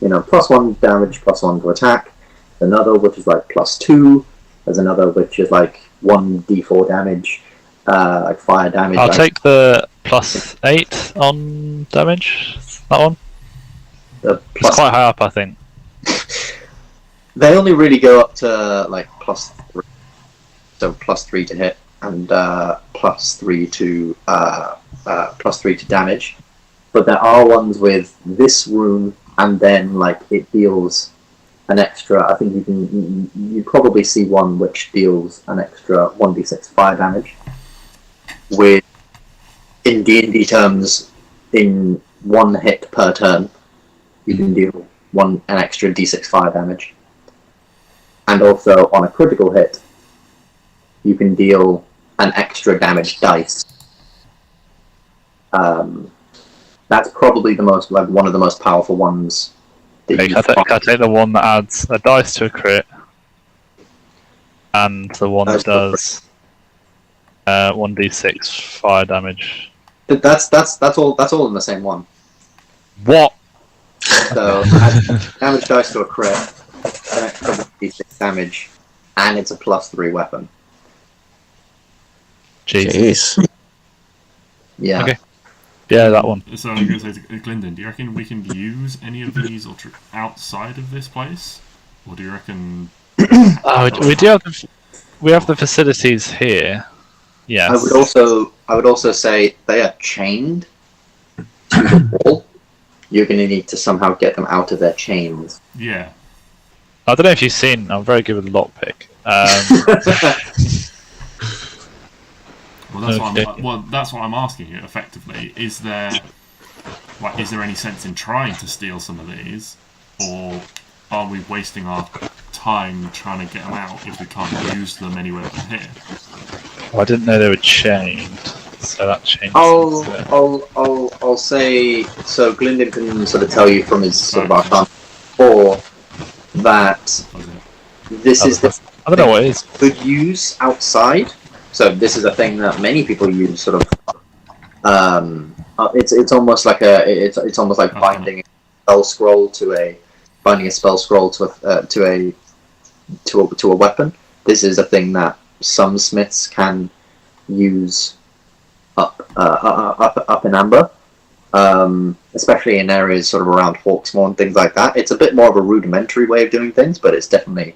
+1 damage, +1 to attack. Another which is like +2. There's another which is like 1d4 damage, like fire damage. I'll take the +8 on damage. That one. the It's quite high up, I think. They only really go up to like +3, so +3 to hit and +3 to damage. But there are ones with this rune, and then like it deals an extra. I think you probably see one which deals an extra 1d6 fire damage. With in D&D terms, in 1 hit per turn, you can deal an extra d6 fire damage. And also, on a critical hit, you can deal an extra damage dice. That's probably the most, like, one of the most powerful ones. Can I take the one that adds a dice to a crit, and the one that does 1d6 fire damage? That's all in the same one. What? So add damage dice to a crit, an extra 1d6 damage, and it's a +3 weapon. Jeez. Yeah. Okay. Yeah, that one. So I'm going to say to Gylndan, do you reckon we can use any of these outside of this place, or do you reckon? We do have we have the facilities here. Yes. I would also say they are chained to the wall. You're going to need to somehow get them out of their chains. Yeah. I don't know if you've seen. I'm very good with lockpick. That's what I'm asking you. Effectively, is there any sense in trying to steal some of these, or are we wasting our time trying to get them out if we can't use them anywhere but here? Well, I didn't know they were chained, so that changed. I'll say so. Gylndan can sort of tell you from his sort of arcana, or that this is the I don't know what it is. Could use outside. So this is a thing that many people use. Sort of, it's almost like binding a spell scroll to a weapon. This is a thing that some smiths can use up in Ambyr, especially in areas sort of around Hawksmoor and things like that. It's a bit more of a rudimentary way of doing things, but it's definitely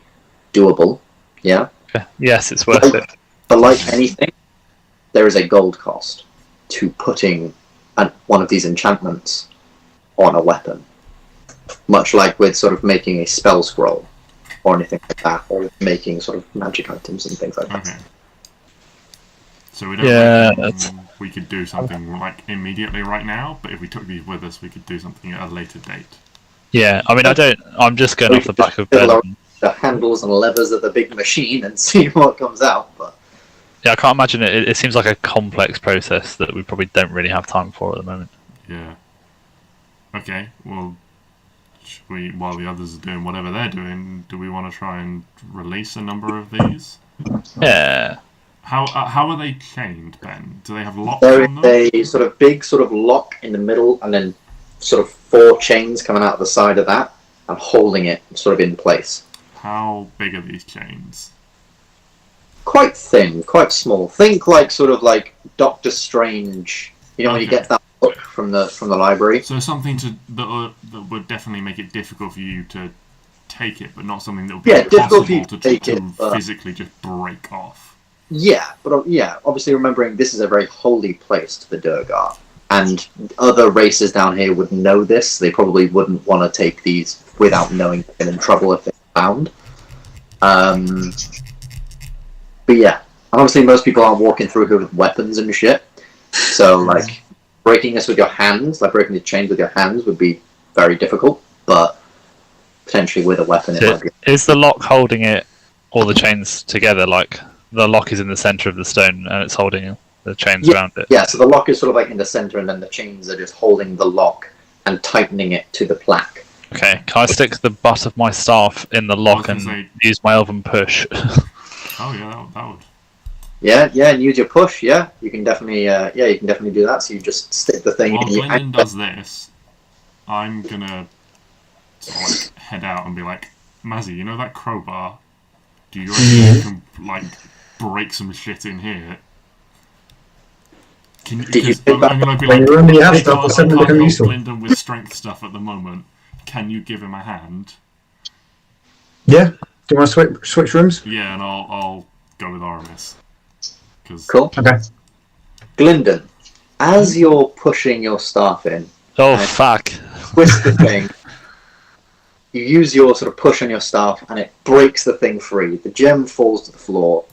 doable. Yeah. Yes, it's worth it. But like anything, there is a gold cost to putting one of these enchantments on a weapon. Much like with sort of making a spell scroll or anything like that, or making sort of magic items and things like that. Okay. So we don't we could do something like immediately right now, but if we took these with us, we could do something at a later date. Yeah, I mean, I'm just going off the back of the handles and levers of the big machine and see what comes out, but... Yeah, I can't imagine it. It seems like a complex process that we probably don't really have time for at the moment. Yeah. Okay, well, should we, while the others are doing whatever they're doing, do we want to try and release a number of these? Yeah. How are they chained, Ben? Do they have locks there on them? There is a sort of big sort of lock in the middle, and then sort of 4 chains coming out of the side of that, and holding it sort of in place. How big are these chains? Quite thin, quite small. Think like sort of like Doctor Strange. You know when you get that book from the library. So something that would definitely make it difficult for you to take it, but not something that would be difficult for you to take it, physically just break off. Yeah, but obviously remembering this is a very holy place to the Durgar, and other races down here would know this. They probably wouldn't want to take these without knowing they're in trouble if they're found. But yeah, and obviously most people aren't walking through here with weapons and shit. So like breaking this with your hands, like breaking the chains with your hands, would be very difficult. But potentially with a weapon, it might be. Is the lock holding it, all the chains together? Like the lock is in the center of the stone and it's holding the chains around it. Yeah, so the lock is sort of like in the center, and then the chains are just holding the lock and tightening it to the plaque. Okay, can I stick the butt of my staff in the lock and use my elven push? Oh yeah, that would. Yeah, and use your push. Yeah, you can definitely. You can definitely do that. So you just stick the thing While in your. Gylndan does this, I'm gonna sort of like head out and be like, Mazzy, you know that crowbar? Do you reckon you can like break some shit in here? I'm gonna be like, I can't help Gylndan with strength stuff at the moment. Can you give him a hand? Yeah. Do you want to switch rooms? Yeah, and I'll go with Oramis. Cool. Okay. Gylndan, as you're pushing your staff in, Oh, fuck. twist the thing. You use your sort of push on your staff, and it breaks the thing free. The gem falls to the floor.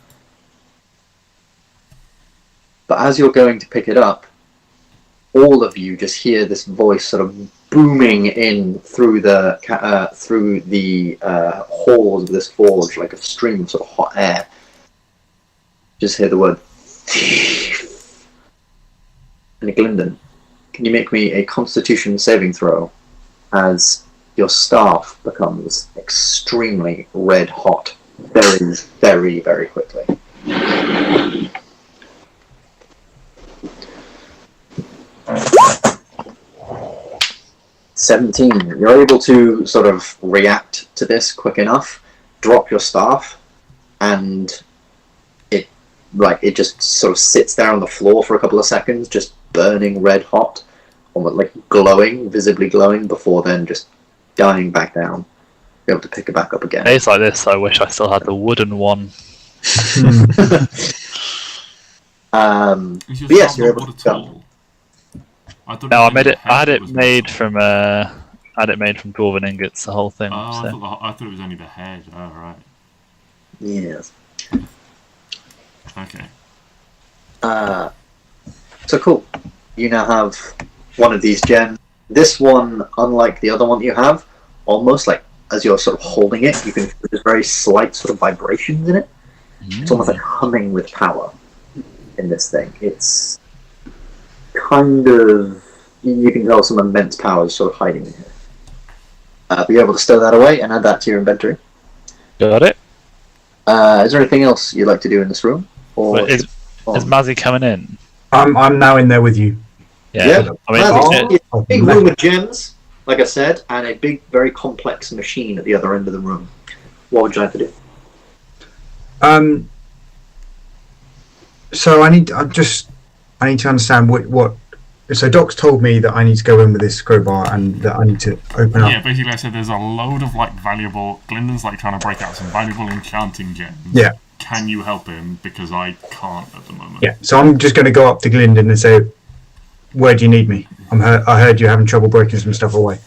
But as you're going to pick it up, all of you just hear this voice sort of booming in through the halls of this forge, like a stream of sort of hot air. Just hear the word thief. And Gylndan, can you make me a Constitution saving throw as your staff becomes extremely red hot very, very, very quickly? $17. You're able to sort of react to this quick enough, drop your staff, and it just sort of sits there on the floor for a couple of seconds, just burning red hot, almost like glowing, visibly glowing, before then just dying back down. Be able to pick it back up again. Days like this, I wish I still had the wooden one. Is your But yes, staff you're not able wood to at jump. all? I thought No, I was made only it. the I had head it was made missing. from. I had it made from dwarven ingots. The whole thing. Oh, so. I thought it was only the head. Oh, right. Yes. Okay. So cool. You now have one of these gems. This one, unlike the other one that you have, almost like as you're sort of holding it, you can feel there's very slight sort of vibrations in it. It's almost like humming with power in this thing. It's kind of, you can tell some immense power is sort of hiding in here. But you're able to stow that away and add that to your inventory. Got it. Is there anything else you'd like to do in this room? Or But is Mazzy coming in? I'm now in there with you. Yeah. I mean, Mazzy, it- a big room of gems, like I said, and a big, very complex machine at the other end of the room. What would you like to do? So I need to understand what. So Doc's told me that I need to go in with this crowbar and that I need to open up. Yeah, basically I said there's a load of like valuable. Glyndon's like trying to break out some valuable enchanting gems. Yeah. Can you help him? Because I can't at the moment. Yeah. So I'm just going to go up to Gylndan and say, "Where do you need me? I heard you're having trouble breaking some stuff away."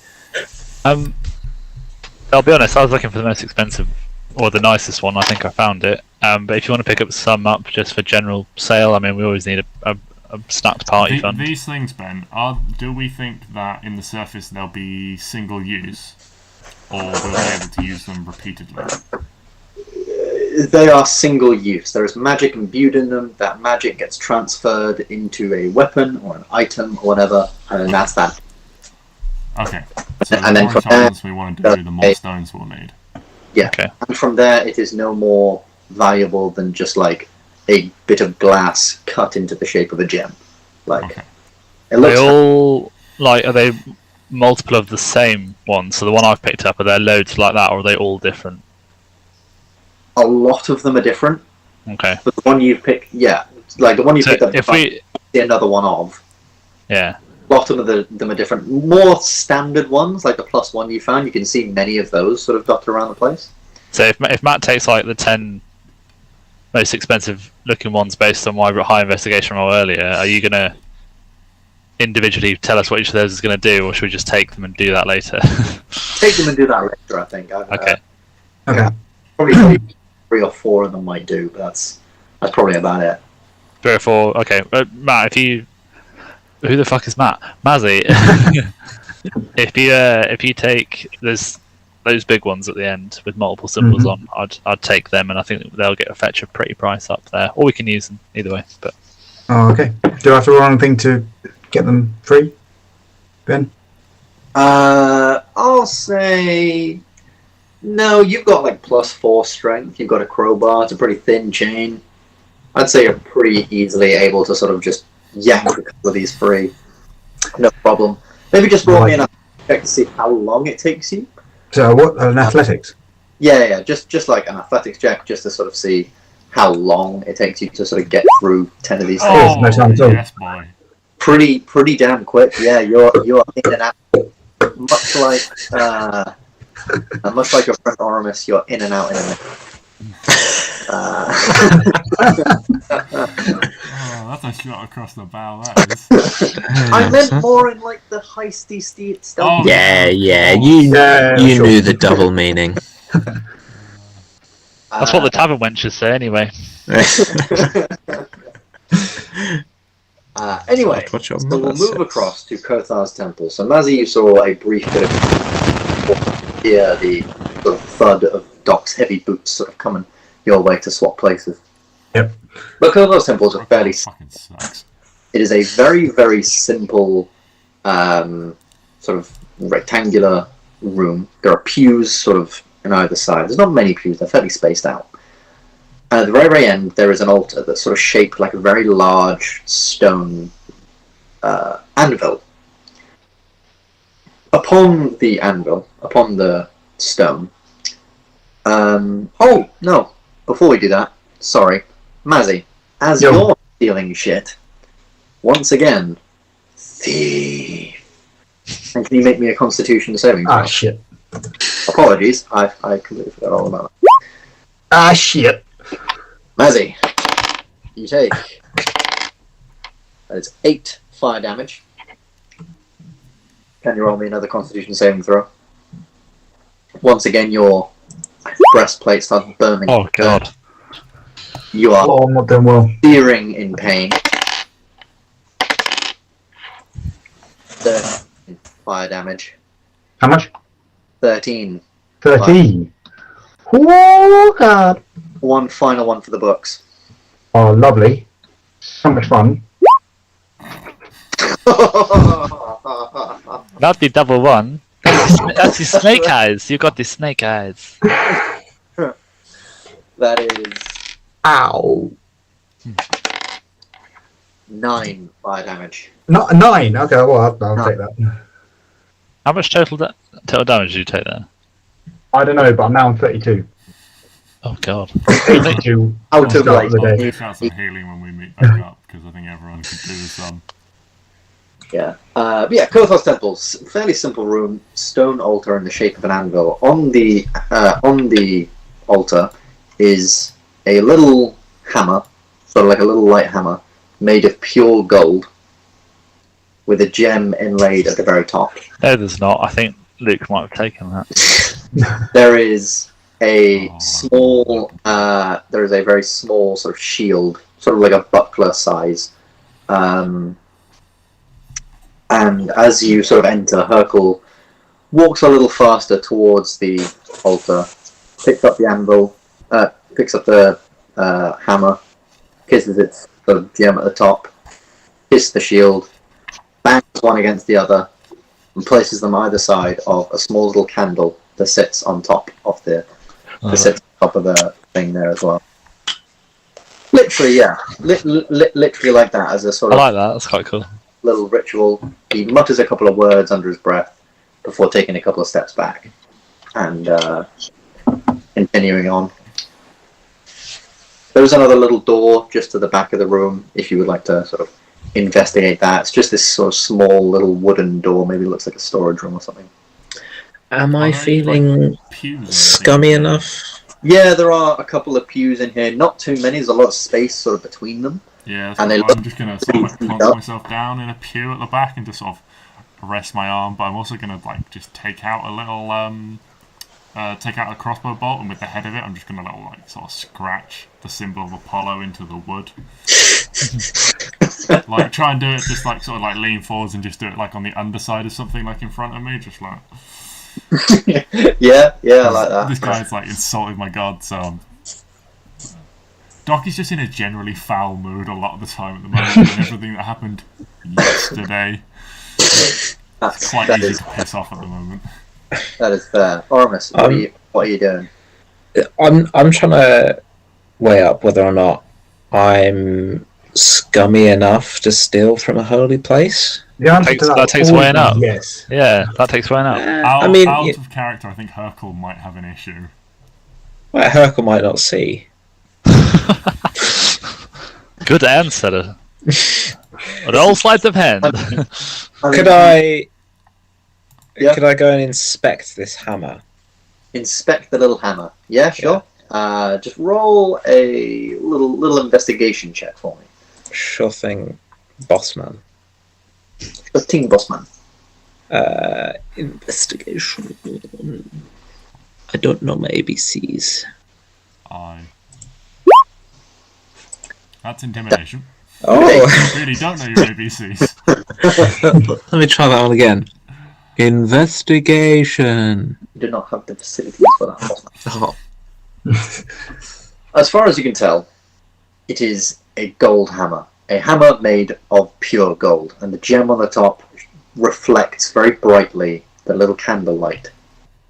I'll be honest. I was looking for the most expensive or the nicest one. I think I found it. But if you want to pick up some up just for general sale, I mean, we always need a snapped party fund. These things, Ben, do we think that in the surface they'll be single use, or will we be able to use them repeatedly? They are single use. There is magic imbued in them. That magic gets transferred into a weapon or an item or whatever, and that's that. Okay. So the And then more from there, enchantments we want to do, the more stones we'll need. Yeah. Okay. And from there, it is no more valuable than just like a bit of glass cut into the shape of a gem. Like Okay. it looks. They all are they multiple of the same one? So the one I've picked up, are there loads like that, or are they all different? A lot of them are different, Okay. but the one you pick, yeah, like the one you So picked up, if we, another one of. yeah, A lot of them are different. More standard ones, like the +1 you found, you can see many of those sort of dotted around the place. so if Matt takes like the 10 most expensive looking ones based on my high investigation roll earlier, are you gonna individually tell us what each of those is gonna do, or should we just take them and do that later? Take them and do that later, I think. Okay. Okay. Probably 3 or 4 of them might do, but that's probably about it. 3 or 4. Okay, Matt, who the fuck is Matt? Mazzy. if you take those big ones at the end with multiple symbols on, I'd take them, and I think they'll fetch a pretty price up there. Or we can use them either way. But Oh, okay. Do I have to roll anything to get them free, Ben? I'll say no. You've got like +4 strength. You've got a crowbar. It's a pretty thin chain. I'd say you're pretty easily able to sort of just yank a couple of these free. No problem. Maybe just roll me an check to see how long it takes you. So what? An athletics? Yeah. Just like an athletics check, just to sort of see how long it takes you to sort of get through 10 of these things. Oh, no time at all. yes, boy. Pretty damn quick. Yeah, you're in and out. Much like And much like your friend Oramis, you're in and out in a minute. Oh, that's a shot across the bow, that is. I meant more in like the heisty stealth. Oh, Yeah, you sure. knew the double meaning. That's what the tavern wenches say, anyway. Anyway, What your so mother we'll move says. across to Kothar's temple. So Mazzy, you saw a brief bit of the sort of thud of Doc's heavy boots sort of coming your way to swap places. Yep. But Kothar's temples are fairly. Fucking sucks. It is a very, very simple, sort of rectangular room. There are pews sort of on either side. There's not many pews. They're fairly spaced out. And at the very, very end, there is an altar that's sort of shaped like a very large stone anvil. Upon the anvil, upon the stone... oh, no. Before we do that, sorry. Mazzy, as you're stealing shit, once again, thief. And can you make me a constitution saving throw? Ah, shit. Apologies, I completely forgot all about that. Ah, shit. Mazzy, you take... That is 8 fire damage. Can you roll me another constitution saving throw? Once again, your breastplate starts burning. Oh, God. You are Oh, I'm not doing well. searing in pain. 13 fire damage. How much? 13. 13. Oh, God. One final one for the books. Oh, lovely. So much fun. Not the double one. That's the snake eyes. You got the snake eyes. That is Ow. 9 fire damage. Not 9. Okay, well, I'll take that. How much total damage did you take there? I don't know, but I'm now on 32. Oh, God. 82. Out of Start of the like, day. We'll shout some healing when we meet back up, because I think everyone could do with some. yeah. But yeah, Kothar's temples. Fairly simple room. Stone altar in the shape of an anvil. On the altar is a little hammer, sort of like a little light hammer, made of pure gold, with a gem inlaid at the very top. No, there's not. I think Luke might have taken that. There is a small, there is a very small sort of shield, sort of like a buckler size. And as you sort of enter, Hercule walks a little faster towards the altar, picks up the anvil, picks up the hammer, kisses its sort of gem at the top, kisses the shield, bangs one against the other, and places them either side of a small little candle that sits on top of the thing there as well. Literally, yeah, literally like that, as a sort I of like that. That's quite cool. little ritual. He mutters a couple of words under his breath before taking a couple of steps back and continuing on. There's another little door just to the back of the room if you would like to sort of investigate that. It's just this sort of small little wooden door. Maybe it looks like a storage room or something. Am I Are there any, feeling like, pews and scummy things? enough? Yeah, there are a couple of pews in here. Not too many. There's a lot of space sort of between them. Yeah, And they so I'm just gonna sort of like pretty plonk up. myself down in a pew at the back and just sort of rest my arm. But I'm also gonna like just take out a little take out a crossbow bolt, and with the head of it, I'm just gonna little like sort of scratch the symbol of Apollo into the wood. Like try and do it just like sort of like lean forwards and just do it like on the underside of something like in front of me, just like. Yeah, I like that. This guy's like insulted my god, so. Doc is just in a generally foul mood a lot of the time at the moment, and everything that happened yesterday. It's quite That easy is- to piss off at the moment. That is fair. Oramis, what are you doing? I'm trying to weigh up whether or not I'm scummy enough to steal from a holy place. The answer to That takes always weighing up. is yes. Yeah, that takes weighing up. Out, I mean, out of character, I think Hercule might have an issue. well, Hercule might not see. Good answer. It all sleight of hand. Could I? Yeah. Could I go and inspect this hammer? inspect the little hammer. Yeah, sure. Just roll a little investigation check for me. Sure thing, bossman. 15, bossman. Investigation. I don't know my ABCs. That's intimidation. Oh! You really don't know your ABCs. Let me try that one again. Investigation. You do not have the facilities for that, bossman. Oh. As far as you can tell, it is a gold hammer. A hammer made of pure gold, and the gem on the top reflects very brightly the little candlelight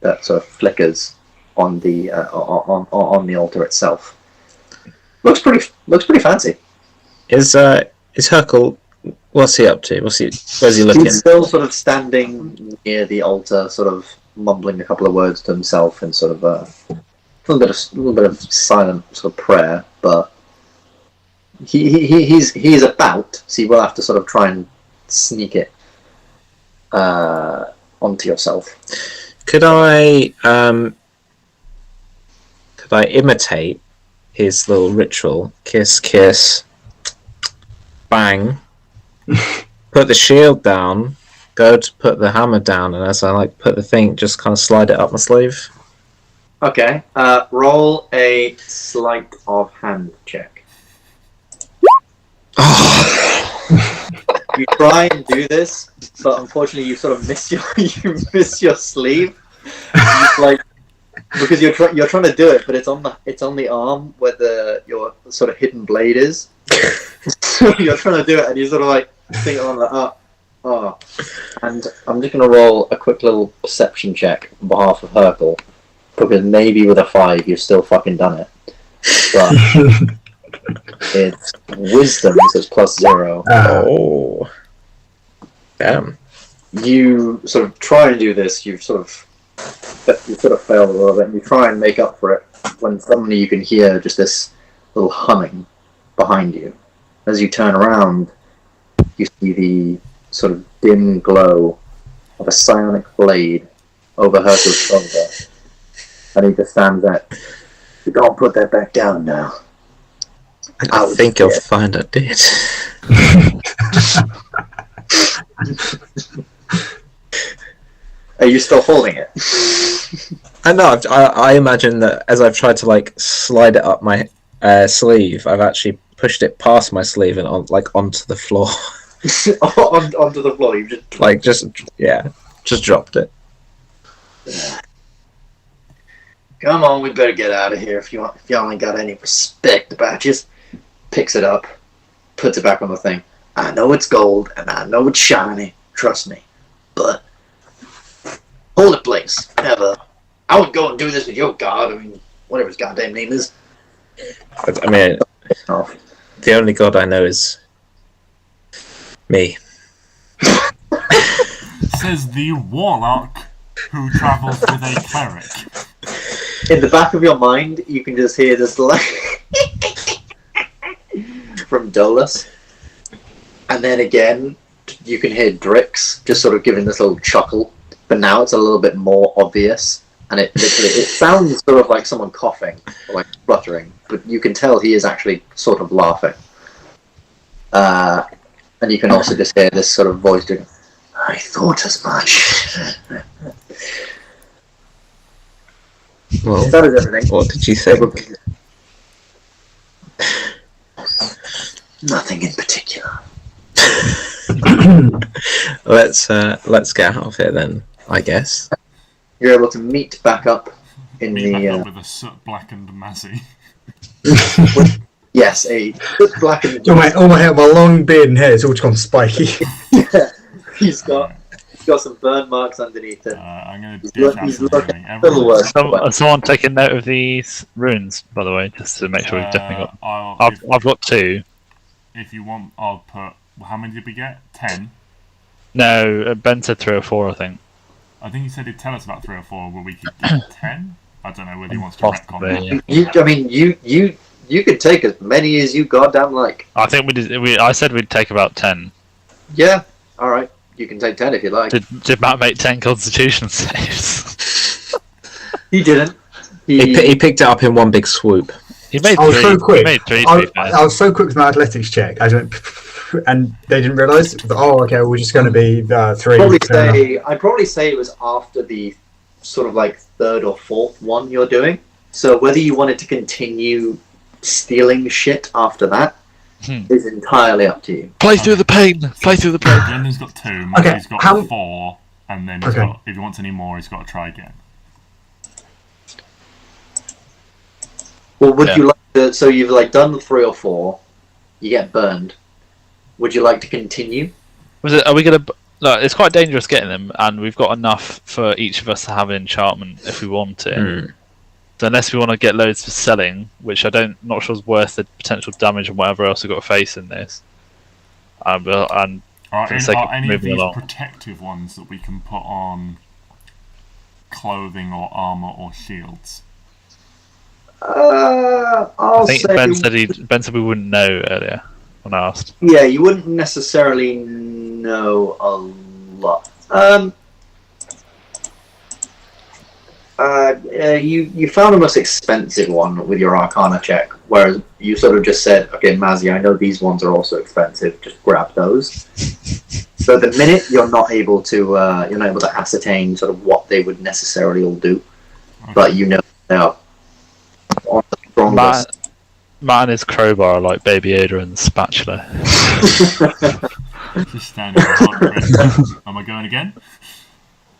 that sort of flickers on the on the altar itself. Looks pretty fancy. Is Hercule? What's he up to? Where's he looking? He's still sort of standing near the altar, sort of mumbling a couple of words to himself and sort of a little bit of silent sort of prayer, but he's about, so you will have to sort of try and sneak it onto yourself. Could I imitate his little ritual? Kiss, kiss, bang. Put the shield down. Go to put the hammer down, and as I put the thing, just kind of slide it up my sleeve. Okay. Roll a sleight of hand check. You try and do this, but unfortunately, you sort of miss your sleeve. Because you're trying to do it, but it's on the arm where your sort of hidden blade is. So you're trying to do it, and you sort of think on oh. And I'm just gonna roll a quick little perception check on behalf of Hercule, because maybe with a 5 you've still fucking done it. But it's wisdom, so it's +0. Oh, damn! You sort of try and do this. You sort of fail a little bit, and you try and make up for it when suddenly you can hear just this little humming behind you. As you turn around, you see the sort of dim glow of a psionic blade over Hercule's shoulder, and he just stands there. You don't put that back down now. I think you'll find I did. Are you still holding it? I know. I imagine that as I've tried to slide it up my sleeve, I've actually pushed it past my sleeve and onto the floor. Onto the floor. You just dropped it. Come on, we better get out of here if y'all ain't got any respect about you. Picks it up, puts it back on the thing. I know it's gold and I know it's shiny. Trust me, but hold it, place. Never. I would go and do this with your god. I mean, whatever his goddamn name is. I mean, the only god I know is me. Says the warlock who travels with a cleric. In the back of your mind, you can just hear this from Dolus, and then again, you can hear Drix just sort of giving this little chuckle, but now it's a little bit more obvious, and it sounds sort of like someone coughing or spluttering, but you can tell he is actually sort of laughing. And you can also just hear this sort of voice doing, I thought as much. Well, that is everything. What did you think? Nothing in particular. Let's get out of here then, I guess. You're able to meet back up in with a soot-blackened Mazzy. Yes, a soot blackened. My hair, my long beard and hair, it's all just gone spiky. Yeah, he's got some burn marks underneath it. I'm going to ditch looking a little worse. Someone take a note of these runes, by the way, just to make sure we've definitely got. I've got 2. If you want, I'll put. How many did we get? 10. No, Ben said 3 or 4, I think. I think he said he'd tell us about 3 or 4 where we could get 10. I don't know whether he wants to retcon that. You could take as many as you goddamn like. I think we did. I said we'd take about 10. Yeah. All right. You can take 10 if you like. Did Matt make 10 Constitution saves? He didn't. He picked it up in one big swoop. He made I was three. so quick. He made three. I was so quick with my athletics check. I went, and they didn't realise. Oh, okay. We're just going to be 3. I'd probably say it was after the sort of like third or fourth one you're doing. So whether you wanted to continue stealing shit after that is entirely up to you. Play through the pain. Play through the pain. Gylndan's got 2. Mazzy's got how- 4, and then he's got, if he wants any more, he's got to try again. Well, would you like to? So you've like done 3 or 4. You get burned. Would you like to continue? Are we gonna? No, it's quite dangerous getting them, and we've got enough for each of us to have an enchantment if we want it. So unless we want to get loads for selling, which not sure is worth the potential damage and whatever else we've got to face in this. And Are for the sake of any of moving these along. protective ones that we can put on clothing or armor or shields? I'll I think say. Ben said we wouldn't know earlier when I asked. Yeah, you wouldn't necessarily know a lot. You found the most expensive one with your Arcana check, whereas you sort of just said, "Okay, Mazzy, I know these ones are also expensive. Just grab those." So at the minute you're not able to ascertain sort of what they would necessarily all do, but you know they are on the strongest. Matt and his crowbar are like Baby Yoda and the spatula. Just standing there. Am I going again?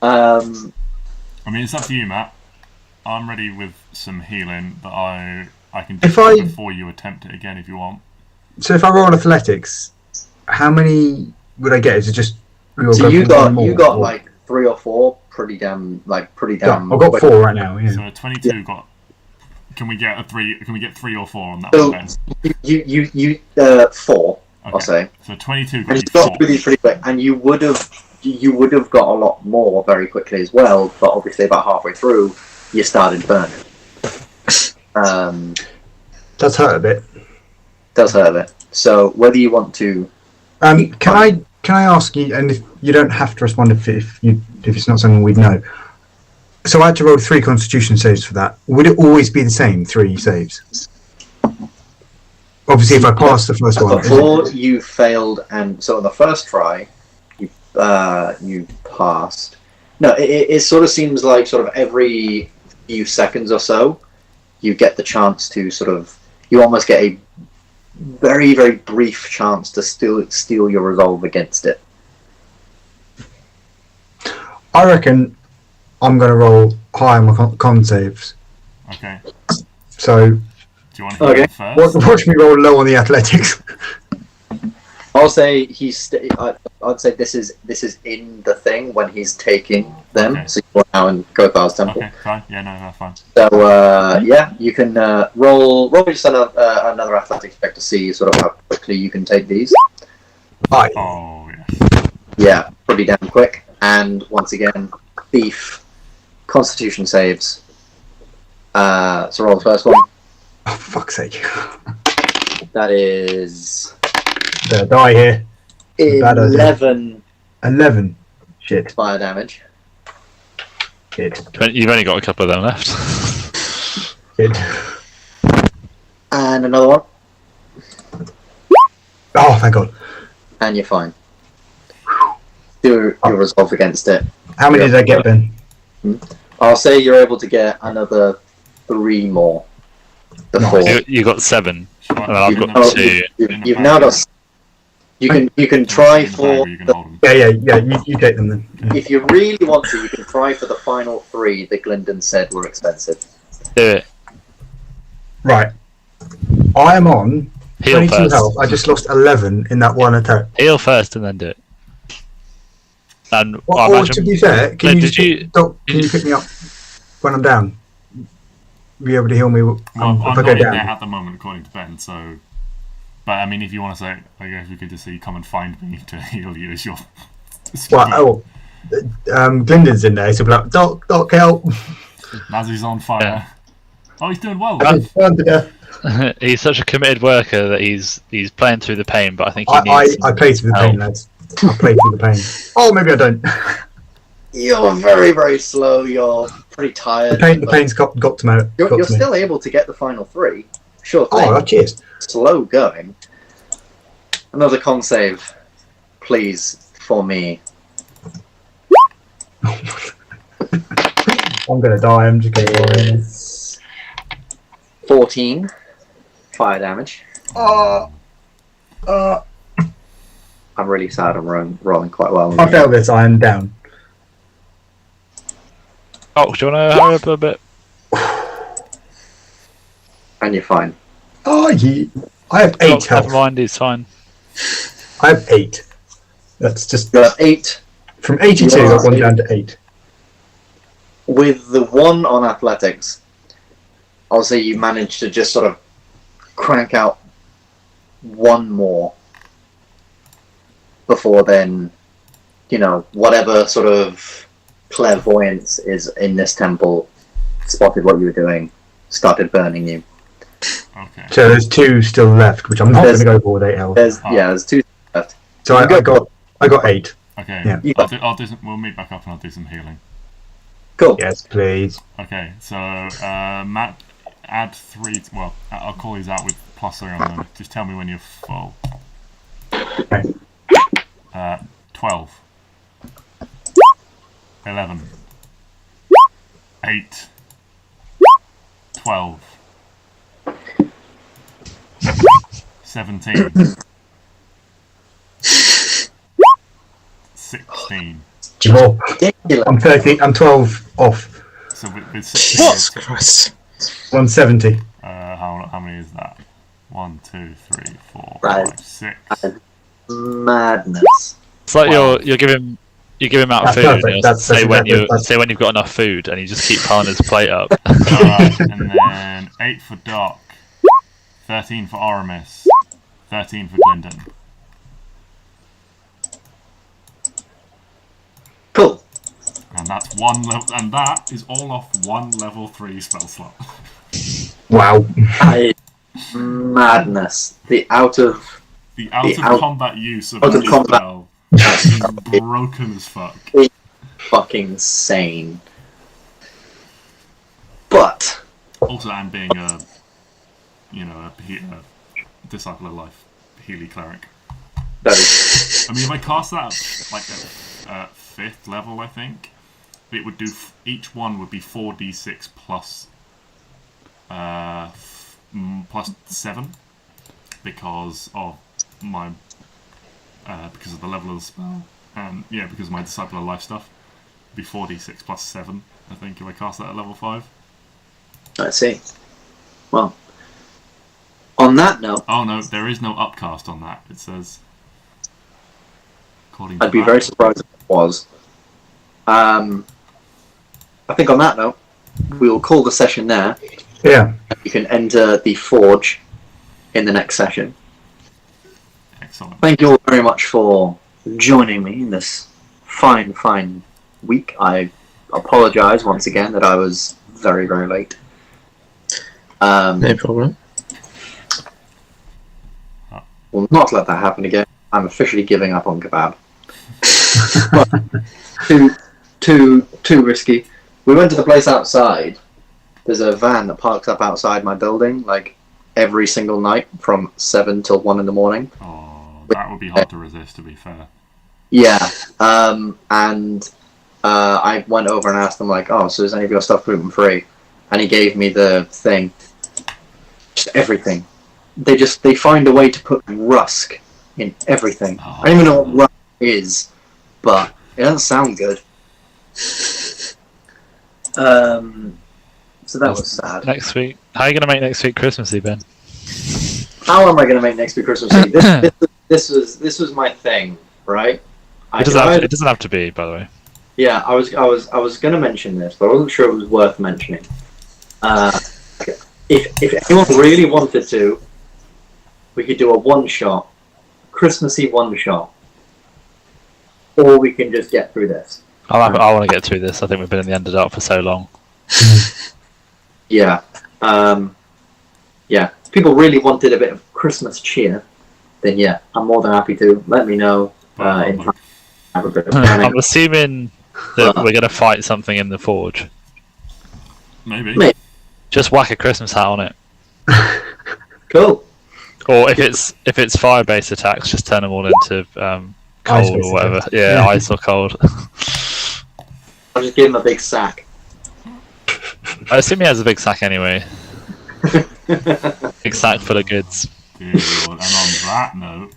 I mean, it's up to you, Matt. I'm ready with some healing that I can do before you attempt it again if you want. So if I roll athletics, how many would I get? Is it just? So you got like 3 or 4 pretty damn. Yeah, I've got 4 right now. Yeah. So 22 got. Can we get 3? Can we get 3 or 4 on that So one then? you 4. I'll say. So 22 And got it's you 4. got pretty quick, and you would have got a lot more very quickly as well. But obviously, about halfway through, you started burning. Does hurt a bit. Does hurt a bit. So whether you want to, Can I ask you? And if you don't have to respond if it's not something we'd know. So I had to roll 3 Constitution saves for that. Would it always be the same 3 saves? Obviously, if I passed the first one. before you failed, and so on the first try, you passed. No, it sort of seems like sort of every few seconds or so, you get the chance to you almost get a very, very brief chance to steal your resolve against it. I reckon I'm going to roll high on my con saves. Okay. So, Do you want to heal first? watch me roll low on the athletics. I'll say I'd say this is in the thing when he's taking them. Okay. So you go now and go to Baal's temple. Okay, fine. Yeah, no, that's fine. So yeah, you can roll just another athletics check to see sort of how quickly you can take these. Hi. Oh, yeah. Yeah, pretty damn quick. And once again, thief, Constitution saves. So roll the first one. Oh, for fuck's sake. That is Better die here. 11 11. Shit. fire damage. Shit. You've only got a couple of them left. Shit. And another one. Oh, thank God. And you're fine. Do your resolve against it. How many did I get, Ben? I'll say you're able to get another 3 more. The Nice. 4. You got 7. Shall And I've you got can- 2. You've now got. You can try for. You can hold them. Yeah. You take them then. Yeah. If you really want to, you can try for the final 3 that Gylndan said were expensive. Do it. Right. I am on Heal 22 first. health. I just lost 11 in that one attack. Heal first and then do it. And I Or imagine, to be fair, can No, you did you- Doc, can you pick me up when I'm down? Be able to heal me Well, if I'm I not go in there down. at the moment, according to Ben, so... But, I mean, if you want to say... I guess we could just say, come and find me to heal you as your... Well, Glyndon's in there, so be like, Doc, help! Mazzy's on fire. Yeah. Oh, he's doing well. I'm burned to death. he's such a committed worker that he's playing through the pain, but I think he needs. I play through the pain, lads. I play through the pain. Oh, maybe I don't. You're very, very slow. You're pretty tired. The pain's got to me. You're still able to get the final 3. Sure thing. Oh, cheers. Slow going. Another con save, please, for me. I'm gonna die. I'm just gonna die. 14 fire damage. I'm really sad. I'm rolling quite well. I failed this. I am down. Oh, do you want to hurry up a bit? And you're fine. Oh, yeah. I have 8 health. Never mind, he's fine. I have 8. That's just... You have 8. From 82, Yeah. I've gone down to 8. With the 1 on athletics, I'll say you managed to just sort of crank out 1 more before then, you know, whatever sort of clairvoyance is in this temple spotted what you were doing, started burning you. Okay. So there's 2 still left, which I'm not going to go for with 8 health. There's 2 left. So I got 8. Okay. Yeah. I'll do some, we'll meet back up and I'll do some healing. Cool. Yes, please. Okay. So Matt, add 3. Well, I'll call these out with +3 on them. Just tell me when you're full. Okay. 12. 11. 8. 12. 17. 16. Oh, Ridiculous. I'm 30. I'm 12 off. So with Jesus 16, Christ. 170. how many is that? 1, 2, 3, 4, Right. 5, 6. Madness. It's like Wow. you give him out That's food. perfect. And That's say when exactly- that's- say when you've got enough food, and you just keep piling his plate up. Alright, and then 8 for Doc, 13 for Oramis, 13 for Gylndan. Cool. And that's 1 level, and that is all off 1 level 3 spell slot. Wow. Madness. The out of Combat use of out of this combat. spell is broken as fuck. fucking insane. But Also, and being a disciple of life, Healy cleric. that is I mean, if I cast that like at 5th level, I think it would do. Each one would be 4d6 plus plus 7 because of my because of the level of the spell, and because of my disciple of life stuff. It'd be 4d6 plus 7. I think if I cast that at level 5. I see. Well, on that note, Oh no, there is no upcast on that. It says. According to I'd be that. very surprised if it was. I think on that note, we will call the session there. Yeah. You can enter the forge in the next session. Excellent. Thank you all very much for joining me in this fine week. I apologise once again that I was very, very late. No problem. Will not let that happen again. I'm officially giving up on kebab. Too risky. We went to the place outside. There's a van that parks up outside my building, like every single night from 7 till 1 in the morning. Oh, that would be hard to resist, to be fair. Yeah, and I went over and asked them, like, oh, so is any of your stuff gluten free? And he gave me the thing. Just everything. They find a way to put rusk in everything. Oh. I don't even know what rusk is, but it doesn't sound good. So that was sad. Next week, how are you going to make next week Christmassy, Ben? How am I going to make next week Christmas Eve? This was my thing, right? It doesn't have to be, by the way. Yeah, I was going to mention this, but I wasn't sure it was worth mentioning. If anyone really wanted to, we could do a one-shot, Christmassy one-shot, or we can just get through this. I want to get through this. I think we've been in the Underdark for so long. Yeah. If people really wanted a bit of Christmas cheer, then yeah, I'm more than happy to. Let me know in time. Have a bit of planning. I'm assuming that we're going to fight something in the forge. Maybe. Maybe. Just whack a Christmas hat on it. Cool. Or if it's fire-based attacks, just turn them all into cold Ice-based or whatever. attacks. Yeah, Yeah. ice or cold. I'll just give him a big sack. I assume he has a big sack anyway. Big sack full of goods. Dear Lord. And on that note,